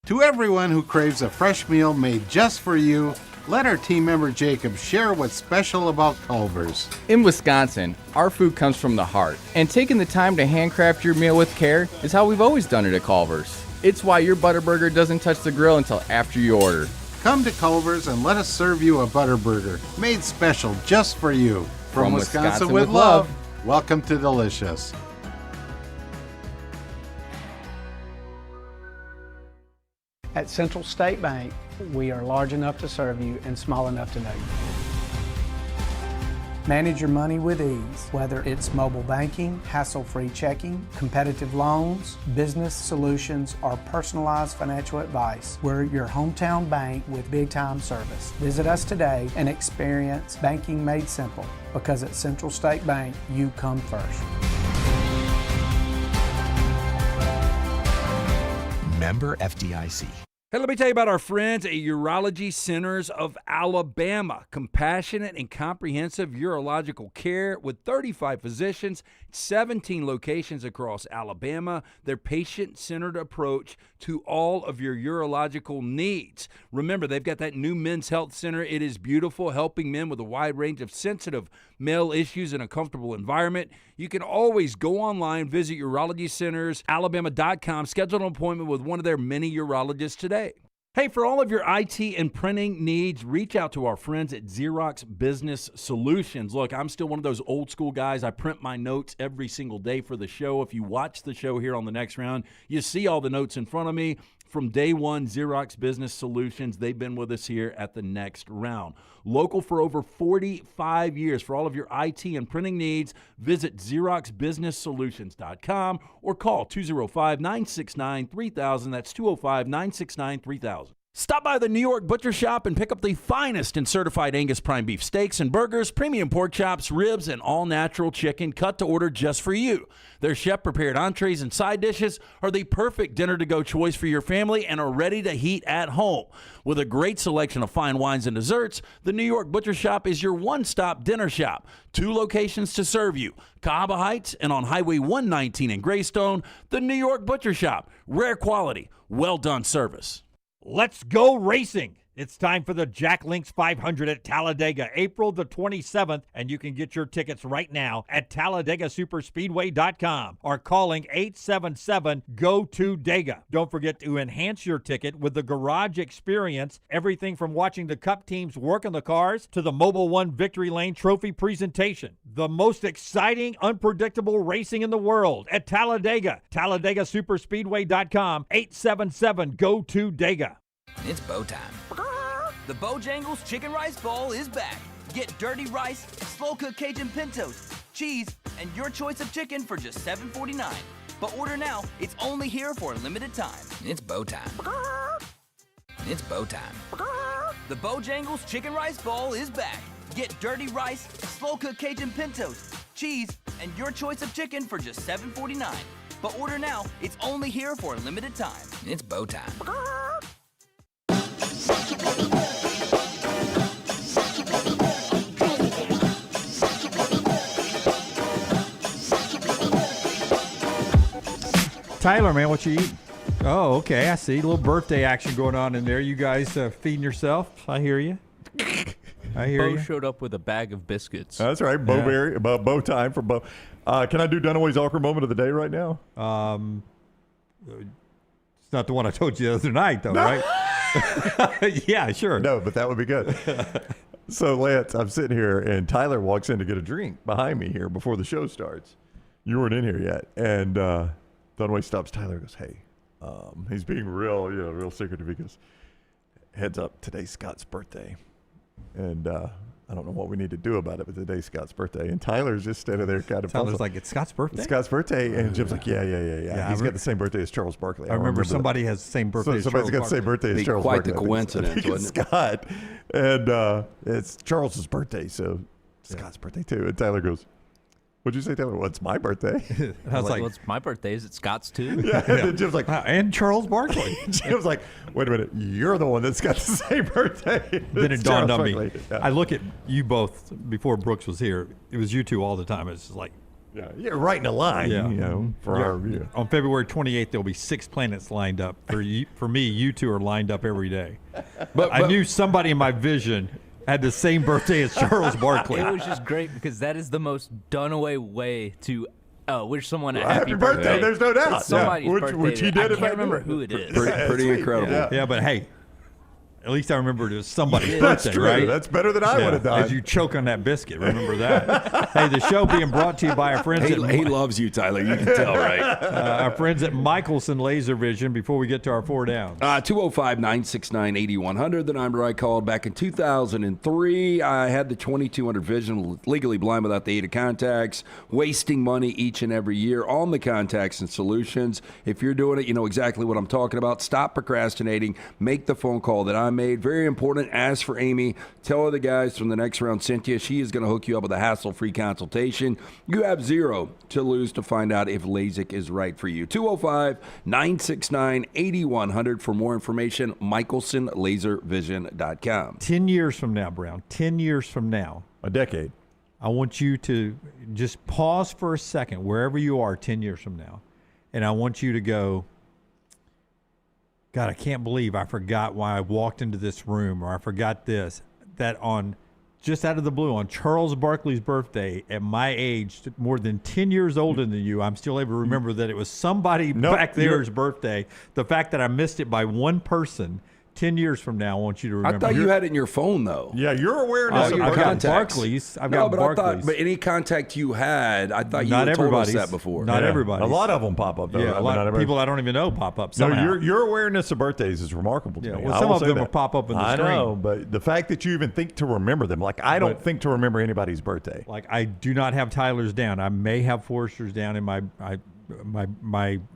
To everyone who craves a fresh meal made just for you, let our team member Jacob share what's special about Culver's. In Wisconsin, our food comes from the heart, and taking the time to handcraft your meal with care is how we've always done it at Culver's. It's why your Butterburger doesn't touch the grill until after you order. Come to Culver's and let us serve you a Butterburger made special just for you. From Wisconsin with love, welcome to Delicious. At Central State Bank, we are large enough to serve you and small enough to know you. Manage your money with ease, whether it's mobile banking, hassle-free checking, competitive loans, business solutions, or personalized financial advice. We're your hometown bank with big-time service. Visit us today and experience banking made simple, because at Central State Bank, you come first. Member FDIC. Hey, let me tell you about our friends at Urology Centers of Alabama. Compassionate and comprehensive urological care with 35 physicians, 17 locations across Alabama. Their patient-centered approach to all of your urological needs. Remember, they've got that new men's health center. It is beautiful, helping men with a wide range of sensitive male issues in a comfortable environment. You can always go online, visit urologycentersalabama.com, schedule an appointment with one of their many urologists today. Hey, for all of your IT and printing needs, reach out to our friends at Xerox Business Solutions. Look, I'm still one of those old school guys. I print my notes every single day for the show. If you watch the show here on the Next Round, you see all the notes in front of me. From day one, Xerox Business Solutions, they've been with us here at the Next Round. Local for over 45 years. For all of your IT and printing needs, visit XeroxBusinessSolutions.com or call 205-969-3000. That's 205-969-3000. Stop by the New York Butcher Shop and pick up the finest in certified Angus prime beef steaks and burgers, premium pork chops, ribs, and all-natural chicken cut to order just for you. Their chef-prepared entrees and side dishes are the perfect dinner-to-go choice for your family and are ready to heat at home. With a great selection of fine wines and desserts, the New York Butcher Shop is your one-stop dinner shop. 2 locations to serve you, Cahaba Heights and on Highway 119 in Greystone. The New York Butcher Shop, rare quality, well-done service. Let's go racing. It's time for the Jack Links 500 at Talladega, April the 27th, and you can get your tickets right now at TalladegaSuperspeedway.com or calling 877-GO-TO-DEGA. Don't forget to enhance your ticket with the Garage Experience, everything from watching the Cup teams work on the cars to the Mobile One Victory Lane Trophy presentation. The most exciting, unpredictable racing in the world at Talladega. TalladegaSuperspeedway.com, 877-GO-TO-DEGA. It's bow time. The Bojangles Chicken Rice Bowl is back. Get dirty rice, slow-cooked Cajun pintos, cheese, and your choice of chicken for just $7.49. But order now. It's only here for a limited time. It's bow time. It's bow time. The Bojangles Chicken Rice Bowl is back. Get dirty rice, slow-cooked Cajun pintos, cheese, and your choice of chicken for just $7.49. But order now. It's only here for a limited time. It's bow time. Tyler, man, what you eating? Oh, okay, I see. A little birthday action going on in there. You guys feeding yourself? I hear you. I hear you. Bo showed up with a bag of biscuits. That's right. Bow time for Bo. Can I do Dunaway's awkward moment of the day right now? It's not the one I told you the other night, though, right? Yeah, sure. No, but that would be good. So, Lance, I'm sitting here, and Tyler walks in to get a drink behind me here before the show starts. You weren't in here yet. And Dunaway stops Tyler and goes, hey, he's being real secretive. He goes, heads up, today's Scott's birthday. And I don't know what we need to do about it, but today's Scott's birthday. And Tyler's just standing there kind of Tyler's like, it's Scott's birthday? It's Scott's birthday. And Jim's like, yeah. He's got the same birthday as Charles Barkley. I remember somebody has the same birthday as Charles Barkley. Somebody's got the same birthday as Charles Barkley. Quite the coincidence, I think it's Scott. And it's Charles's birthday, so Scott's birthday too. And Tyler goes, what'd you say, Taylor? Well, it's my birthday. I was like, well, it's my birthday. Is it Scott's too? Yeah. And Jim's like, and Charles Barkley. Jim's like, wait a minute, you're the one that's got the same birthday. Then it dawned on me. Yeah. I look at you both before Brooks was here. It was you two all the time. It's like, Yeah, right in a line, for our review. On February 28th, there'll be 6 planets lined up. For me, you two are lined up every day. But I knew somebody in my vision had the same birthday as Charles Barkley. It was just great because that is the most done-away way to wish someone a Happy happy birthday, there's no doubt. It's somebody's Yeah. birthday. Which he did I in can't fact remember do. who it is. Pretty incredible. Yeah, but hey, at least I remembered it was somebody's That's birthday, true. right? That's better than I would have done. As you choke on that biscuit, remember that. Hey, the show being brought to you by our friends He loves you, Tyler. You can tell, right? our friends at Michelson Laser Vision. Before we get to our 4 downs, 205-969-8100. The number I called back in 2003. I had the 2200 vision, legally blind without the aid of contacts, wasting money each and every year on the contacts and solutions. If you're doing it, you know exactly what I'm talking about. Stop procrastinating. Make the phone call that I made. Very important. Ask for Amy. Tell her the guys from the next round sent you. She is going to hook you up with a hassle-free consultation. You have zero to lose to find out if LASIK is right for you. 205-969-8100 for more information. MichelsonLaserVision.com. 10 years from now, Brown, 10 years from now, a decade, I want you to just pause for a second wherever you are 10 years from now, and I want you to go, God, I can't believe I forgot why I walked into this room, or I forgot this. That on, just out of the blue, on Charles Barkley's birthday, at my age, more than 10 years older than you, I'm still able to remember that it was somebody back there's birthday. The fact that I missed it by one person, 10 years from now, I want you to remember. I thought you had it in your phone, though. Yeah, your awareness of I've got contacts. Barkley's. I've No, got but Barkley's. but any contact you had, I thought you Not had told us everybody's. that before. Not everybody. A lot of them pop up, though. Yeah, a lot of people I don't even know pop up somehow. No, your awareness of birthdays is remarkable to me. well, I some will of say them that. will pop up in the I stream. know, but the fact that you even think to remember them, like I don't think to remember anybody's birthday. Like I do not have Tyler's down. I may have Forrester's down in my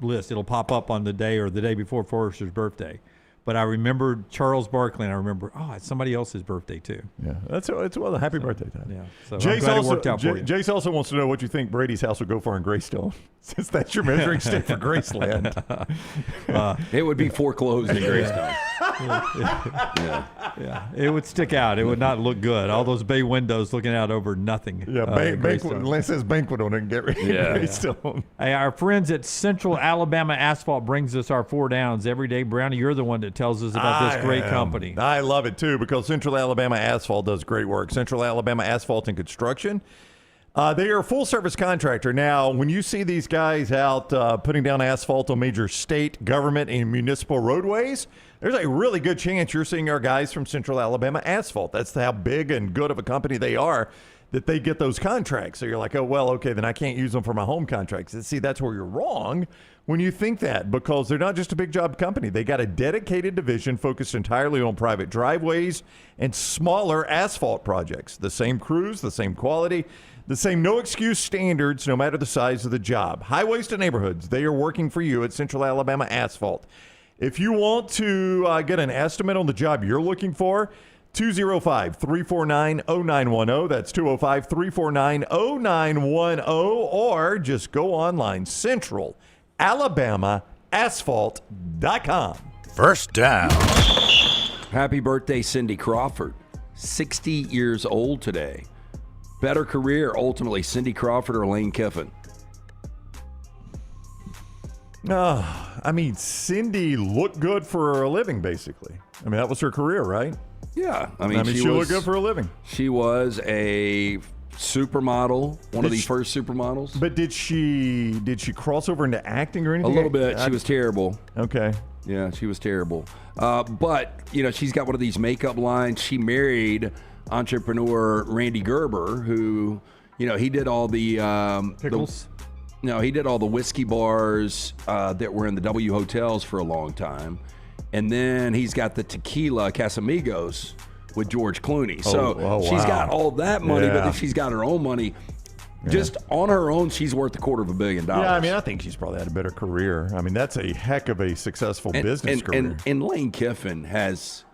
list. It'll pop up on the day or the day before Forrester's birthday. But I remember Charles Barkley, and I remember, it's somebody else's birthday too. Yeah, it's a happy birthday time. Yeah, so Jace I'm glad also, it worked out for you. Jace also wants to know what you think Brady's house would go for in Greystone, since that's your measuring stick for Graceland. It would be foreclosed in Greystone. Yeah, it would stick out. It would not look good. All those bay windows looking out over nothing. Yeah, banquet. It says banquet on it and get rid of Greystone. Hey, our friends at Central Alabama Asphalt brings us our 4 downs every day. Brownie, you're the one that tells us about this great company. I love it too because Central Alabama Asphalt does great work. Central Alabama Asphalt and Construction. They are a full-service contractor. Now, when you see these guys out putting down asphalt on major state, government, and municipal roadways, there's a really good chance you're seeing our guys from Central Alabama Asphalt. That's how big and good of a company they are that they get those contracts. So you're like, oh, well, okay, then I can't use them for my home contracts. And see, that's where you're wrong when you think that because they're not just a big job company. They got a dedicated division focused entirely on private driveways and smaller asphalt projects. The same crews, the same quality, the same no-excuse standards, no matter the size of the job. Highways to neighborhoods, they are working for you at Central Alabama Asphalt. If you want to get an estimate on the job you're looking for, 205-349-0910. That's 205-349-0910. Or just go online, CentralAlabamaAsphalt.com. First down. Happy birthday, Cindy Crawford. 60 years old today. Better career, ultimately, Cindy Crawford or Lane Kiffin? I mean, Cindy looked good for a living, basically. I mean, that was her career, right? Yeah. I mean she looked good for a living. She was a supermodel, one of the first supermodels. But did she cross over into acting or anything? A little bit. She was terrible. Okay. Yeah, she was terrible. But, she's got one of these makeup lines. She married entrepreneur Randy Gerber, who, he did all the pickles. He did all the whiskey bars that were in the W hotels for a long time. And then he's got the tequila Casamigos with George Clooney. So she's got all that money, but then she's got her own money. Just on her own, she's worth $250 million. Yeah, I mean, I think she's probably had a better career. I mean, that's a heck of a successful business career. And Lane Kiffin has,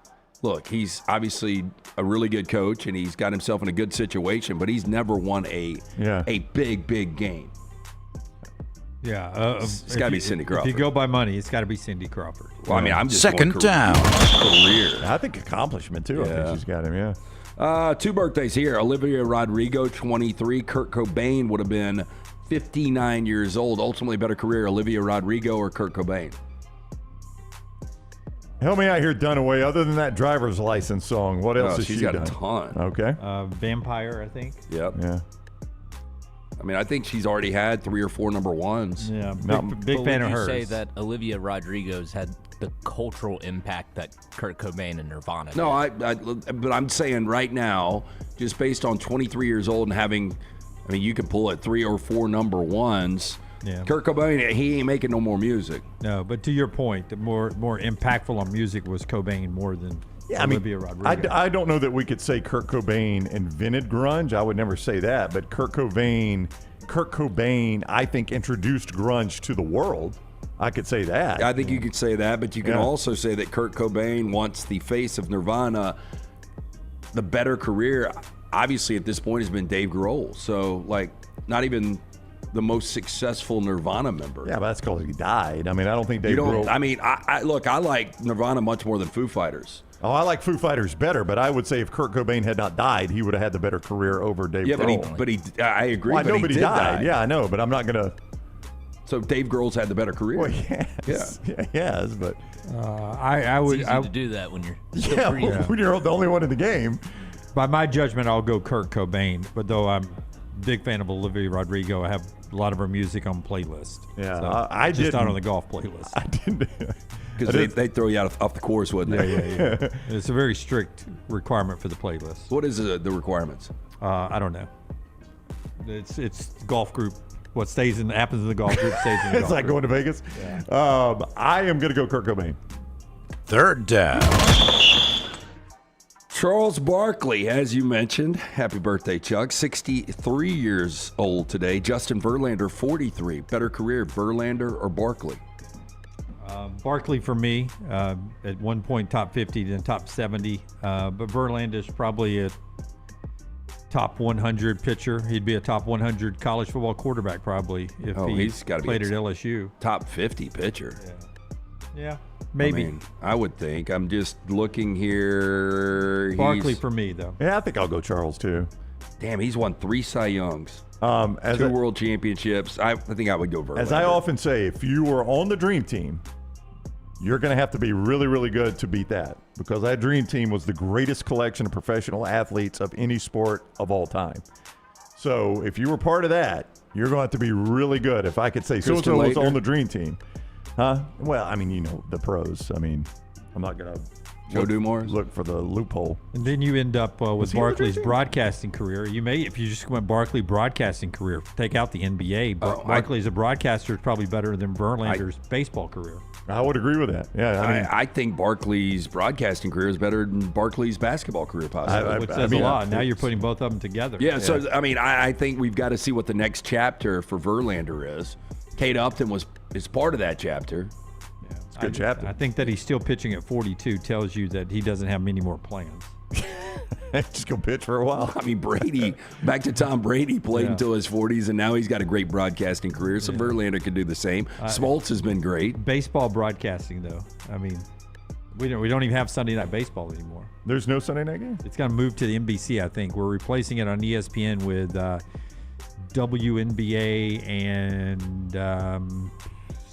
look, he's obviously a really good coach, and he's got himself in a good situation, but he's never won a big game. Yeah, it's got to be Cindy Crawford. If you go by money, it's got to be Cindy Crawford. Well, I mean, I'm just second down. Career. I think accomplishment too. I think she's got him. Yeah. 2 birthdays here. Olivia Rodrigo, 23. Kurt Cobain would have been 59 years old. Ultimately, better career, Olivia Rodrigo or Kurt Cobain? Help me out here, Dunaway. Other than that driver's license song, what else has she's she got done? a ton. Okay. Vampire, I think. Yep. Yeah. I mean, I think she's already had 3 or 4 number ones. Yeah, Big fan of you hers. say that Olivia Rodrigo's had the cultural impact that Kurt Cobain and Nirvana did? No, but I'm saying right now, just based on 23 years old and having, I mean, you can pull at 3 or 4 number ones. Yeah. Kurt Cobain, he ain't making no more music. No, but to your point, the more impactful on music was Cobain more than Olivia Rodrigo. I don't know that we could say Kurt Cobain invented grunge. I would never say that. But Kurt Cobain, I think, introduced grunge to the world. I could say that. I think you could say that, but you can also say that Kurt Cobain, once the face of Nirvana, the better career, obviously at this point, has been Dave Grohl. So, like, not even the most successful Nirvana member. Yeah, but that's because he died. I mean, I don't think Dave Grohl. I mean, I like Nirvana much more than Foo Fighters. Oh, I like Foo Fighters better, but I would say if Kurt Cobain had not died, he would have had the better career over Dave Grohl. But I agree. Well, but nobody he did died. die. Yeah, I know, but I'm not gonna. So Dave Grohl's had the better career. Well, yes, yes, but I would. It's easy to do that when you're still breathing. when you're the only one in the game. By my judgment, I'll go Kurt Cobain. But though I'm a big fan of Olivia Rodrigo, I have a lot of her music on playlist. Yeah, so I just didn't. not on the golf playlist. I didn't. Because they throw you out off the course, wouldn't they? Yeah. It's a very strict requirement for the playlist. What is the requirements? I don't know. It's golf group. What happens in the golf group stays in the golf It's like group. going to Vegas. Yeah. I am going to go Kurt Cobain. Third down. Charles Barkley, as you mentioned, happy birthday, Chuck. 63 years old today. Justin Verlander, 43. Better career, Verlander or Barkley? Barkley for me, at one point top 50, then top 70. But Verlander's probably a top 100 pitcher. He'd be a top 100 college football quarterback probably if he's got to played be at LSU. Top 50 pitcher. Yeah, maybe. I mean, I would think. I'm just looking here. Barkley for me, though. Yeah, I think I'll go Charles, too. Damn, he's won 3 Cy Youngs. 2 world championships. I think I would go Verlander. As I often say, if you were on the dream team, you're going to have to be really, really good to beat that, because that dream team was the greatest collection of professional athletes of any sport of all time. So if you were part of that, you're going to have to be really good. If I could say so-and-so was on the dream team. Huh? Well, I mean, you know, the pros. I mean, I'm not going to Joe Dumars look for the loophole. And then you end up with Barkley's broadcasting career. You may, if you just went Barkley broadcasting career, take out the NBA. Barkley as a broadcaster is probably better than Verlander's baseball career. I would agree with that. Yeah, I think Barkley's broadcasting career is better than Barkley's basketball career, possibly. Which says a lot. Now you're putting both of them together. Yeah, so, I mean, I think we've got to see what the next chapter for Verlander is. Kate Upton is part of that chapter. Yeah, it's a good chapter. I think that he's still pitching at 42 tells you that he doesn't have many more plans. Just go pitch for a while. I mean, Brady, back to Tom Brady, played until his 40s, and now he's got a great broadcasting career, so Verlander could do the same. Smoltz has been great. Baseball broadcasting, though, I mean, we don't even have Sunday Night Baseball anymore. There's no Sunday Night game? It's going to move to the NBC, I think. We're replacing it on ESPN with WNBA and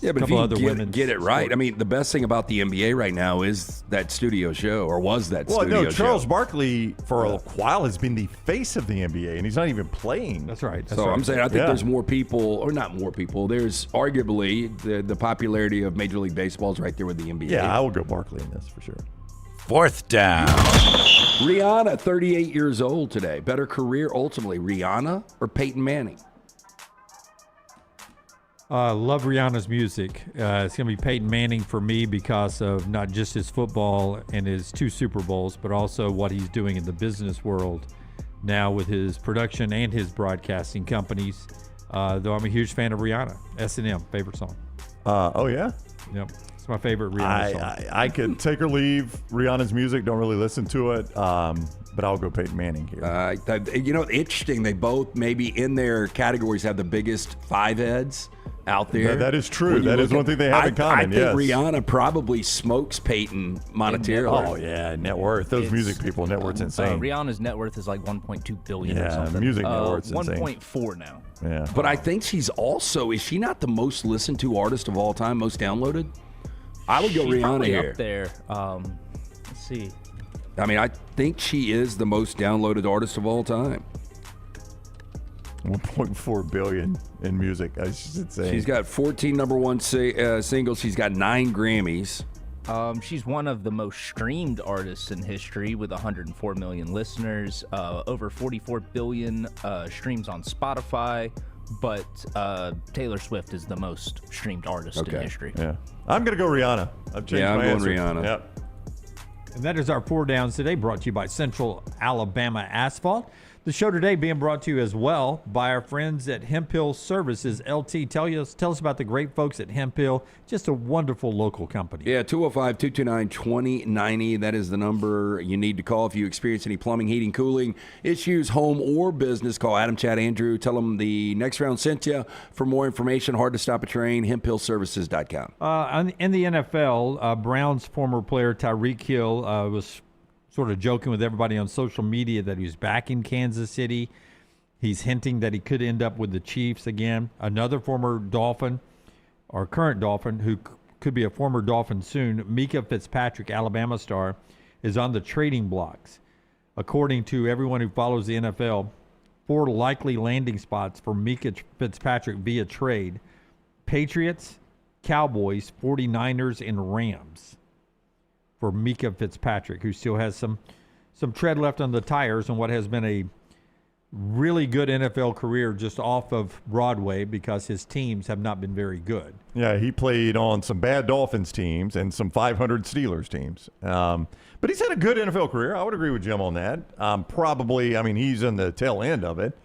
Yeah, but if you get it right, I mean, the best thing about the NBA right now is that studio show, or was that studio show. Charles Barkley for a while has been the face of the NBA, and he's not even playing. That's right. I'm saying I think there's more people, or not more people. There's arguably the popularity of Major League Baseball is right there with the NBA. Yeah, I will go Barkley in this for sure. Fourth down. Rihanna, 38 years old today. Better career ultimately, Rihanna or Peyton Manning? Love Rihanna's music. It's going to be Peyton Manning for me because of not just his football and his 2 Super Bowls, but also what he's doing in the business world now with his production and his broadcasting companies. Though I'm a huge fan of Rihanna. S&M, favorite song. Oh, yeah? Yep. It's my favorite Rihanna song. I could take or leave Rihanna's music. Don't really listen to it. But I'll go Peyton Manning here. You know, interesting. They both maybe in their categories have the biggest 5 heads out there. That is true. That is one thing they have in common. I think Rihanna probably smokes Peyton monetarily. Oh yeah, net worth. Those music people, net worth's insane. Rihanna's net worth is like 1.2 billion or Yeah, something. music net worth's insane. 1.4 now. Yeah. But I think she's also, is she not the most listened to artist of all time, most downloaded? I would go She's Rihanna probably here. up there. Let's see. I mean, I think she is the most downloaded artist of all time. 1.4 billion in music. That's just insane. She's got 14 number one singles. She's got 9 Grammys. She's one of the most streamed artists in history with 104 million listeners, over 44 billion streams on Spotify. But Taylor Swift is the most streamed artist in history. Yeah, I'm gonna go Rihanna. I've changed I'm my going answer. Rihanna. Yep. And that is our 4 Downs today, brought to you by Central Alabama Asphalt. The show today being brought to you as well by our friends at Hemp Hill Services. LT, tell us about the great folks at Hemp Hill. Just a wonderful local company. Yeah, 205-229-2090. That is the number you need to call if you experience any plumbing, heating, cooling issues, home or business. Call Adam, Chad, Andrew. Tell them the next round sent you. For more information, hard to stop a train, hemphillservices.com. In the NFL, Browns former player Tyreek Hill was sort of joking with everybody on social media that he was back in Kansas City. He's hinting that he could end up with the Chiefs again. Another former Dolphin, or current Dolphin, who could be a former Dolphin soon, Mika Fitzpatrick, Alabama star, is on the trading blocks. According to everyone who follows the NFL, 4 likely landing spots for Mika Fitzpatrick via trade: Patriots, Cowboys, 49ers, and Rams. For Mika Fitzpatrick, who still has some tread left on the tires on what has been a really good NFL career just off of Broadway because his teams have not been very good. Yeah, he played on some bad Dolphins teams and some 500 Steelers teams. But he's had a good NFL career. I would agree with Jim on that. He's in the tail end of it.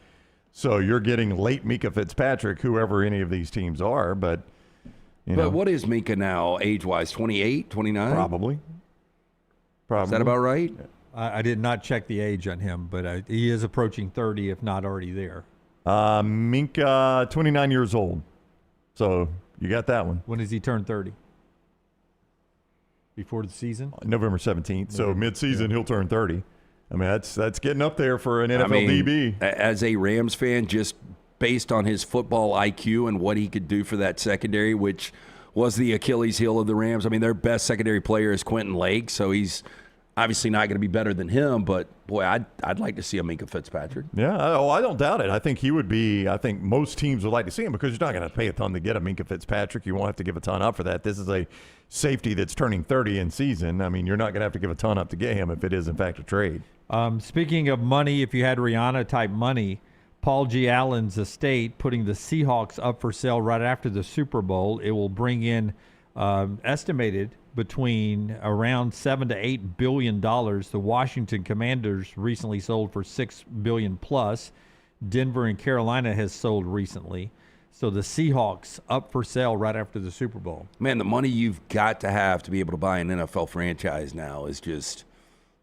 So you're getting late Mika Fitzpatrick, whoever any of these teams are. But what is Mika now, age-wise? 28, 29? Probably. Is that about right? I did not check the age on him, but he is approaching 30, if not already there. Minka, 29 years old. So you got that one. When does he turn 30? Before the season? November 17th. So mid-season, he'll turn 30. I mean, that's getting up there for an NFL DB. As a Rams fan, just based on his football IQ and what he could do for that secondary, which was the Achilles heel of the Rams. I mean, their best secondary player is Quentin Lake, so he's obviously not going to be better than him. But, boy, I'd like to see a Minka Fitzpatrick. Yeah, I don't doubt it. I think he would be – I think most teams would like to see him because you're not going to pay a ton to get a Minka Fitzpatrick. You won't have to give a ton up for that. This is a safety that's turning 30 in season. I mean, you're not going to have to give a ton up to get him if it is, in fact, a trade. Speaking of money, if you had Rihanna-type money, Paul G. Allen's estate putting the Seahawks up for sale right after the Super Bowl. It will bring in estimated between around $7 to $8 billion. The Washington Commanders recently sold for $6 billion plus. Denver and Carolina has sold recently. So the Seahawks up for sale right after the Super Bowl. Man, the money you've got to have to be able to buy an NFL franchise now is just,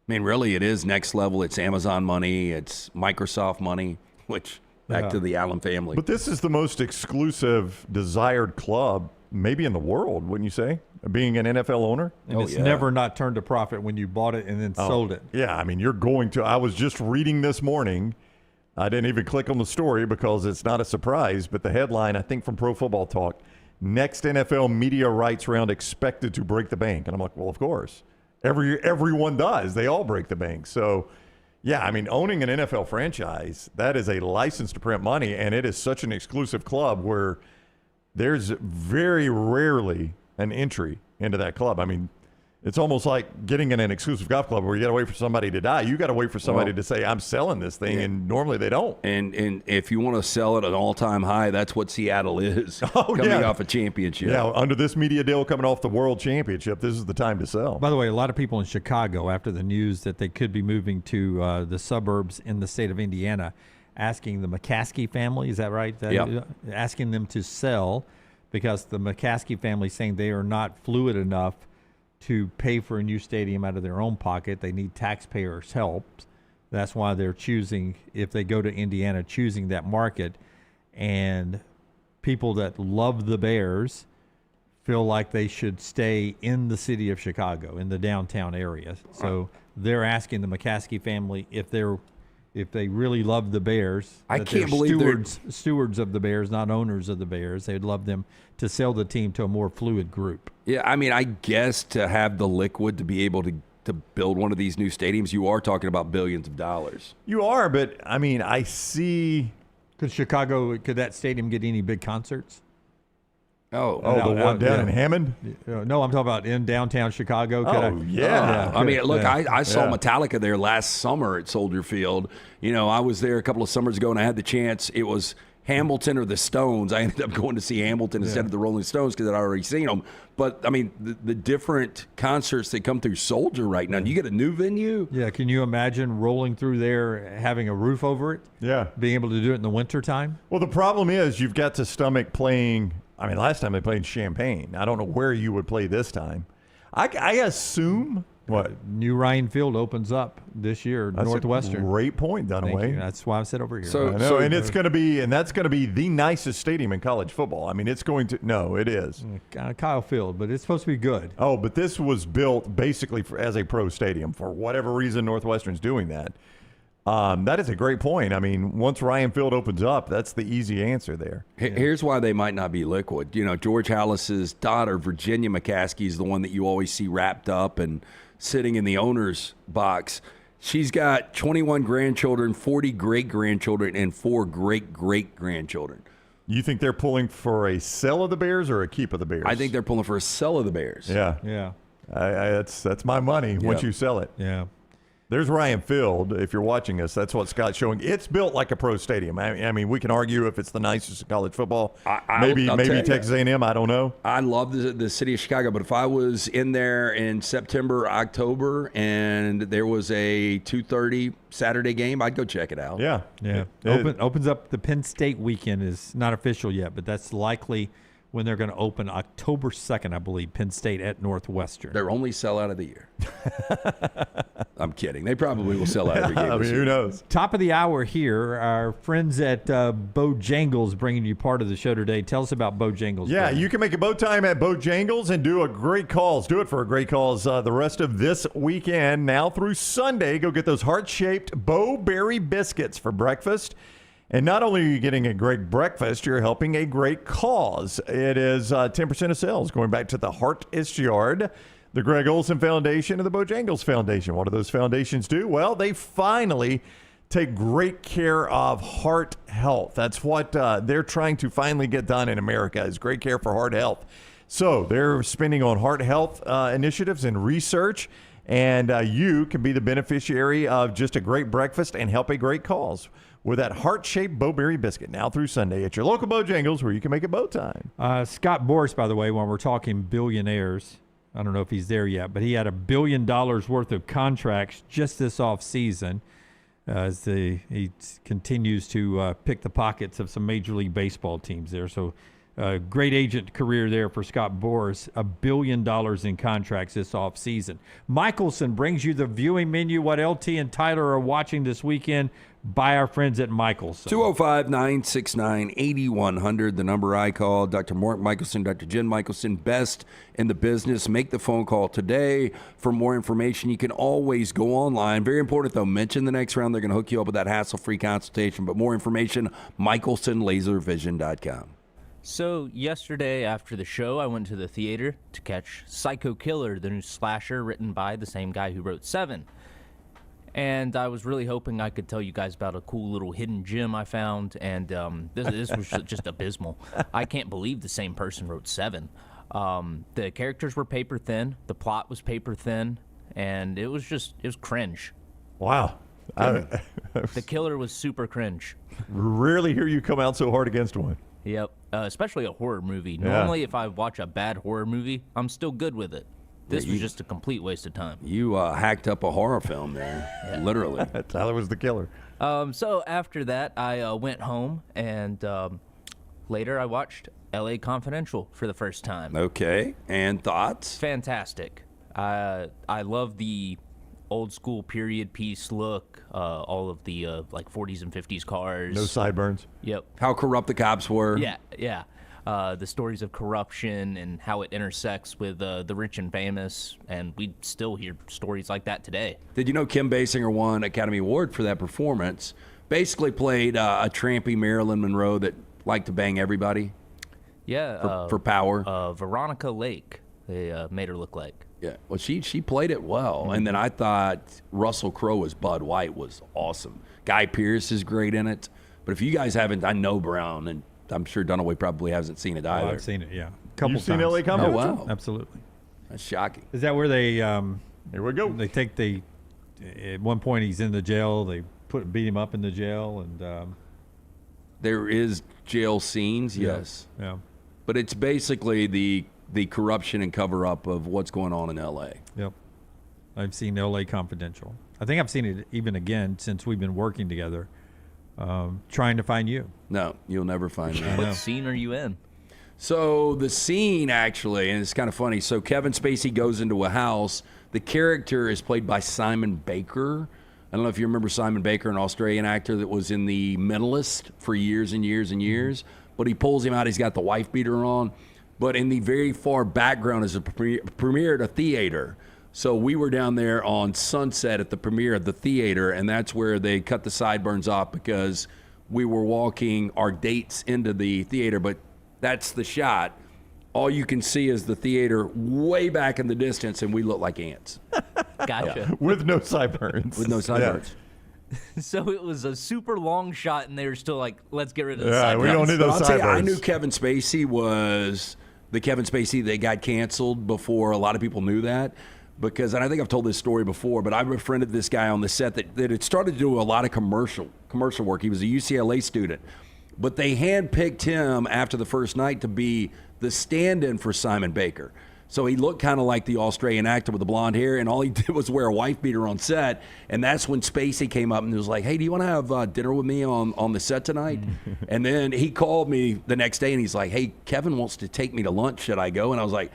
really it is next level. It's Amazon money. It's Microsoft money. Which, back to the Allen family. But this is the most exclusive, desired club maybe in the world, wouldn't you say, being an NFL owner? And it's never not turned a profit when you bought it and then sold it. Yeah, I mean, you're going to – I was just reading this morning. I didn't even click on the story because it's not a surprise, but the headline, I think from Pro Football Talk, next NFL media rights round expected to break the bank. And I'm like, well, of course. Everyone does. They all break the bank. So – yeah, I mean, owning an NFL franchise, that is a license to print money, and it is such an exclusive club where there's very rarely an entry into that club. I mean, it's almost like getting in an exclusive golf club where you got to wait for somebody to die. You got to wait for somebody to say, I'm selling this thing, and normally they don't. And if you want to sell it at an all-time high, that's what Seattle is coming off a championship. Yeah, under this media deal coming off the World Championship, this is the time to sell. By the way, a lot of people in Chicago, after the news that they could be moving to the suburbs in the state of Indiana, asking the McCaskey family, is that right? Asking them to sell because the McCaskey family is saying they are not fluid enough to pay for a new stadium out of their own pocket. They need taxpayers' help. That's why they're choosing, if they go to Indiana, choosing that market. And people that love the Bears feel like they should stay in the city of Chicago, in the downtown area. So they're asking the McCaskey family if they really love the Bears. I that can't they're believe stewards of the Bears, not owners of the Bears. They'd love them to sell the team to a more fluid group. Yeah, I mean, I guess to have the liquid to be able to build one of these new stadiums, you are talking about billions of dollars. You are, but I mean, I see. Could that stadium get any big concerts? The one down in Hammond? No, I'm talking about in downtown Chicago. I mean, look, I saw Metallica there last summer at Soldier Field. You know, I was there a couple of summers ago, and I had the chance. It was Hamilton or the Stones. I ended up going to see Hamilton instead of the Rolling Stones because I'd already seen them. But, I mean, the different concerts that come through Soldier right now, you get a new venue? Yeah, can you imagine rolling through there, having a roof over it? Yeah. Being able to do it in the wintertime? Well, the problem is you've got to stomach playing. I mean, last time they played Champaign. I don't know where you would play this time. I assume what New Ryan Field opens up this year. That's Northwestern. A great point, Dunaway. That's why I said over here. And it's going to be, and that's going to be the nicest stadium in college football. I mean, it's going to. No, it is Kyle Field, but it's supposed to be good. Oh, but this was built basically as a pro stadium for whatever reason. Northwestern's doing that. That is a great point. I mean, once Ryan Field opens up, that's the easy answer there. Here's why they might not be liquid. You know, George Halas's daughter, Virginia McCaskey, is the one that you always see wrapped up and sitting in the owner's box. She's got 21 grandchildren, 40 great-grandchildren, and 4 great-great-grandchildren. You think they're pulling for a sell of the Bears or a keep of the Bears? I think they're pulling for a sell of the Bears. Yeah. That's my money once you sell it. Yeah. There's Ryan Field. If you're watching us, that's what Scott's showing. It's built like a pro stadium. I mean, we can argue if it's the nicest in college football. Maybe Texas A&M. I don't know. I love the city of Chicago, but if I was in there in September, October, and there was a 2:30 Saturday game, I'd go check it out. Yeah. Opens up the Penn State weekend. Is not official yet, but that's likely when they're going to open October 2nd, I believe, Penn State at Northwestern. Their only sellout of the year. I'm kidding. They probably will sell out every game. I mean, who knows? Top of the hour here. Our friends at Bojangles bringing you part of the show today. Tell us about Bojangles. Yeah, you can make a bow time at Bojangles and do a great cause. Do it for a great cause the rest of this weekend. Now through Sunday, go get those heart-shaped Bowberry biscuits for breakfast. And not only are you getting a great breakfast, you're helping a great cause. It is 10% of sales going back to the Heartist Yard, the Greg Olson Foundation, and the Bojangles Foundation. What do those foundations do? Well, they finally take great care of heart health. That's what they're trying to finally get done in America, is great care for heart health. So they're spending on heart health initiatives and research, and you can be the beneficiary of just a great breakfast and help a great cause with that heart-shaped Bowberry biscuit now through Sunday at your local Bojangles, where you can make it bow time. Scott Boras, by the way, when we're talking billionaires, I don't know if he's there yet, but he had $1 billion worth of contracts just this offseason as he continues to pick the pockets of some Major League Baseball teams there. So great agent career there for Scott Boras, $1 billion in contracts this offseason. Michelson brings you the viewing menu, what LT and Tyler are watching this weekend by our friends at Michelson. 205-969-8100, the number I call. Dr. Mark Michelson, Dr. Jen Michelson, best in the business. Make the phone call today for more information. You can always go online. Very important, though. Mention the next round. They're going to hook you up with that hassle-free consultation. But more information, MichelsonLaserVision.com. So yesterday after the show, I went to the theater to catch Psycho Killer, the new slasher written by the same guy who wrote Seven. And I was really hoping I could tell you guys about a cool little hidden gem I found, and this was just abysmal. I can't believe the same person wrote Seven. The characters were paper thin, the plot was paper thin, and it was cringe. Wow. The killer was super cringe. Rarely hear you come out so hard against one. Yep, especially a horror movie. Yeah. Normally, if I watch a bad horror movie, I'm still good with it. This was just a complete waste of time. You hacked up a horror film there, literally. Tyler was the killer. So after that, I went home, and later I watched L.A. Confidential for the first time. Okay, and thoughts? Fantastic. I love the old school period piece look, all of the like 40s and 50s cars. No sideburns. Yep. How corrupt the cops were. Yeah. the stories of corruption and how it intersects with the rich and famous, and we still hear stories like that today. Did you know Kim Basinger won Academy Award for that performance? Basically played a trampy Marilyn Monroe that liked to bang everybody. Yeah. For power. Veronica Lake, they made her look like. Yeah, well, she played it well. And then I thought Russell Crowe as Bud White was awesome. Guy Pearce is great in it. But if you guys haven't, I know Brown, and I'm sure Dunaway probably hasn't seen it either. I've seen it, yeah. Couple You've seen times. LA Confidential? Oh, wow. Absolutely. That's shocking. Is that where they here we go. They take at one point he's in the jail, they beat him up in the jail, and there is jail scenes, yes. Yeah. But it's basically the corruption and cover-up of what's going on in L.A. Yep. I've seen L.A. Confidential. I think I've seen it even again since we've been working together, trying to find you. No, you'll never find me. What scene are you in? So the scene, actually, and it's kind of funny. So Kevin Spacey goes into a house. The character is played by Simon Baker. I don't know if you remember Simon Baker, an Australian actor that was in The Mentalist for years and years and years. But he pulls him out. He's got the wife beater on. But in the very far background is a premiere at a theater. So we were down there on Sunset at the premiere of the theater, and that's where they cut the sideburns off because we were walking our dates into the theater. But that's the shot. All you can see is the theater way back in the distance, and we look like ants. Gotcha. With no sideburns. With no sideburns. So it was a super long shot, and they were still like, let's get rid of the Yeah, sideburns. we don't need those I'll tell you, I sideburns. knew Kevin Spacey was the Kevin Spacey that got canceled before a lot of people knew that. Because, and I think I've told this story before, but I befriended this guy on the set that had started to do a lot of commercial work. He was a UCLA student. But they handpicked him after the first night to be the stand-in for Simon Baker. So he looked kind of like the Australian actor with the blonde hair, and all he did was wear a wife beater on set. And that's when Spacey came up and was like, hey, do you want to have dinner with me on the set tonight? And then he called me the next day, and he's like, hey, Kevin wants to take me to lunch. Should I go? And I was like,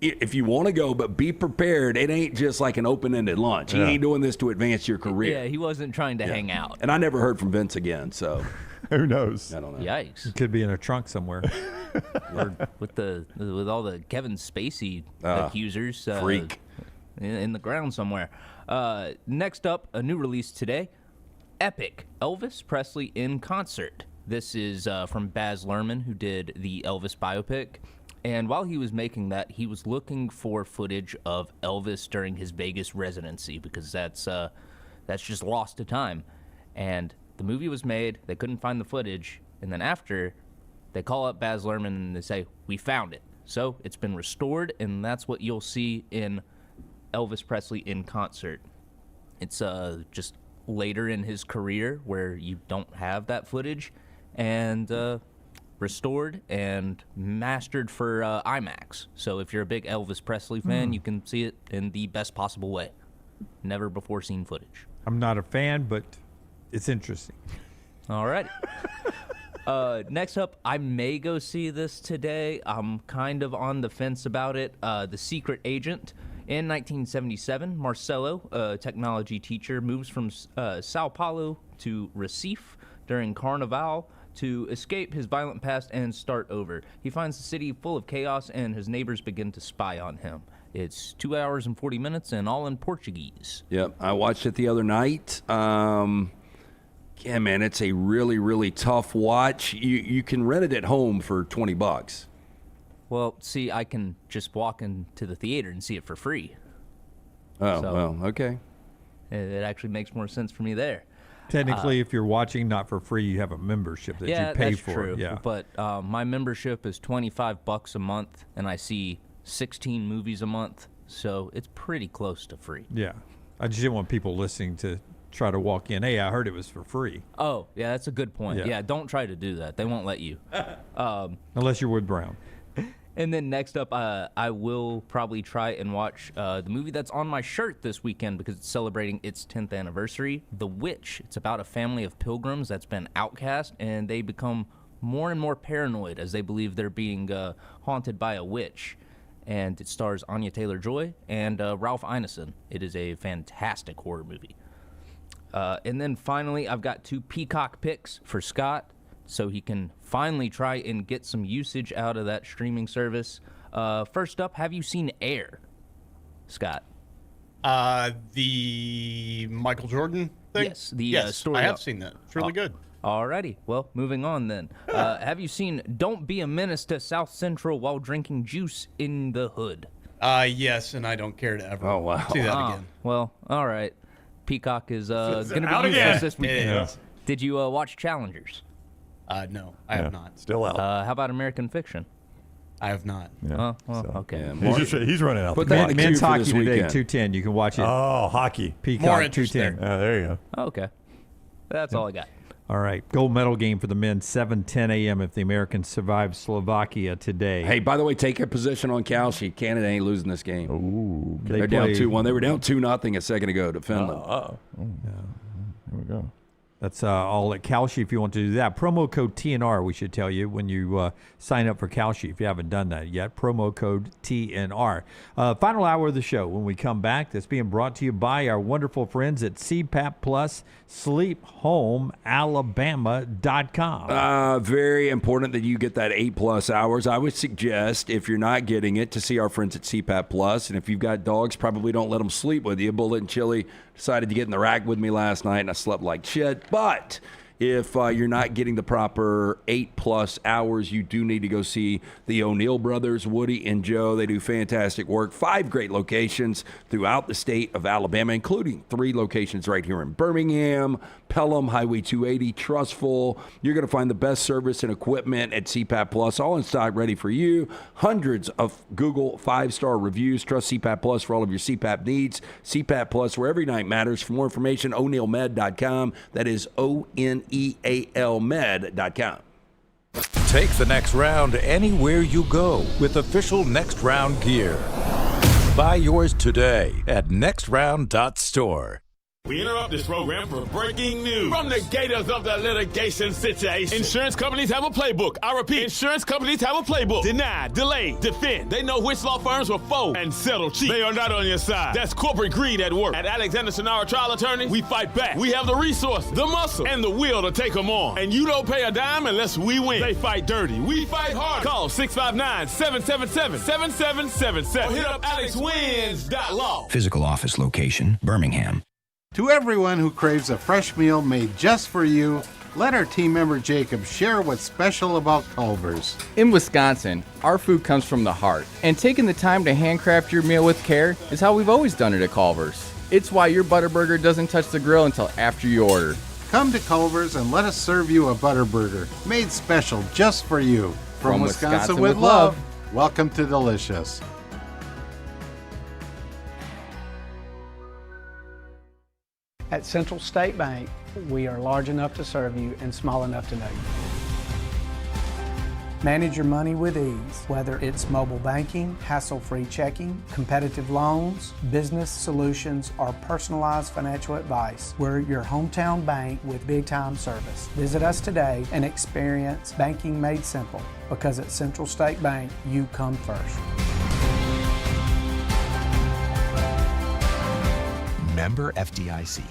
if you want to go, but be prepared. It ain't just like an open-ended lunch. He ain't doing this to advance your career. Yeah, he wasn't trying to hang out. And I never heard from Vince again, so. Who knows? I don't know. Yikes. It could be in a trunk somewhere. with all the Kevin Spacey accusers. Freak. In the ground somewhere. Next up, a new release today. Epic. Elvis Presley in concert. This is from Baz Luhrmann, who did the Elvis biopic. And while he was making that, he was looking for footage of Elvis during his Vegas residency because that's just lost to time. And the movie was made, they couldn't find the footage, and then after, they call up Baz Luhrmann and they say, we found it. So it's been restored, and that's what you'll see in Elvis Presley in concert. It's just later in his career where you don't have that footage, and restored and mastered for IMAX. So if you're a big Elvis Presley fan, you can see it in the best possible way. Never before seen footage. I'm not a fan, but it's interesting. All right. Next up, I may go see this today. I'm kind of on the fence about it. The Secret Agent. In 1977, Marcelo, a technology teacher, moves from Sao Paulo to Recife during Carnival to escape his violent past and start over. He finds the city full of chaos, and his neighbors begin to spy on him. It's 2 hours and 40 minutes and all in Portuguese. Yep, I watched it the other night. Yeah, man, it's a really, really tough watch. You can rent it at home for $20. Well, see, I can just walk into the theater and see it for free. Oh, well, okay. It actually makes more sense for me there. Technically, if you're watching not for free, you have a membership that you pay that's for. True. Yeah, But my membership is $25 a month, and I see 16 movies a month, so it's pretty close to free. Yeah. I just didn't want people listening to try to walk in. Hey, I heard it was for free. Oh, yeah, that's a good point. Yeah, don't try to do that. They won't let you. Unless you're with Brown. And then next up, I will probably try and watch the movie that's on my shirt this weekend because it's celebrating its 10th anniversary, The Witch. It's about a family of pilgrims that's been outcast, and they become more and more paranoid as they believe they're being haunted by a witch. And it stars Anya Taylor-Joy and Ralph Ineson. It is a fantastic horror movie. And then finally, I've got 2 Peacock picks for Scott. so he can finally try and get some usage out of that streaming service. First up, have you seen Air, Scott? The Michael Jordan thing? Yes, the story. I have seen that. It's really good. Alrighty, well, moving on then. Have you seen Don't Be a Menace to South Central While Drinking Juice in the Hood? Yes, and I don't care to ever see that again. Well, all right. Peacock is going to out be again. useless this weekend. Yeah. Did you watch Challengers? No, I have not. Still out. How about American Fiction? I have not. Yeah. Okay. He's running out. Put the that clock. in the Men's queue for hockey this today, weekend. 210. You can watch it. Oh, hockey. Peacock, More interest 210. There you go. Okay. That's all I got. All right. Gold medal game for the men, 7:10 a.m. if the Americans survive Slovakia today. Hey, by the way, take a position on Kalshi. Canada ain't losing this game. Ooh. They're down 2-1. They were down 2-0 a second ago to Finland. Here we go. That's all at Kalshi if you want to do that. Promo code TNR, we should tell you, when you sign up for Kalshi, if you haven't done that yet. Promo code TNR. Final hour of the show when we come back. That's being brought to you by our wonderful friends at CPAP Plus, SleepHomeAlabama.com. Very important that you get that 8+ hours. I would suggest, if you're not getting it, to see our friends at CPAP Plus. And if you've got dogs, probably don't let them sleep with you. Bullet and Chili decided to get in the rack with me last night, and I slept like shit. But if you're not getting the proper 8+ hours, you do need to go see the O'Neill brothers, Woody and Joe. They do fantastic work. 5 great locations throughout the state of Alabama, including 3 locations right here in Birmingham, Pelham, Highway 280, Trustful. You're going to find the best service and equipment at CPAP Plus, all in stock, ready for you. Hundreds of Google 5-star reviews. Trust CPAP Plus for all of your CPAP needs. CPAP Plus, where every night matters. For more information, o'neillmed.com. That is ONEALmed.com. Take the next round anywhere you go with official Next Round gear. Buy yours today at nextround.store. We interrupt this program for breaking news. From the gators of the litigation situation. Insurance companies have a playbook. I repeat, insurance companies have a playbook. Deny, delay, defend. They know which law firms will fold and settle cheap. They are not on your side. That's corporate greed at work. At Alexander Sonara Trial Attorneys, we fight back. We have the resource, the muscle, and the will to take them on. And you don't pay a dime unless we win. They fight dirty. We fight hard. Call 659-777-7777. Or hit up alexwins.law. Physical office location, Birmingham. To everyone who craves a fresh meal made just for you, let our team member Jacob share what's special about Culver's. In Wisconsin, our food comes from the heart, and taking the time to handcraft your meal with care is how we've always done it at Culver's. It's why your Butterburger doesn't touch the grill until after you order. Come to Culver's and let us serve you a Butterburger made special just for you. From Wisconsin with love, welcome to Delicious. At Central State Bank, we are large enough to serve you and small enough to know you. Manage your money with ease, whether it's mobile banking, hassle-free checking, competitive loans, business solutions, or personalized financial advice. We're your hometown bank with big-time service. Visit us today and experience banking made simple, because at Central State Bank, you come first. Member FDIC.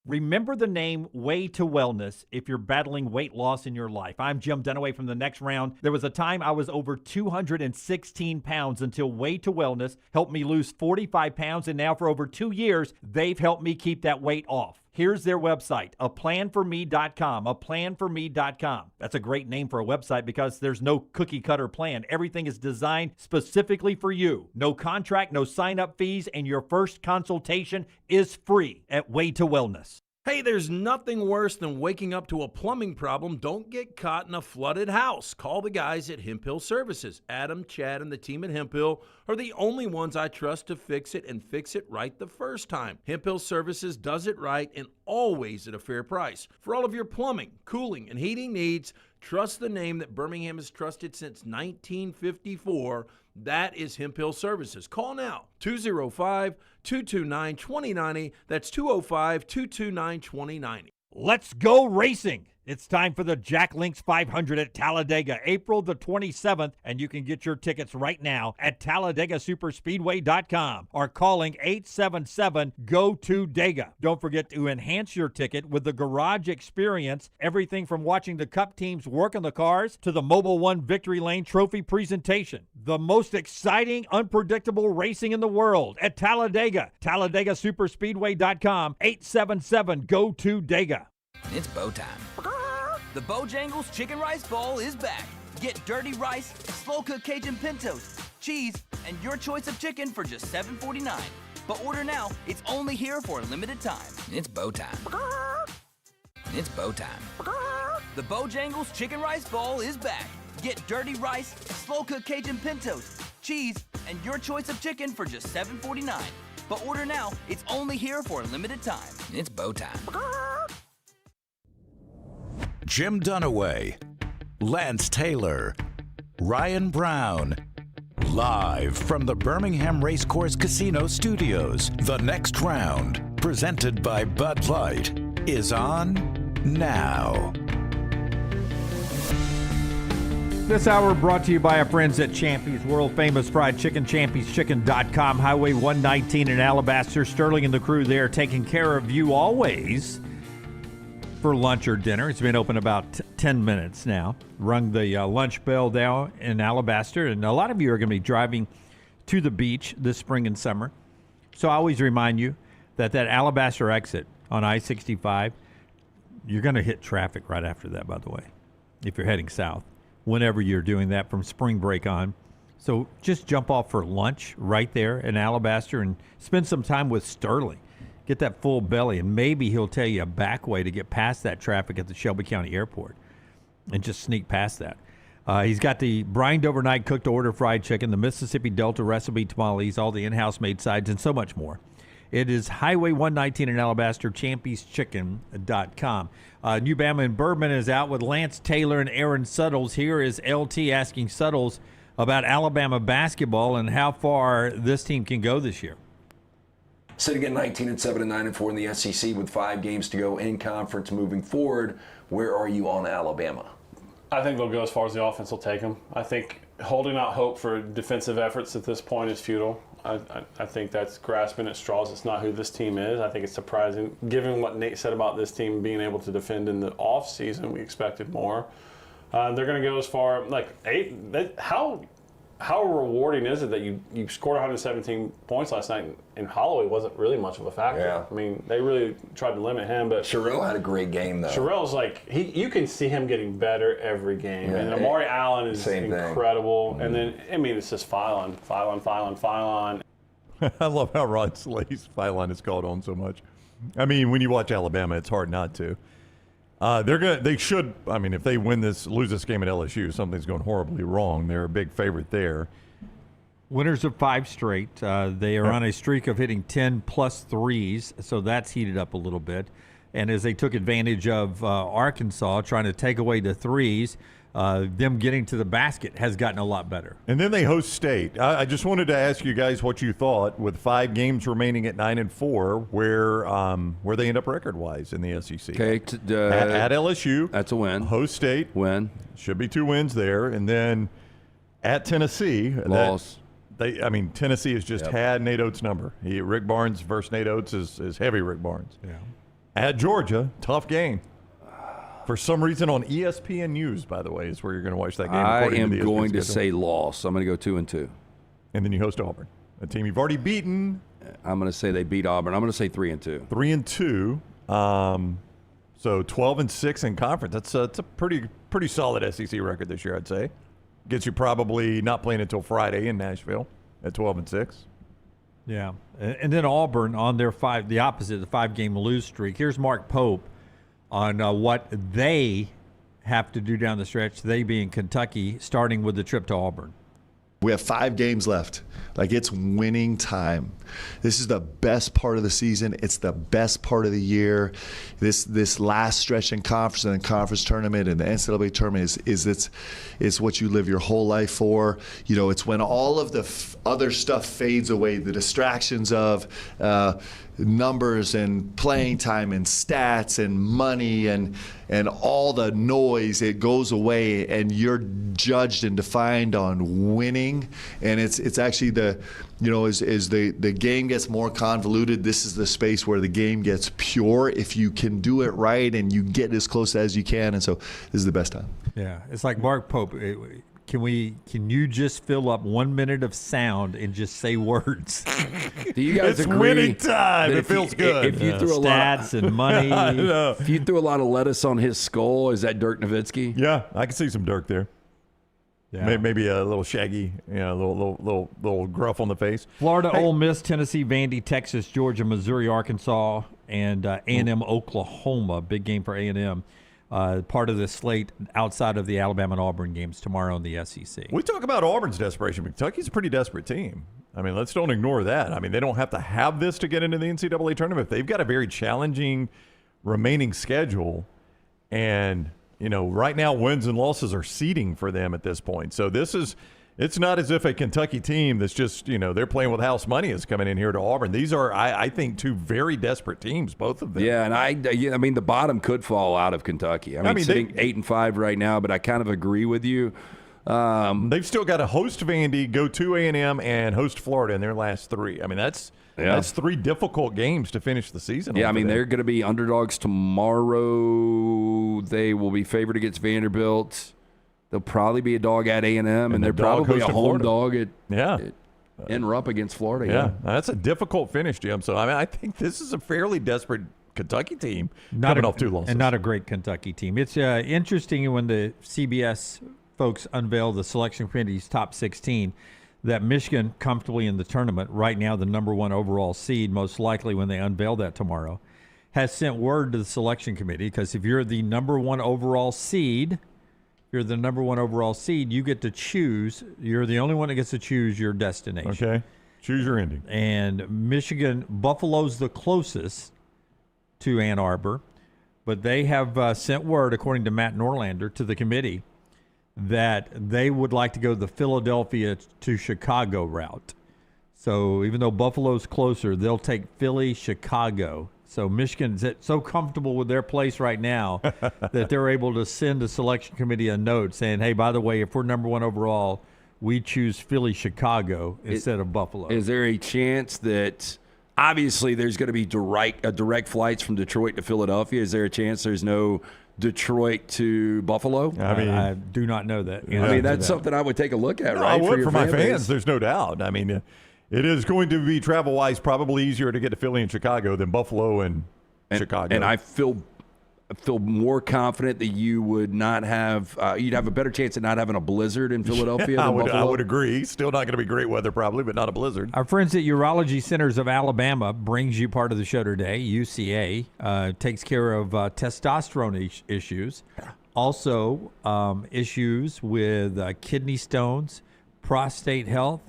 Remember the name Way to Wellness if you're battling weight loss in your life. I'm Jim Dunaway from The Next Round. There was a time I was over 216 pounds until Way to Wellness helped me lose 45 pounds, and now for over 2 years, they've helped me keep that weight off. Here's their website, aplanforme.com, aplanforme.com. That's a great name for a website because there's no cookie cutter plan. Everything is designed specifically for you. No contract, no sign-up fees, and your first consultation is free at Way to Wellness. Hey, there's nothing worse than waking up to a plumbing problem. Don't get caught in a flooded house. Call the guys at Hemp Hill Services. Adam, Chad, and the team at Hemp Hill are the only ones I trust to fix it and fix it right the first time. Hemp Hill Services does it right and always at a fair price. For all of your plumbing, cooling, and heating needs, trust the name that Birmingham has trusted since 1954. That is Hemp Hill Services. Call now, 205-229-2090. That's 205-229-2090. Let's go racing. It's time for the Jack Links 500 at Talladega, April the 27th, and you can get your tickets right now at TalladagaSuperspeedway.com or calling 877-GO-TO-DEGA. Don't forget to enhance your ticket with the Garage Experience, everything from watching the Cup teams work on the cars to the Mobil 1 Victory Lane Trophy presentation. The most exciting, unpredictable racing in the world at Talladega. TalladagaSuperspeedway.com, 877-GO-TO-DEGA. It's bow time. The Bojangles Chicken Rice Bowl is back. Get dirty rice, slow-cooked Cajun pintos, cheese, and your choice of chicken for just $7.49. But order now. It's only here for a limited time. It's bow time. It's bow time. The Bojangles Chicken Rice Bowl is back. Get dirty rice, slow-cooked Cajun pintos, cheese, and your choice of chicken for just $7.49. But order now. It's only here for a limited time. It's bow time. Jim Dunaway, Lance Taylor, Ryan Brown. Live from the Birmingham Racecourse Casino Studios, the next round, presented by Bud Light, is on now. This hour brought to you by our friends at Champy's, world-famous fried chicken, champyschicken.com, Highway 119 in Alabaster. Sterling and the crew there taking care of you always for lunch or dinner. It's been open about 10 minutes now. Rung the lunch bell down in Alabaster, and a lot of you are going to be driving to the beach this spring and summer. So I always remind you that Alabaster exit on I-65, you're going to hit traffic right after that, by the way, if you're heading south, whenever you're doing that from spring break on. So just jump off for lunch right there in Alabaster and spend some time with Sterling. Get that full belly, and maybe he'll tell you a back way to get past that traffic at the Shelby County Airport and just sneak past that. He's got the brined overnight cooked to order fried chicken, the Mississippi Delta recipe tamales, all the in-house made sides, and so much more. It is Highway 119 in Alabaster, champyschicken.com. New Bama and Bourbon is out with Lance Taylor and Aaron Suttles. Here is LT asking Suttles about Alabama basketball and how far this team can go this year. Sitting at 19-7 and 9-4 in the SEC with 5 games to go in conference moving forward, where are you on Alabama? I think they'll go as far as the offense will take them. I think holding out hope for defensive efforts at this point is futile. I think that's grasping at straws. It's not who this team is. I think it's surprising, given what Nate said about this team being able to defend in the offseason. We expected more. They're going to go as far, like 8. How rewarding is it that you scored 117 points last night, and Holloway wasn't really much of a factor? Yeah. I mean, they really tried to limit him, but Sherrill had a great game, though. Sherrill's like, you can see him getting better every game. Yeah, and Amari Allen is incredible. Mm-hmm. And then, I mean, it's just Phylon. I love how Rod Slay's Phylon is called on so much. I mean, when you watch Alabama, it's hard not to. They should. I mean, if they lose this game at LSU, something's going horribly wrong. They're a big favorite there. Winners of 5 straight. They are on a streak of hitting 10-plus threes, so that's heated up a little bit. And as they took advantage of Arkansas trying to take away the threes, them getting to the basket has gotten a lot better. And then they host State. I just wanted to ask you guys what you thought with 5 games remaining at 9-4, where they end up record-wise in the SEC. Okay, at LSU, that's a win. Host State, win. Should be 2 wins there, and then at Tennessee, loss. Tennessee has just had Nate Oates' number. Rick Barnes versus Nate Oates is heavy. Rick Barnes. Yeah. At Georgia, tough game. For some reason on ESPN News, by the way, is where you're going to watch that game. I am going to say loss. I'm going to go 2-2. And then you host Auburn, a team you've already beaten. I'm going to say they beat Auburn. I'm going to say 3-2. 3-2. So 12-6 in conference. That's a pretty solid SEC record this year, I'd say. Gets you probably not playing until Friday in Nashville at 12-6. Yeah, and then Auburn on their the 5-game lose streak. Here's Mark Pope on what they have to do down the stretch, they being Kentucky, starting with the trip to Auburn. We have 5 games left. Like, it's winning time. This is the best part of the season. It's the best part of the year. This last stretch in conference and the conference tournament and the NCAA tournament is what you live your whole life for. You know, it's when all of the other stuff fades away, the distractions of numbers and playing time and stats and money and and all the noise, it goes away, and you're judged and defined on winning. And it's actually as the game gets more convoluted, this is the space where the game gets pure if you can do it right and you get as close as you can. And so this is the best time. Yeah, it's like Mark Pope. Can you just fill up 1 minute of sound and just say words? Do you guys It's agree? winning time. It feels good. If you threw Stats and money. If you threw a lot of lettuce on his skull, is that Dirk Nowitzki? Yeah, I can see some Dirk there. Yeah. Maybe a little shaggy, a little gruff on the face. Florida, Ole Miss, Tennessee, Vandy, Texas, Georgia, Missouri, Arkansas, and A&M, Oklahoma. Big game for A&M. Part of the slate outside of the Alabama and Auburn games tomorrow in the SEC. We talk about Auburn's desperation. Kentucky's a pretty desperate team. I mean, let's don't ignore that. I mean, they don't have to have this to get into the NCAA tournament. They've got a very challenging remaining schedule. And, right now wins and losses are seeding for them at this point. So it's not as if a Kentucky team that's just, they're playing with house money is coming in here to Auburn. These are, I think, two very desperate teams, both of them. Yeah, and I mean, the bottom could fall out of Kentucky. I mean sitting 8-5 right now, but I kind of agree with you. They've still got to host Vandy, go to A&M, and host Florida in their last three. I mean, that's three difficult games to finish the season. Yeah, I mean, they're going to be underdogs tomorrow. They will be favored against Vanderbilt. They'll probably be a dog at A&M, and they're probably a home dog at Rupp against Florida. Yeah, that's a difficult finish, Jim. So, I mean, I think this is a fairly desperate Kentucky team coming off 2 losses. And not a great Kentucky team. It's interesting when the CBS folks unveil the selection committee's top 16 that Michigan comfortably in the tournament, right now the number 1 overall seed, most likely when they unveil that tomorrow, has sent word to the selection committee, because if you're the number 1 overall seed, you get to choose. You're the only one that gets to choose your destination. Okay. Choose your ending. And Michigan, Buffalo's the closest to Ann Arbor, but they have sent word, according to Matt Norlander, to the committee that they would like to go the Philadelphia to Chicago route. So even though Buffalo's closer, they'll take Philly, Chicago. So Michigan's so comfortable with their place right now that they're able to send the selection committee a note saying, hey, by the way, if we're number 1 overall, we choose Philly, Chicago instead of Buffalo. Is there a chance that obviously there's going to be direct flights from Detroit to Philadelphia? Is there a chance there's no Detroit to Buffalo? I mean, I do not know that. I mean, that's something I would take a look at, right? I would for my fans. There's no doubt. I mean, it is going to be travel-wise probably easier to get to Philly and Chicago than Buffalo and Chicago. And I feel more confident that you would not have you'd have a better chance of not having a blizzard in Philadelphia than Buffalo. I would agree. Still not going to be great weather probably, but not a blizzard. Our friends at Urology Centers of Alabama brings you part of the show today. UCA takes care of testosterone issues. Also issues with kidney stones, prostate health,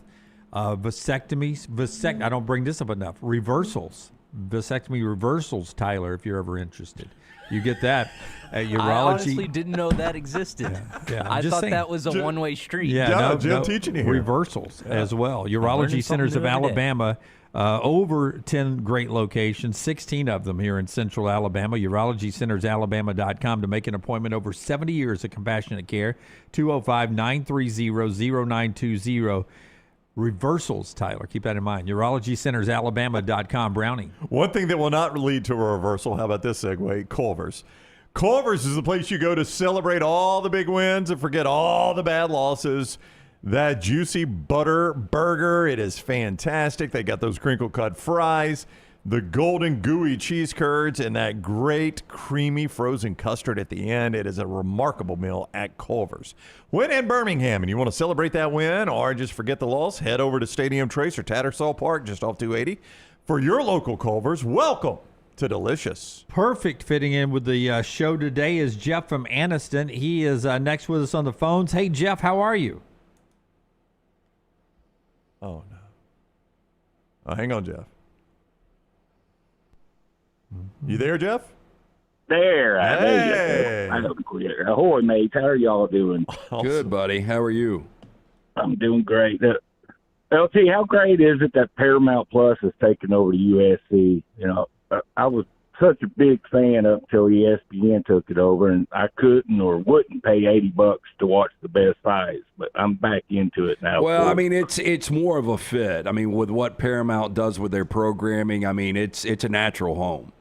vasectomies. I don't bring this up enough. Reversals. Vasectomy reversals, Tyler, if you're ever interested. You get that at Urology. I honestly didn't know that existed. I thought that was a one-way street. Jim teaching you here. Reversals as well. Urology Centers of Alabama, over 10 great locations, 16 of them here in Central Alabama. UrologyCentersAlabama.com to make an appointment. Over 70 years of compassionate care. 205-930-0920. Reversals, Tyler. Keep that in mind. UrologyCentersAlabama.com. Browning. One thing that will not lead to a reversal, how about this segue? Culver's. Culver's is the place you go to celebrate all the big wins and forget all the bad losses. That juicy butter burger, it is fantastic. They got those crinkle-cut fries, the golden gooey cheese curds, and that great creamy frozen custard at the end. It is a remarkable meal at Culver's. When in Birmingham and you want to celebrate that win or just forget the loss, head over to Stadium Trace or Tattersall Park just off 280 for your local Culver's. Welcome to Delicious. Perfect fitting in with the show today is Jeff from Anniston. He is next with us on the phones. Hey, Jeff, how are you? Oh, no. Oh, hang on, Jeff. You there, Jeff? There. Hey. Ahoy, mates. How are y'all doing? Awesome. Good, buddy. How are you? I'm doing great. LT, how great is it that Paramount Plus has taken over the USC? You know, I was such a big fan up till ESPN took it over, and I couldn't or wouldn't pay $80 to watch the best fights. But I'm back into it now. Well, I mean, it's more of a fit. I mean, with what Paramount does with their programming, I mean, it's a natural home.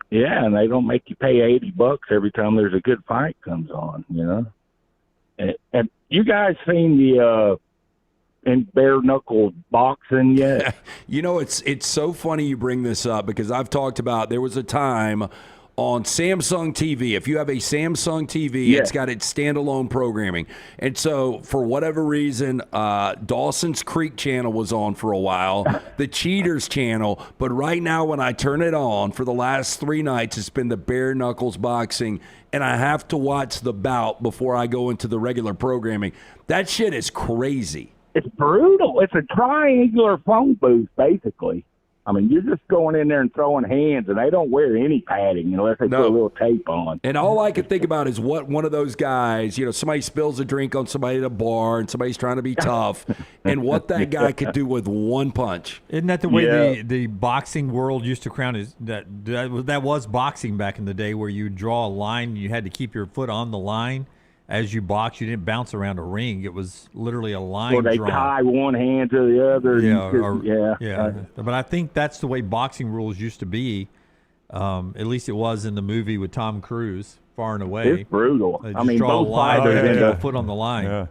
Yeah, and they don't make you pay $80 every time there's a good fight comes on, you know. And you guys seen the in bare knuckle boxing yet? You know, it's so funny you bring this up because I've talked about there was a time on Samsung TV. If you have a Samsung TV, it's got its standalone programming. And so for whatever reason, Dawson's Creek channel was on for a while, the Cheaters channel. But right now when I turn it on for the last 3 nights, it's been the bare knuckles boxing. And I have to watch the bout before I go into the regular programming. That shit is crazy. It's brutal. It's a triangular phone booth, basically. I mean, you're just going in there and throwing hands, and they don't wear any padding unless they put a little tape on. And all I can think about is what one of those guys, you know, somebody spills a drink on somebody at a bar and somebody's trying to be tough, and what that guy could do with one punch. Isn't that the way the boxing world used to crown is that was boxing back in the day where you draw a line and you had to keep your foot on the line as you box. You didn't bounce around a ring. It was literally a line drawn. Or they tie one hand to the other. Yeah. But I think that's the way boxing rules used to be. At least it was in the movie with Tom Cruise, Far and Away. It's brutal. I mean, both fighters end up foot on the line. Yeah.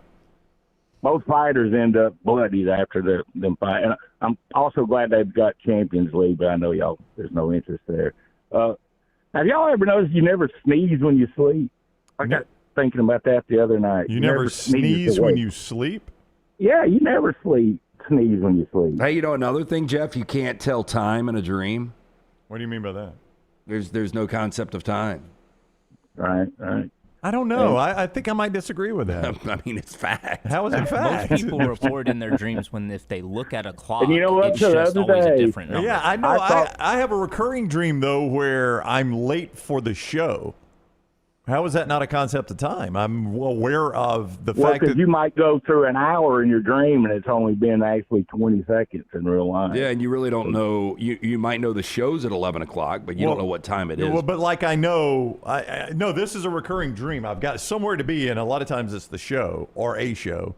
Both fighters end up bloodied after them fight. And I'm also glad they've got Champions League, but I know y'all there's no interest there. Have y'all ever noticed you never sneeze when you sleep? I got thinking about that the other night. You never sneeze when you sleep? Yeah, you never sneeze when you sleep. Hey, you know another thing, Jeff? You can't tell time in a dream. What do you mean by that? There's no concept of time. Right. I don't know. I think I might disagree with that. I mean, it's fact. How is it fact? Most people report in their dreams when if they look at a clock, and you know what? it's just always a different number. Yeah, I know. I have a recurring dream, though, where I'm late for the show. How is that not a concept of time? I'm aware of the fact that you might go through an hour in your dream and it's only been actually 20 seconds in real life. Yeah, and you really don't know. You might know the show's at 11 o'clock, but you don't know what time it is. Well, but like I know this is a recurring dream. I've got somewhere to be, and a lot of times it's the show or a show.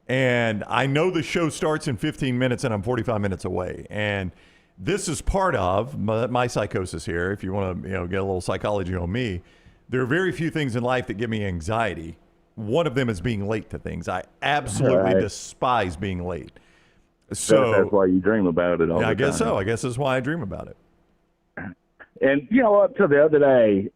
And I know the show starts in 15 minutes and I'm 45 minutes away. And this is part of my psychosis here. If you want to get a little psychology on me, there are very few things in life that give me anxiety. One of them is being late to things. I absolutely despise being late. So that's why you dream about it all the time. I guess so. I guess that's why I dream about it. And you know, up to the other day,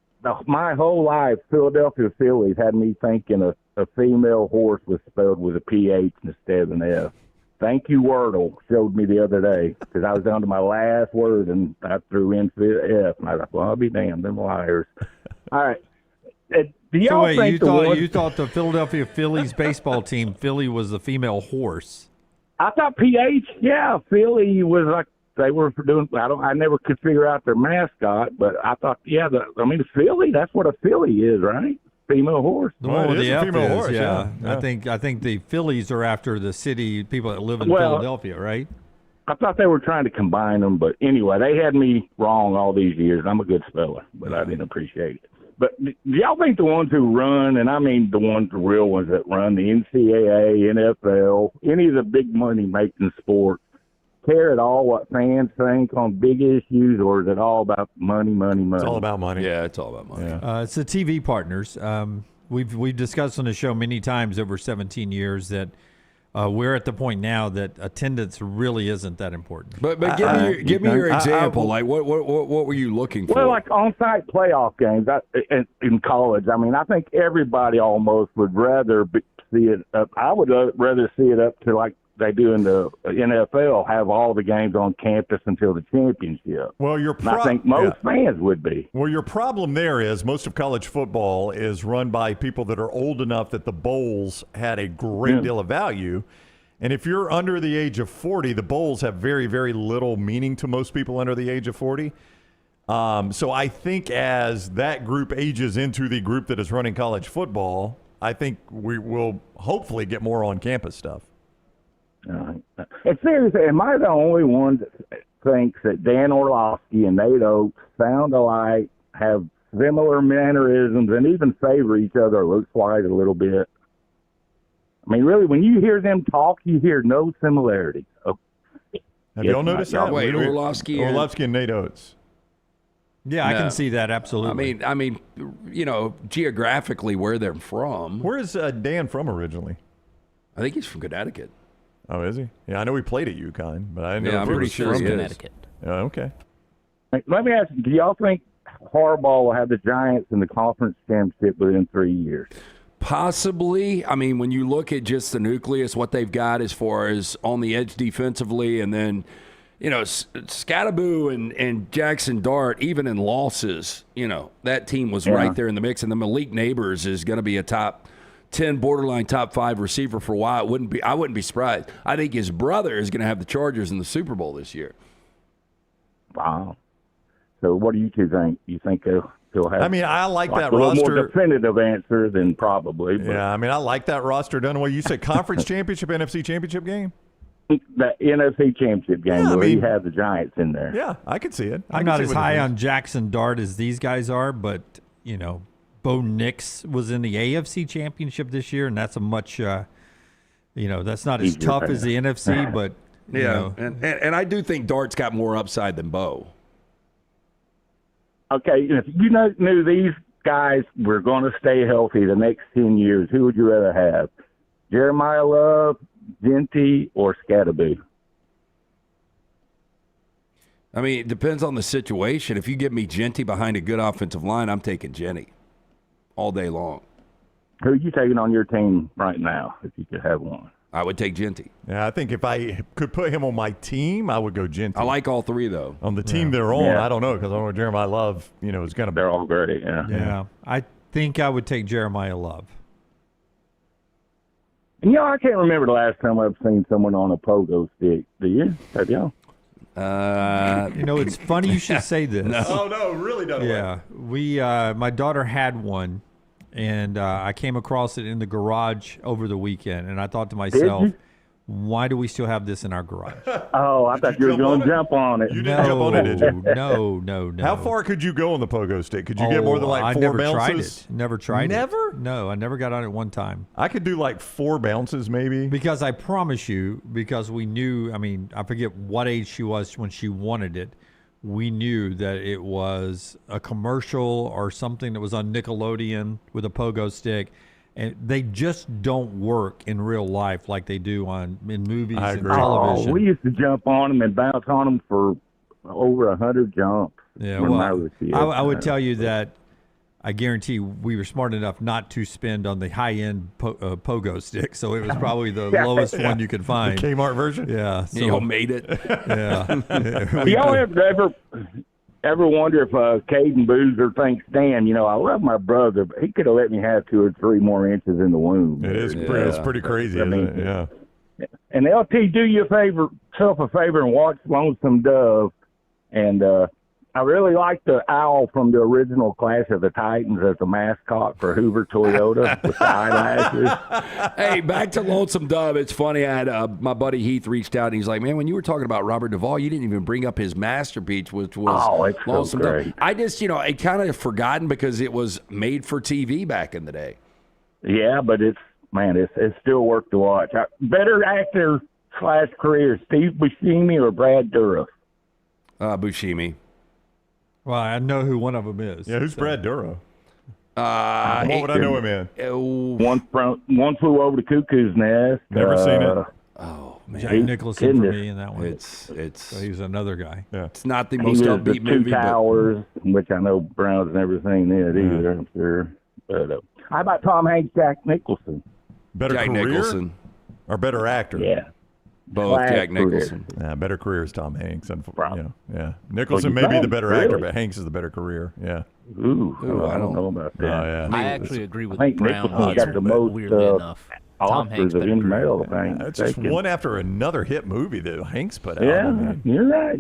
my whole life, Philadelphia Phillies had me thinking a female horse was spelled with a PH instead of an F. Thank you, Wordle showed me the other day because I was down to my last word and I threw in F. And I thought, well, I'll be damned, them liars. All right. Do y'all think you thought the Philadelphia Phillies baseball team, Philly was the female horse? I thought PH, Philly was like they were doing. I never could figure out their mascot, but I thought, Philly. That's what a filly is, right? Female horse. The one with the F female horse. Yeah. I think the Phillies are after the city people that live in Philadelphia, right? I thought they were trying to combine them, but anyway, they had me wrong all these years. I'm a good speller, but I didn't appreciate it. But do y'all think the ones who run, and I mean the real ones that run, the NCAA, NFL, any of the big money-making sports, care at all what fans think on big issues, or is it all about money? It's all about money. Yeah, it's all about money. Yeah. It's the TV partners. We've discussed on the show many times over 17 years that we're at the point now that attendance really isn't that important. But give me your example. Like what were you looking for? Well, like on-site playoff games in college. I mean, I think everybody almost would rather see it up. I would rather see it up to like they do in the NFL, have all the games on campus until the championship. Well, I think most fans would be. Well, your problem there is most of college football is run by people that are old enough that the bowls had a great deal of value. And if you're under the age of 40, the bowls have very, very little meaning to most people under the age of 40. So I think as that group ages into the group that is running college football, I think we will hopefully get more on-campus stuff. And seriously, am I the only one that thinks that Dan Orlovsky and Nate Oates sound alike, have similar mannerisms, and even favor each other, looks like a little bit? I mean, really, when you hear them talk, you hear no similarities. Oh. Have y'all noticed that? Wait, Orlovsky and Nate Oates. Yeah, I can see that, absolutely. I mean, geographically where they're from. Where is Dan from originally? I think he's from Connecticut. Oh, is he? Yeah, I know he played at UConn, but I didn't know I'm if he pretty was sure from he is. Connecticut. Okay. Let me ask you, do y'all think Harbaugh will have the Giants in the conference championship within 3 years? Possibly. I mean, when you look at just the nucleus, what they've got as far as on the edge defensively, and then, Scattaboo and Jackson Dart, even in losses, that team was right there in the mix. And the Malik Neighbors is going to be a top 10, borderline top 5 receiver for a while. I wouldn't be surprised. I think his brother is going to have the Chargers in the Super Bowl this year. Wow. So what do you two think? You think he'll have? I mean, I like that a little roster. more definitive answer than probably. But Yeah, I mean, I like that roster done well. You said conference championship, NFC championship game? the NFC championship game where he had the Giants in there. Yeah, I could see it. I'm not as high on Jackson Dart as these guys are, but, Bo Nix was in the AFC championship this year, and that's a much, that's not as tough as the NFC, but, and I do think Dart's got more upside than Bo. Okay, if you knew these guys were going to stay healthy the next 10 years, who would you rather have? Jeremiah Love, Genty, or Scattaboo? I mean, it depends on the situation. If you give me Genty behind a good offensive line, I'm taking Genty all day long. Who are you taking on your team right now, if you could have one? I would take Genty. Yeah, I think if I could put him on my team, I would go Genty. I like all three, though. On the team they're on, I don't know, because I don't know Jeremiah Love, is going to be. They're all great, Yeah. I think I would take Jeremiah Love. And, I can't remember the last time I've seen someone on a pogo stick. Do you? Have y'all? It's funny you should say this. No. Oh, no, really don't. Yeah. My daughter had one, and I came across it in the garage over the weekend, and I thought to myself, why do we still have this in our garage? Oh, I thought you were going to jump on it. You didn't jump on it, did you? No. How far could you go on the pogo stick? Could you get more than I 4 never bounces? Never tried it. Never? No, I never got on it one time. I could do 4 bounces maybe. Because I promise you, because we knew, I forget what age she was when she wanted it. We knew that it was a commercial or something that was on Nickelodeon with a pogo stick. And they just don't work in real life like they do in movies and television. Oh, we used to jump on them and bounce on them for over 100 jumps. Yeah, well, I would tell you that I guarantee we were smart enough not to spend on the high-end pogo stick, so it was probably the lowest one you could find. The Kmart version? Yeah. So, y'all made it. Yeah. Y'all ever wonder if Caden Boozer thinks, damn, I love my brother, but he could have let me have 2 or 3 more inches in the womb. It is. It's pretty crazy, isn't it? Yeah. And LT, do you yourself a favor and watch Lonesome Dove. And I really like the owl from the original Clash of the Titans as the mascot for Hoover Toyota with the eyelashes. Hey, back to Lonesome Dove. It's funny. I had my buddy Heath reached out, and he's like, man, when you were talking about Robert Duvall, you didn't even bring up his masterpiece, which was Lonesome Dove. I just, I kind of forgotten because it was made for TV back in the day. Yeah, but it's still worth to watch. Better actor / career, Steve Buscemi or Brad Dourif? Buscemi. Well, I know who one of them is. Yeah, who's Brad Dourif? What would I know him in? One Flew Over the Cuckoo's Nest. Never seen it. Oh man, Jack Nicholson for me in that one. It's he's another guy. Yeah. It's not the most upbeat movie. Two Towers, which I know Brown's never seen it either. I'm sure. But how about Tom Hanks, Jack Nicholson? Better Jack career Nicholson or better actor? Yeah. Both Jack Nicholson. Yeah, better career is Tom Hanks. Yeah. Nicholson may be the better actor, but Hanks is the better career. Yeah. Ooh, I don't know about that. Yeah. I actually agree with I think Brown. Nicholson's got the most weirdly enough. Tom Hanks Oscars of any better male career. thing. It's just one after another hit movie that Hanks put out. Yeah, you're right.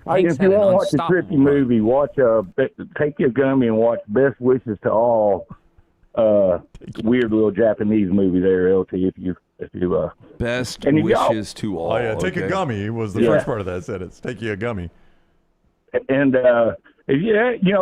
Hanks If you had an want to watch a unstoppable trippy movie, take your gummy and watch Best Wishes to All. Weird little Japanese movie there, LT. If If you best and you wishes to all. Oh yeah, take a gummy was the first part of that sentence. Take you a gummy. And you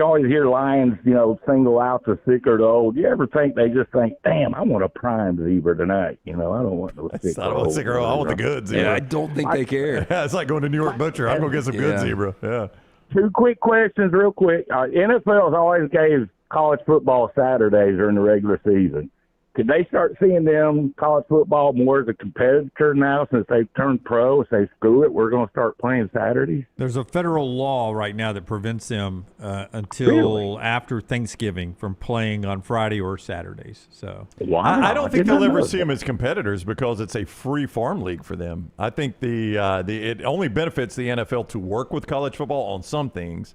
always hear lions, single out the sick or the old. You ever think they just think, damn, I want a prime zebra tonight? I don't want no sick I don't want sick or old. I want the good zebra. Yeah, I don't think they care. Yeah, it's like going to New York Butcher. I'm going to get some good zebra. Yeah. 2 quick questions real quick. NFL's always gave college football Saturdays during the regular season. Could they start seeing them college football more as a competitor now since they've turned pro? Say, screw it, we're going to start playing Saturdays? There's a federal law right now that prevents them until after Thanksgiving from playing on Friday or Saturdays. So I don't think they'll ever see them as competitors because it's a free farm league for them. I think it only benefits the NFL to work with college football on some things.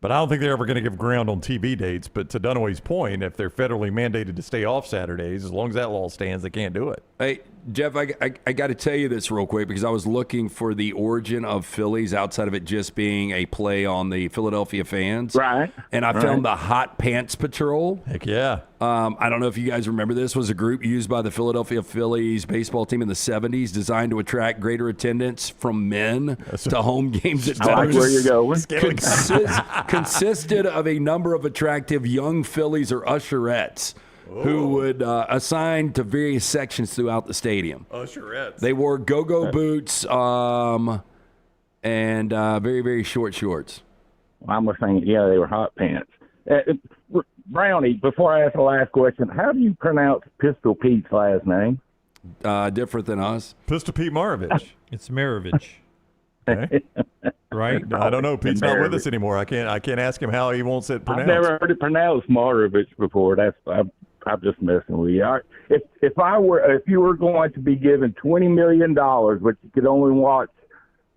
But I don't think they're ever going to give ground on TV dates. But to Dunaway's point, if they're federally mandated to stay off Saturdays, as long as that law stands, they can't do it. Hey, Jeff, I got to tell you this real quick because I was looking for the origin of Phillies outside of it just being a play on the Philadelphia fans. Right. And I found the Hot Pants Patrol. Heck yeah. I don't know if you guys remember this. Was a group used by the Philadelphia Phillies baseball team in the 70s designed to attract greater attendance from men to home games at I like where you're going. Consisted of a number of attractive young Phillies or usherettes who would assign to various sections throughout the stadium. Usherettes. They wore go-go boots and very, very short shorts. I was thinking, they were hot pants. Brownie, before I ask the last question, how do you pronounce Pistol Pete's last name? Different than us. Pistol Pete Maravich. It's Maravich. Okay. Right? I don't know. Pete's not with us anymore. I can't ask him how he wants it pronounced. I've never heard it pronounced Maravich before. I'm just messing with you. If you were going to be given $20 million, but you could only watch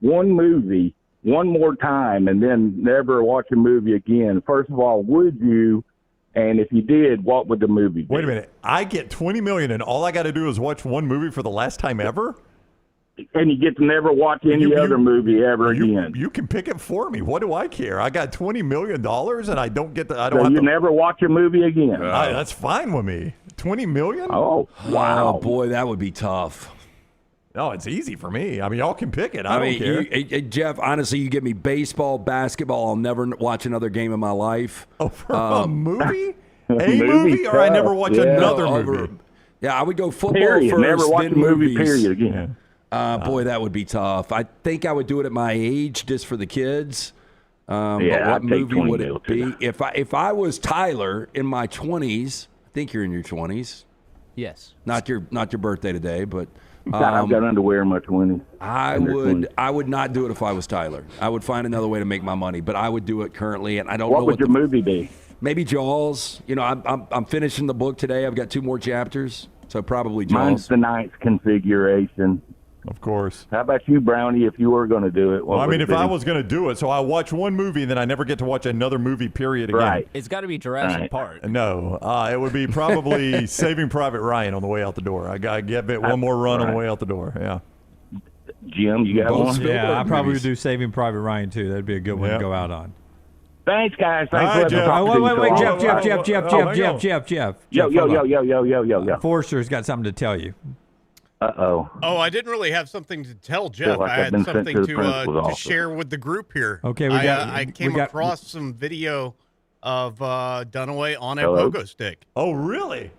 one movie one more time and then never watch a movie again, first of all, would you? And if you did, what would the movie be? Wait a minute. I get $20 million, and all I got to do is watch one movie for the last time ever? And you get to never watch any other movie ever again. You can pick it for me. What do I care? I got $20 million, and I don't get the. Never watch a movie again. That's fine with me. $20 million? Oh, wow. Oh, boy, that would be tough. No, it's easy for me. I mean, y'all can pick it. I don't care. Jeff, honestly, you give me baseball, basketball, I'll never watch another game in my life. Oh, for a movie? A movie? Or I never watch another movie? Yeah, I would go football period. first, never watch then a movie, movies. period, again. Boy, that would be tough. I think I would do it at my age just for the kids. But what movie would it be? If I was Tyler in my 20s, I think you're in your 20s. Yes. Not your birthday today, but I've got underwear in my 20s. I would not do it if I was Tyler. I would find another way to make my money, but I would do it currently, and I don't know what would your movie be. Maybe Jaws. I'm finishing the book today. I've got 2 more chapters, so probably Jaws. Mine's the ninth configuration. Of course. How about you, Brownie, if you were going to do it? Well, I mean, if I was going to do it, so I watch one movie and then I never get to watch another movie, period, again. Right. It's got to be Jurassic Park. No, it would be probably Saving Private Ryan on the way out the door. I got to give it one more run on the way out the door, yeah. Jim, you got one? Yeah, I probably would do Saving Private Ryan, too. That'd be a good one to go out on. Thanks, guys. Thanks for wait, Jeff. Yo. Forrester's got something to tell you. Uh-oh. Oh, I didn't really have something to tell Jeff. Like I had something to share with the group here. Okay, I came across some video of Dunaway on a pogo stick. Oh, really?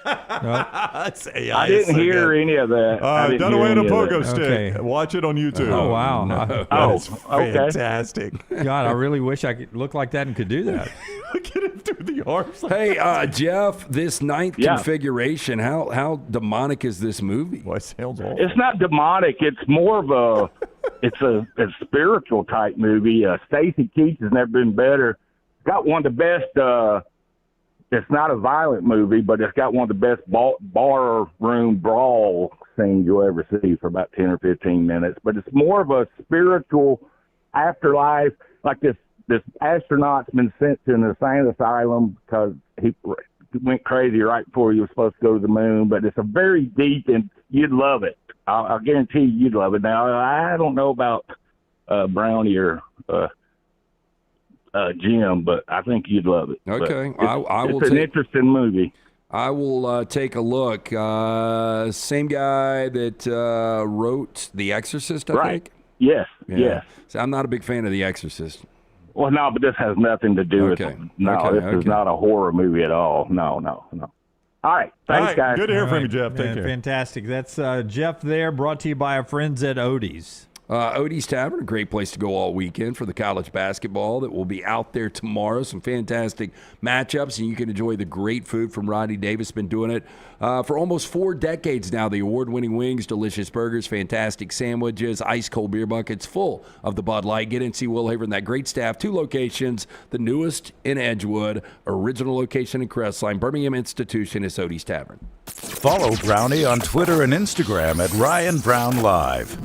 That's AI. I didn't hear any of that. Dunaway on a pogo stick. Okay. Watch it on YouTube. Oh, wow. That's fantastic. God, I really wish I could look like that and could do that. Look at him through the arms. Hey, Jeff, this ninth configuration, how demonic is this movie? Well, it sounds awful. It's not demonic. It's more of a spiritual type movie. Stacy Keach has never been better. Got one of the best. It's not a violent movie, but it's got one of the best bar room brawl scenes you'll ever see for about 10 or 15 minutes. But it's more of a spiritual afterlife, like this astronaut's been sent to an insane asylum because he went crazy right before he was supposed to go to the moon. But it's a very deep, and you'd love it. I'll guarantee you'd love it. Now, I don't know about Brownie or Jim, but I think you'd love it. Okay, I will. It's an interesting movie. I will take a look. Same guy that wrote The Exorcist, I think? Yes, Yeah. yes. So I'm not a big fan of The Exorcist. Well, no, but this has nothing to do with it. No, this is not a horror movie at all. No. All right. Thanks, guys. Good to hear from you, Jeff. Jeff. Take care. Fantastic. That's Jeff there, brought to you by our friends at Odie's. Odie's Tavern, a great place to go all weekend for the college basketball that will be out there tomorrow. Some fantastic matchups, and you can enjoy the great food from Rodney Davis. Been doing it for almost 4 decades now. The award-winning wings, delicious burgers, fantastic sandwiches, ice-cold beer buckets full of the Bud Light. Get in, see Will Haver and that great staff. 2 locations, the newest in Edgewood, original location in Crestline, Birmingham Institution is Odie's Tavern. Follow Brownie on Twitter and Instagram at Ryan Brown Live.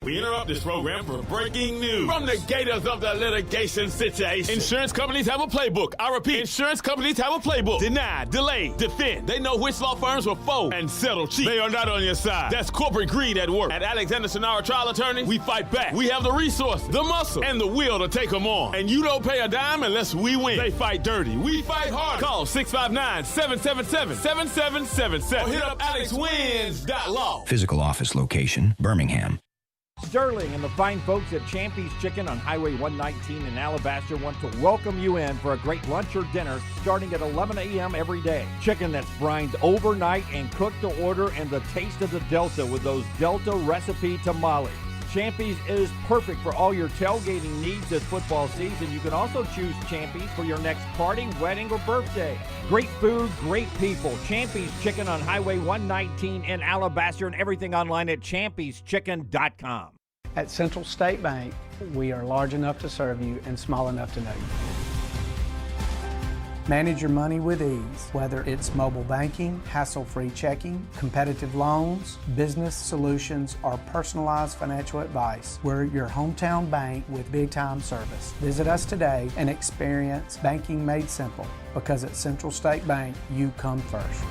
We interrupt this program for breaking news. From the gators of the litigation situation. Insurance companies have a playbook. I repeat, insurance companies have a playbook. Deny, delay, defend. They know which law firms will fold and settle cheap. They are not on your side. That's corporate greed at work. At Alexander Sonara Trial Attorney, we fight back. We have the resource, the muscle, and the will to take them on. And you don't pay a dime unless we win. They fight dirty. We fight hard. Call 659-777-7777 or hit up alexwins.law. Physical office location, Birmingham. Sterling and the fine folks at Champy's Chicken on Highway 119 in Alabaster want to welcome you in for a great lunch or dinner starting at 11 a.m. every day. Chicken that's brined overnight and cooked to order, and the taste of the Delta with those Delta recipe tamales. Champy's is perfect for all your tailgating needs this football season. You can also choose Champy's for your next party, wedding, or birthday. Great food, great people. Champy's Chicken on Highway 119 in Alabaster, and everything online at champyschicken.com. At Central State Bank, we are large enough to serve you and small enough to know you. Manage your money with ease, whether it's mobile banking, hassle-free checking, competitive loans, business solutions, or personalized financial advice. We're your hometown bank with big-time service. Visit us today and experience banking made simple, because at Central State Bank, you come first.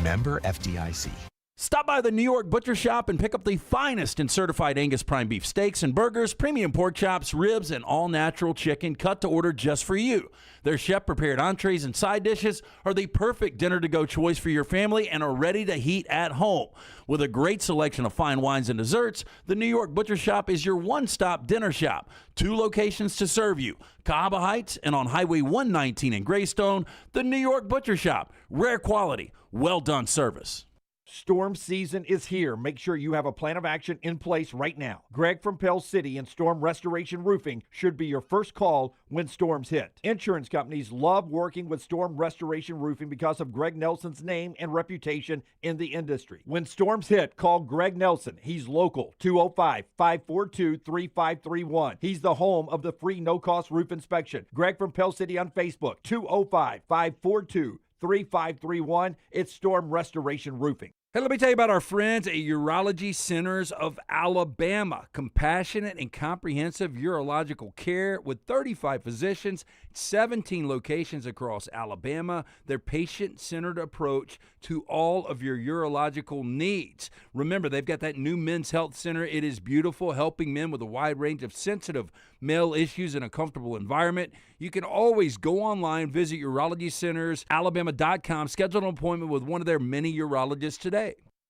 Member FDIC. Stop by the New York Butcher Shop and pick up the finest in certified Angus prime beef steaks and burgers, premium pork chops, ribs, and all-natural chicken cut to order just for you. Their chef-prepared entrees and side dishes are the perfect dinner-to-go choice for your family and are ready to heat at home. With a great selection of fine wines and desserts, the New York Butcher Shop is your one-stop dinner shop. 2 locations to serve you, Cahaba Heights and on Highway 119 in Greystone. The New York Butcher Shop, rare quality, well-done service. Storm season is here. Make sure you have a plan of action in place right now. Greg from Pell City and Storm Restoration Roofing should be your first call when storms hit. Insurance companies love working with Storm Restoration Roofing because of Greg Nelson's name and reputation in the industry. When storms hit, call Greg Nelson. He's local, 205-542-3531. He's the home of the free no-cost roof inspection. Greg from Pell City on Facebook, 205-542-3531. It's Storm Restoration Roofing. Hey, let me tell you about our friends at Urology Centers of Alabama. Compassionate and comprehensive urological care with 35 physicians, 17 locations across Alabama. Their patient-centered approach to all of your urological needs. Remember, they've got that new men's health center. It is beautiful, helping men with a wide range of sensitive male issues in a comfortable environment. You can always go online, visit urologycentersalabama.com, schedule an appointment with one of their many urologists today.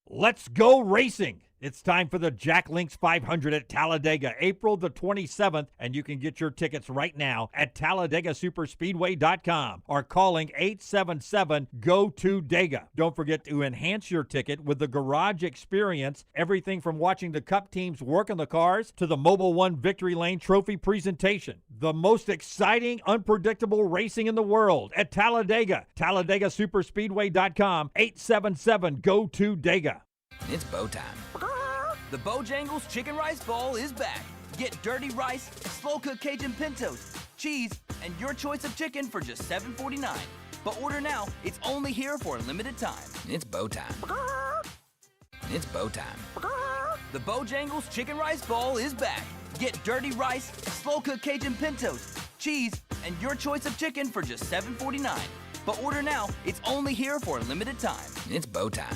Let's go racing. It's time for the Jack Links 500 at Talladega, April the 27th, and you can get your tickets right now at TalladagaSuperspeedway.com or calling 877-GO-TO-DEGA. Don't forget to enhance your ticket with the Garage Experience, everything from watching the Cup teams work on the cars to the Mobil 1 Victory Lane Trophy presentation. The most exciting, unpredictable racing in the world at Talladega. TalladagaSuperspeedway.com, 877-GO-TO-DEGA. It's bow time. The Bojangles Chicken Rice Bowl is back. Get dirty rice, slow-cooked Cajun pintos, cheese, and your choice of chicken for just $7.49. But order now. It's only here for a limited time. It's bow time. It's bow time. The Bojangles Chicken Rice Bowl is back. Get dirty rice, slow-cooked Cajun pintos, cheese, and your choice of chicken for just $7.49. But order now. It's only here for a limited time. It's bow time.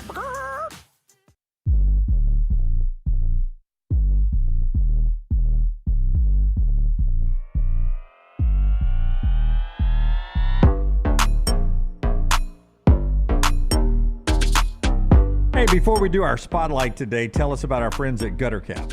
before we do our spotlight today, tell us about our friends at Gutter Cap.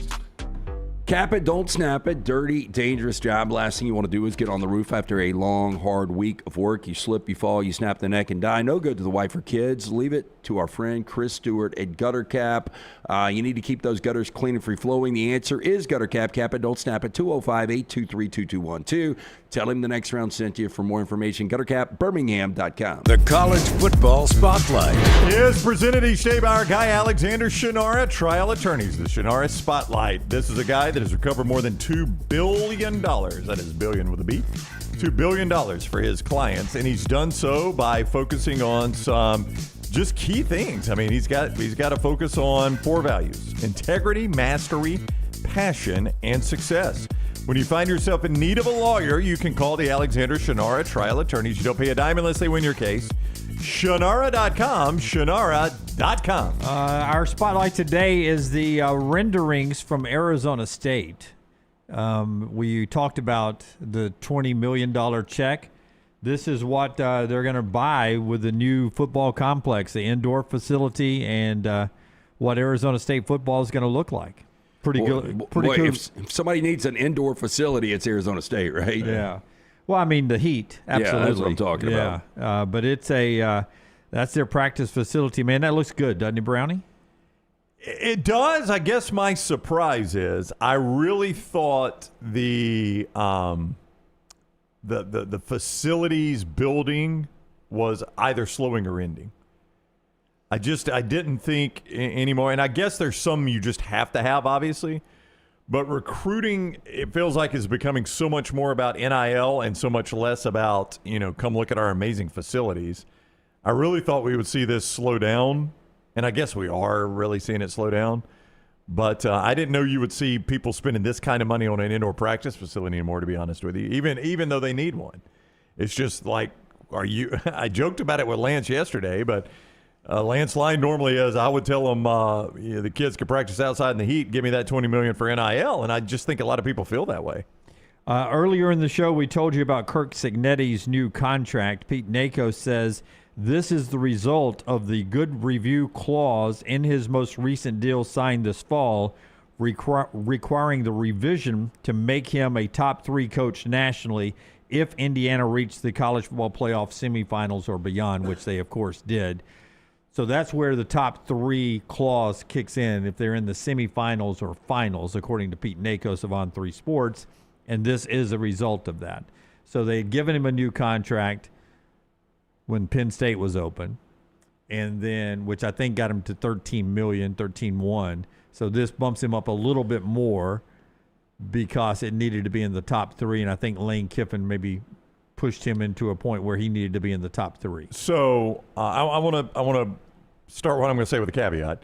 Cap it, don't snap it. Dirty, dangerous job. Last thing you want to do is get on the roof after a long, hard week of work. You slip, you fall, you snap the neck and die. No good to the wife or kids. Leave it to our friend Chris Stewart at Gutter Cap. You need to keep those gutters clean and free-flowing. The answer is Gutter Cap. Cap it, don't snap it. 205-823-2212. Tell him the next round sent you. For more information, guttercapbirmingham.com. The College Football Spotlight is presented each day by our guy Alexander Shinara, trial attorneys. The Shinara Spotlight. This is a guy that has recovered more than $2 billion. That is billion with a B. $2 billion for his clients, and he's done so by focusing on some just key things. I mean, he's got to focus on 4 values: integrity, mastery, passion, and success. When you find yourself in need of a lawyer, you can call the Alexander Shinara trial attorneys. You don't pay a dime unless they win your case. Shinara.com, Shinara.com. Our spotlight today is the renderings from Arizona State. We talked about the $20 million check. This is what they're going to buy with the new football complex, the indoor facility, and what Arizona State football is going to look like. Pretty good. Pretty cool. If somebody needs an indoor facility, it's Arizona State, right? Yeah. Well, I mean, the heat. Absolutely. Yeah, that's what I'm talking about. But it's that's their practice facility. Man, that looks good, doesn't it, Brownie? It does. I guess my surprise is I really thought the facilities building was either slowing or ending. I didn't think anymore. And I guess there's some you just have to have, obviously. But recruiting, it feels like, is becoming so much more about NIL and so much less about, come look at our amazing facilities. I really thought we would see this slow down. And I guess we are really seeing it slow down. But I didn't know you would see people spending this kind of money on an indoor practice facility anymore, to be honest with you, even though they need one. It's just like, I joked about it with Lance yesterday, but Lance line normally is, I would tell them the kids could practice outside in the heat, give me that $20 million for NIL, and I just think a lot of people feel that way. Earlier in the show, we told you about Curt Cignetti's new contract. Pete Nako says this is the result of the good review clause in his most recent deal signed this fall, requiring the revision to make him a top 3 coach nationally if Indiana reached the college football playoff semifinals or beyond, which they, of course, did. So that's where the top 3 clause kicks in if they're in the semifinals or finals, according to Pete Nakos of On 3 Sports, and this is a result of that. So they had given him a new contract when Penn State was open, and then, which I think got him to $13.1. So this bumps him up a little bit more because it needed to be in the top 3, and I think Lane Kiffin maybe pushed him into a point where he needed to be in the top 3. So I want to start what I'm going to say with a caveat.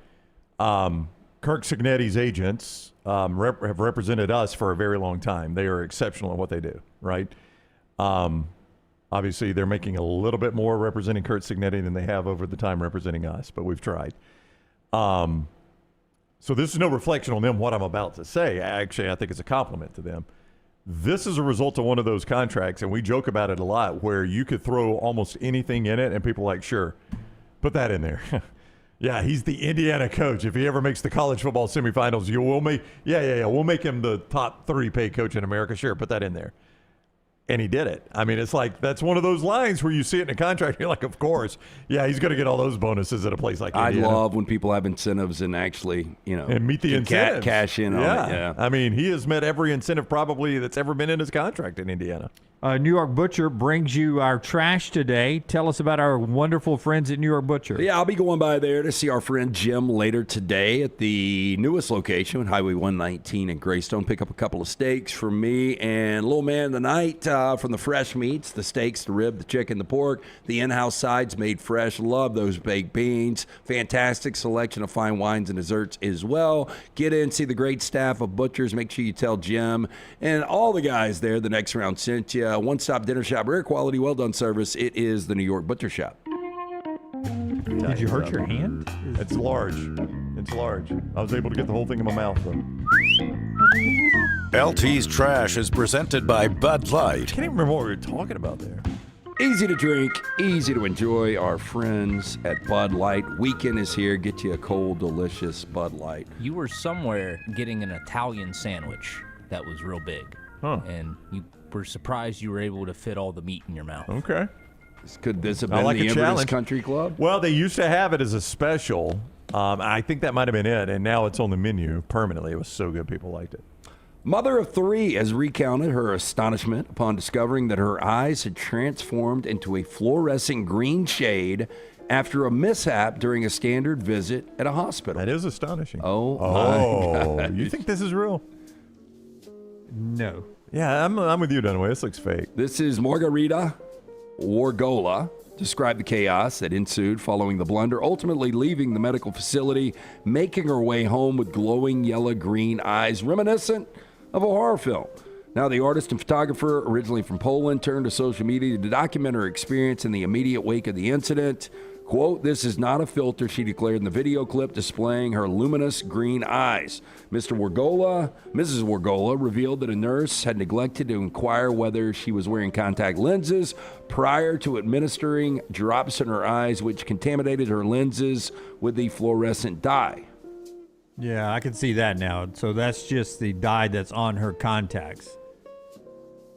Curt Cignetti's agents have represented us for a very long time. They are exceptional at what they do, right? Obviously, they're making a little bit more representing Curt Cignetti than they have over the time representing us, but we've tried. So this is no reflection on them, what I'm about to say. Actually, I think it's a compliment to them. This is a result of one of those contracts, and we joke about it a lot, where you could throw almost anything in it, and people are like, sure, put that in there. Yeah, he's the Indiana coach. If he ever makes the college football semifinals, we'll make him the top 3 paid coach in America. Sure, put that in there. And he did it. I mean, it's like, that's one of those lines where you see it in a contract, you're like, of course, yeah, he's going to get all those bonuses at a place like Indiana. I love when people have incentives and actually, and meet the incentives. Cash in on it. Yeah. I mean, he has met every incentive probably that's ever been in his contract in Indiana. New York Butcher brings you our trash today. Tell us about our wonderful friends at New York Butcher. Yeah, I'll be going by there to see our friend Jim later today at the newest location, Highway 119 in Greystone. Pick up a couple of steaks for me and little man of the night from the fresh meats, the steaks, the rib, the chicken, the pork. The in-house sides made fresh. Love those baked beans. Fantastic selection of fine wines and desserts as well. Get in, see the great staff of Butchers. Make sure you tell Jim and all the guys there the next round sent you. One-stop dinner shop, rare quality, well-done service. It is the New York Butcher Shop. Did you hurt your hand? It's large. It's large. I was able to get the whole thing in my mouth, though. LT's Trash is presented by Bud Light. I can't even remember what we were talking about there. Easy to drink, easy to enjoy. Our friends at Bud Light. Weekend is here. Get you a cold, delicious Bud Light. You were somewhere getting an Italian sandwich that was real big. And you were surprised you were able to fit all the meat in your mouth. Okay. Could this have been the Inverness Country Club? Well, they used to have it as a special. I think that might have been it, and now it's on the menu permanently. It was so good, people liked it. Mother of three has recounted her astonishment upon discovering that her eyes had transformed into a fluorescent green shade after a mishap during a standard visit at a hospital. That is astonishing. Oh, my God. You think this is real? No. Yeah, I'm with you, Dunaway. This looks fake. This is Margarita Wargola. Described the chaos that ensued following the blunder, ultimately leaving the medical facility, making her way home with glowing yellow-green eyes reminiscent of a horror film. Now, the artist and photographer, originally from Poland, turned to social media to document her experience in the immediate wake of the incident. Quote, "This is not a filter," she declared in the video clip displaying her luminous green eyes. Mrs. Wargola revealed that a nurse had neglected to inquire whether she was wearing contact lenses prior to administering drops in her eyes, which contaminated her lenses with the fluorescent dye. Yeah, I can see that now. So that's just the dye that's on her contacts.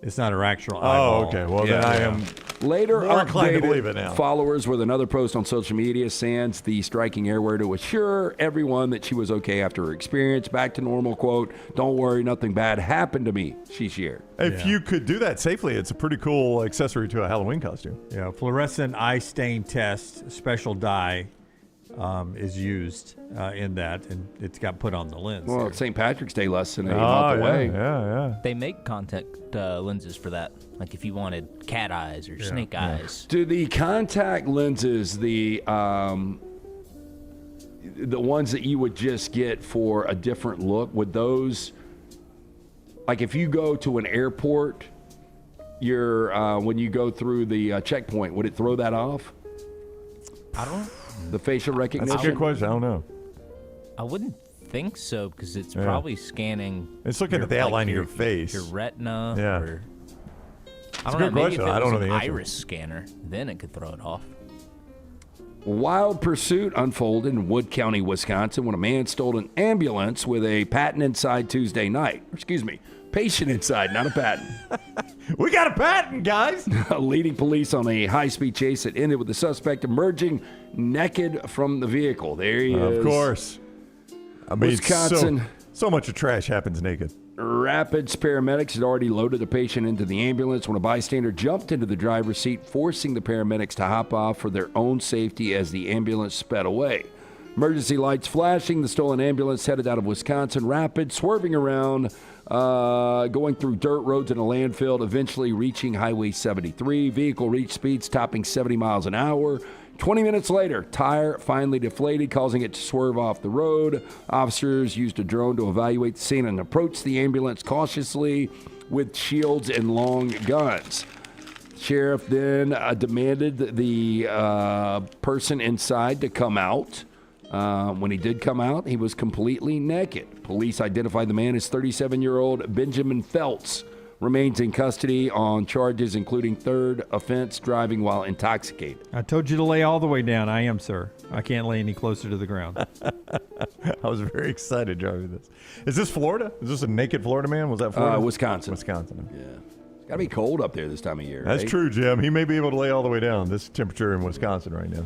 It's not her actual eyeball. Oh, okay. Well, then I am later more inclined to updated believe it now. Followers with another post on social media, sans the striking airwear to assure everyone that she was okay after her experience. Back to normal, quote, "Don't worry, nothing bad happened to me," she shared. If you could do that safely, it's a pretty cool accessory to a Halloween costume. Yeah, fluorescent eye stain test, special dye is used in that, and it's got put on the lens. Well, it's St. Patrick's Day lesson. Out the way. Yeah. They make contact lenses for that. Like if you wanted cat eyes or snake eyes. Do the contact lenses, the ones that you would just get for a different look, would those, like if you go to an airport, when you go through the checkpoint, would it throw that off? I don't know. The facial recognition? That's a good question. I don't know. I wouldn't think so because it's probably scanning. It's looking at the outline of your face. Your retina. Yeah. Or, It's I a don't good know. Maybe question. if it I don't was know an the answer. iris scanner, then it could throw it off. Wild pursuit unfolded in Wood County, Wisconsin, when a man stole an ambulance with a patient inside Tuesday night. Patient inside, not a patent. We got a patent, guys. Leading police on a high-speed chase that ended with the suspect emerging naked from the vehicle. There he is. Of course. I mean, Wisconsin. So much of trash happens naked. Rapids paramedics had already loaded the patient into the ambulance when a bystander jumped into the driver's seat, forcing the paramedics to hop off for their own safety as the ambulance sped away. Emergency lights flashing, the stolen ambulance headed out of Wisconsin Rapids, swerving around, going through dirt roads and a landfill, eventually reaching Highway 73. Vehicle reached speeds topping 70 miles an hour. 20 minutes later, tire finally deflated, causing it to swerve off the road. Officers used a drone to evaluate the scene and approached the ambulance cautiously with shields and long guns. Sheriff then demanded the person inside to come out. When he did come out, he was completely naked. Police identified the man as 37-year-old Benjamin Feltz. Remains in custody on charges including third offense, driving while intoxicated. I told you to lay all the way down. I am, sir. I can't lay any closer to the ground. I was very excited driving this. Is this Florida? Is this a naked Florida man? Was that Florida? Wisconsin. Wisconsin. Yeah. It's got to be cold up there this time of year. That's right? true, Jim. He may be able to lay all the way down. This temperature in Wisconsin right now.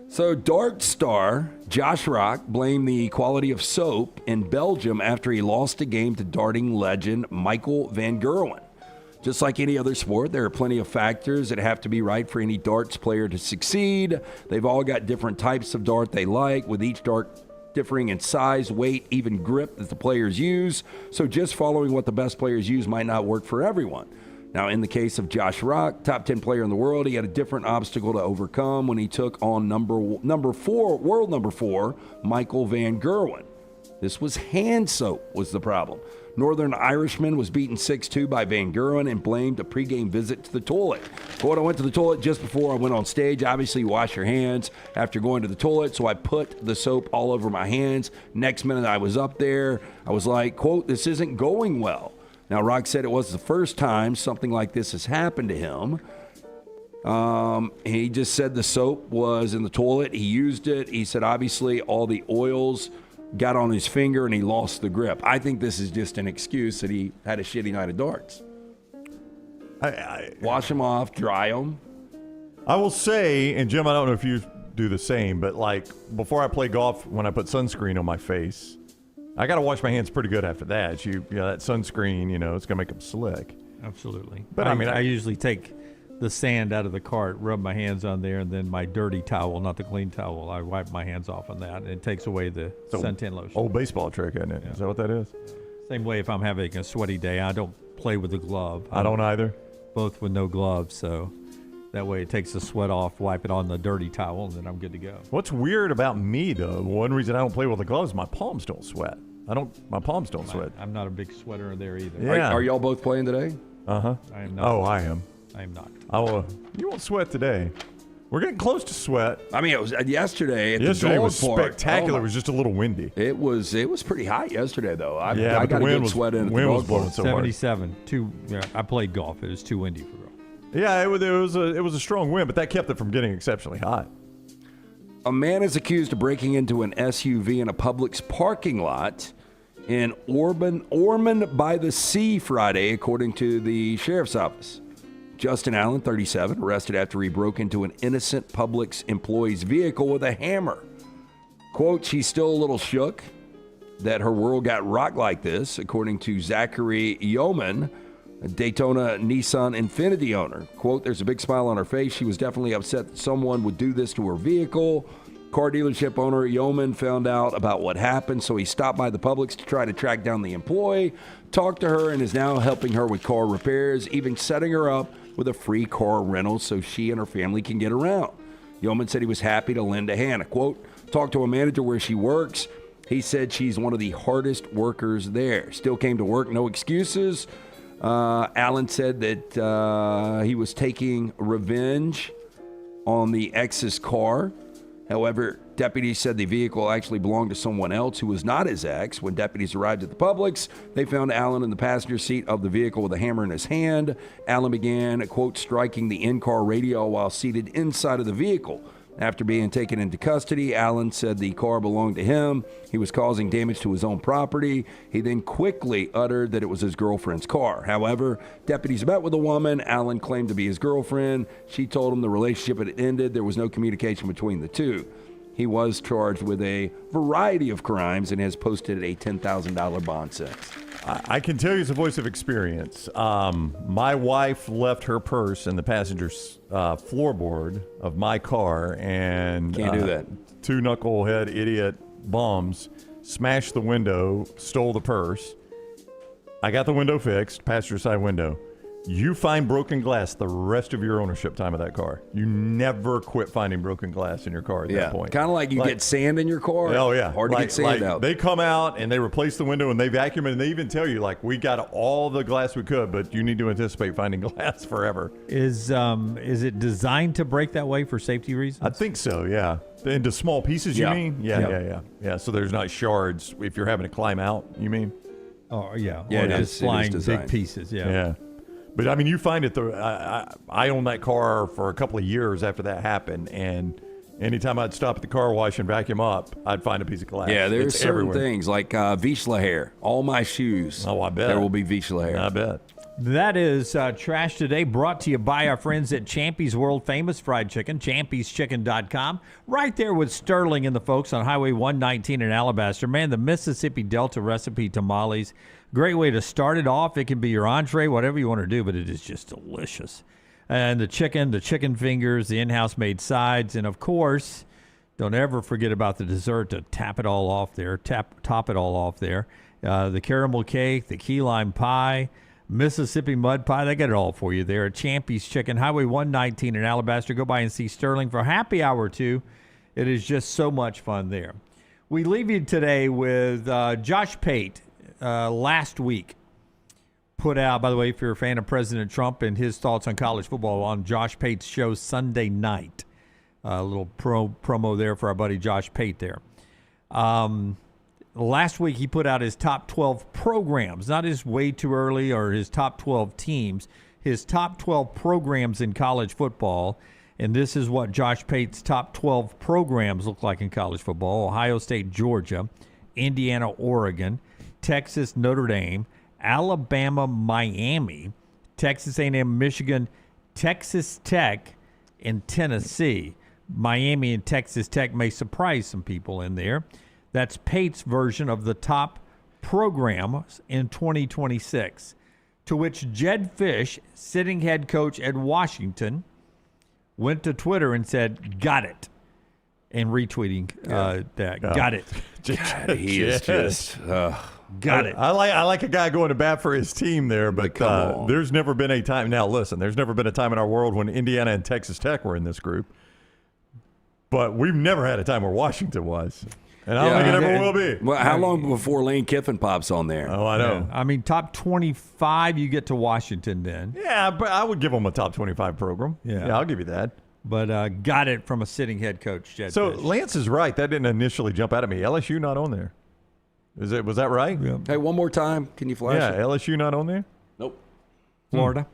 So, dart star Josh Rock blamed the quality of soap in Belgium after he lost a game to darting legend Michael van Gerwen. Just like any other sport, there are plenty of factors that have to be right for any darts player to succeed. They've all got different types of dart they like, with each dart differing in size, weight, even grip that the players use. So just following what the best players use might not work for everyone. Now, in the case of Josh Rock, top 10 player in the world, he had a different obstacle to overcome when he took on world number four, Michael van Gerwen. This was hand soap was the problem. Northern Irishman was beaten 6-2 by Van Gerwen and blamed a pregame visit to the toilet. Quote, I went to the toilet just before I went on stage. Obviously, you wash your hands after going to the toilet, so I put the soap all over my hands. Next minute I was up there. I was like, quote, this isn't going well. Now, Rock said it was the first time something like this has happened to him. He just said the soap was in the toilet. He used it. He said, obviously, all the oils got on his finger and he lost the grip. I think this is just an excuse that he had a shitty night of darts. Wash them off, dry them. I will say, and Jim, I don't know if you do the same, but like before I play golf, when I put sunscreen on my face, I got to wash my hands pretty good after that. That sunscreen, it's going to make them slick. Absolutely. But I usually take the sand out of the cart, rub my hands on there, and then my dirty towel, not the clean towel, I wipe my hands off on that, and it takes away the suntan lotion. Old baseball trick, isn't it? Yeah. Is that what that is? Same way if I'm having a sweaty day, I don't play with the glove. I don't either. Both with no gloves, so that way it takes the sweat off, wipe it on the dirty towel, and then I'm good to go. What's weird about me, though, one reason I don't play with the gloves, my palms don't sweat. My palms don't sweat. I'm not a big sweater there either. Yeah. Are y'all both playing today? Uh-huh. I am not. Oh, I am. I am not. You won't sweat today. We're getting close to sweat. I mean, it was yesterday at the dog was park. spectacular. It was just a little windy. It was pretty hot yesterday, though. I but got the a wind good was, sweat in at the wind was dog blowing park. so hard. 77. I played golf. It was too windy for golf. Yeah, it was a strong wind, but that kept it from getting exceptionally hot. A man is accused of breaking into an SUV in a Publix parking lot in Ormond by the Sea Friday, according to the sheriff's office. Justin Allen, 37, arrested after he broke into an innocent Publix employee's vehicle with a hammer. Quote, she's still a little shook that her world got rocked like this, according to Zachary Yeoman, a Daytona Nissan Infiniti owner. Quote, there's a big smile on her face. She was definitely upset that someone would do this to her vehicle. Car dealership owner Yeoman found out about what happened, so he stopped by the Publix to try to track down the employee, talked to her, and is now helping her with car repairs, even setting her up with a free car rental so she and her family can get around. Yeoman said he was happy to lend a hand. A quote, talked to a manager where she works. He said she's one of the hardest workers there. Still came to work, no excuses. Allen said that he was taking revenge on the ex's car. However, deputies said the vehicle actually belonged to someone else who was not his ex. When deputies arrived at the Publix, they found Allen in the passenger seat of the vehicle with a hammer in his hand. Allen began, quote, striking the in-car radio while seated inside of the vehicle. After being taken into custody, Allen said the car belonged to him. He was causing damage to his own property. He then quickly uttered that it was his girlfriend's car. However, deputies met with the woman Allen claimed to be his girlfriend. She told him the relationship had ended. There was no communication between the two. He was charged with a variety of crimes and has posted a $10,000 bond since. I can tell you as a voice of experience. My wife left her purse in the passenger's floorboard of my car, and Can't do that. Two knucklehead idiot bums smashed the window, stole the purse. I got the window fixed, passenger side window. You find broken glass the rest of your ownership time of that car. You never quit finding broken glass in your car at that point. Kind of like you get sand in your car. Oh, yeah. Hard to get sand out. They come out and they replace the window and they vacuum it, and they even tell you, like, we got all the glass we could, but you need to anticipate finding glass forever. Is it designed to break that way for safety reasons? I think so, yeah. Into small pieces, you mean? Yeah. So there's not shards if you're having to climb out, you mean? Oh, yeah. Yeah, or it just is flying designed. big pieces, Yeah. But, I mean, you find it, I owned that car for a couple of years after that happened, and anytime I'd stop at the car wash and vacuum up, I'd find a piece of glass. Yeah, there's It's certain everywhere. things like Vizsla hair. All my shoes. Oh, I bet. There will be Vizsla hair. I bet. That is Trash Today, brought to you by our friends at Champy's World Famous Fried Chicken, champyschicken.com. Right there with Sterling and the folks on Highway 119 in Alabaster. Man, the Mississippi Delta recipe tamales, great way to start it off. It can be your entree, whatever you want to do, but it is just delicious. And the chicken fingers, the in-house made sides, and of course, don't ever forget about the dessert to top it all off there. The caramel cake, the key lime pie, Mississippi mud pie, they got it all for you there at Champy's Chicken, Highway 119 in Alabaster. Go by and see Sterling for a happy hour or two. It is just so much fun there. We leave you today with Josh Pate last week put out, by the way, if you're a fan of President Trump and his thoughts on college football, on Josh Pate's show Sunday night. A little promo there for our buddy Josh Pate there. Last week, he put out his top 12 programs, not his way too early or his top 12 teams, his top 12 programs in college football. And this is what Josh Pate's top 12 programs look like in college football. Ohio State, Georgia, Indiana, Oregon, Texas, Notre Dame, Alabama, Miami, Texas A&M, Michigan, Texas Tech, and Tennessee. Miami and Texas Tech may surprise some people in there. That's Pate's version of the top programs in 2026, to which Jed Fish, sitting head coach at Washington, went to Twitter and said, "Got it," and retweeting that. Got it. God, he is just got it. I like a guy going to bat for his team there, but there's never been a time. Now listen, there's never been a time in our world when Indiana and Texas Tech were in this group, but we've never had a time where Washington was. And I don't think it ever will be. Well, how long before Lane Kiffin pops on there? Oh, I know. I mean, top 25, you get to Washington then. Yeah, but I would give them a top 25 program. Yeah, I'll give you that. But got it from a sitting head coach, Jed So Fish. Lance is right. That didn't initially jump out at me. LSU not on there. Was that right? Yeah. Hey, one more time. Can you flash it? LSU not on there? Nope. Florida.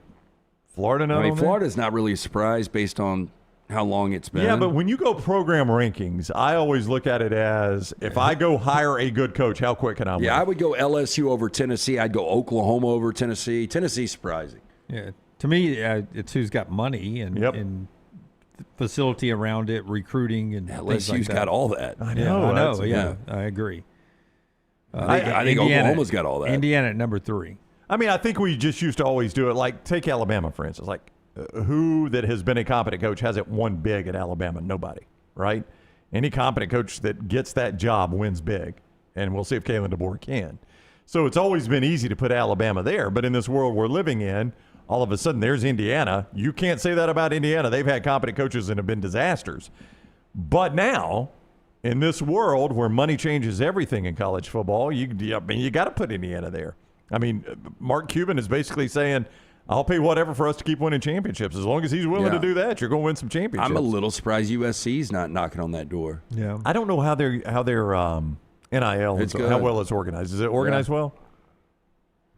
Florida not I mean, on there? Florida's not really a surprise based on how long it's been. Yeah, but when you go program rankings, I always look at it as if I go hire a good coach, how quick can I win? Yeah, I would go LSU over Tennessee. I'd go Oklahoma over Tennessee. Tennessee's surprising. Yeah. To me, it's who's got money and facility around it, recruiting and things like LSU's that. got all that. I know. I agree. I think Oklahoma's got all that. Indiana at number 3. I mean, I think we just used to always do it. Like, take Alabama, for instance. Like, who that has been a competent coach hasn't won big at Alabama? Nobody, right? Any competent coach that gets that job wins big. And we'll see if Kalen DeBoer can. So it's always been easy to put Alabama there. But in this world we're living in, all of a sudden there's Indiana. You can't say that about Indiana. They've had competent coaches and have been disasters. But now, in this world where money changes everything in college football, you got to put Indiana there. I mean, Mark Cuban is basically saying, I'll pay whatever for us to keep winning championships. As long as he's willing to do that, you're going to win some championships. I'm a little surprised USC's not knocking on that door. Yeah, I don't know how their NIL It's how well it's organized. Is it organized well?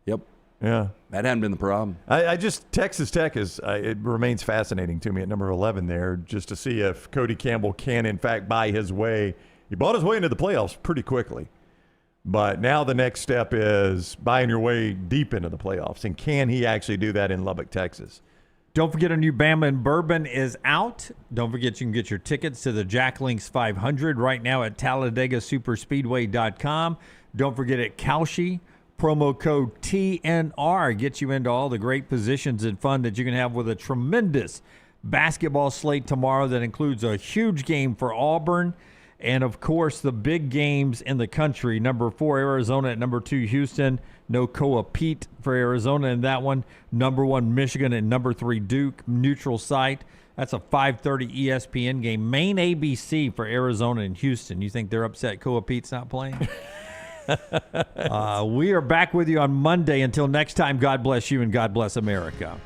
Yep. Yeah. That hadn't been the problem. I just Texas Tech is it remains fascinating to me at number 11 there, just to see if Cody Campbell can in fact buy his way. He bought his way into the playoffs pretty quickly. But now the next step is buying your way deep into the playoffs. And can he actually do that in Lubbock, Texas? Don't forget, a new Bama and Bourbon is out. Don't forget, you can get your tickets to the Jack Links 500 right now at TalladegaSuperspeedway.com. Don't forget, at Kalshi, promo code TNR gets you into all the great positions and fun that you can have with a tremendous basketball slate tomorrow that includes a huge game for Auburn. And, of course, the big games in the country. Number 4, Arizona at number 2, Houston. No Pate for Arizona in that one. Number 1, Michigan, and number 3, Duke. Neutral site. That's a 5:30 ESPN game. Main ABC for Arizona and Houston. You think they're upset Pate's not playing? We are back with you on Monday. Until next time, God bless you and God bless America.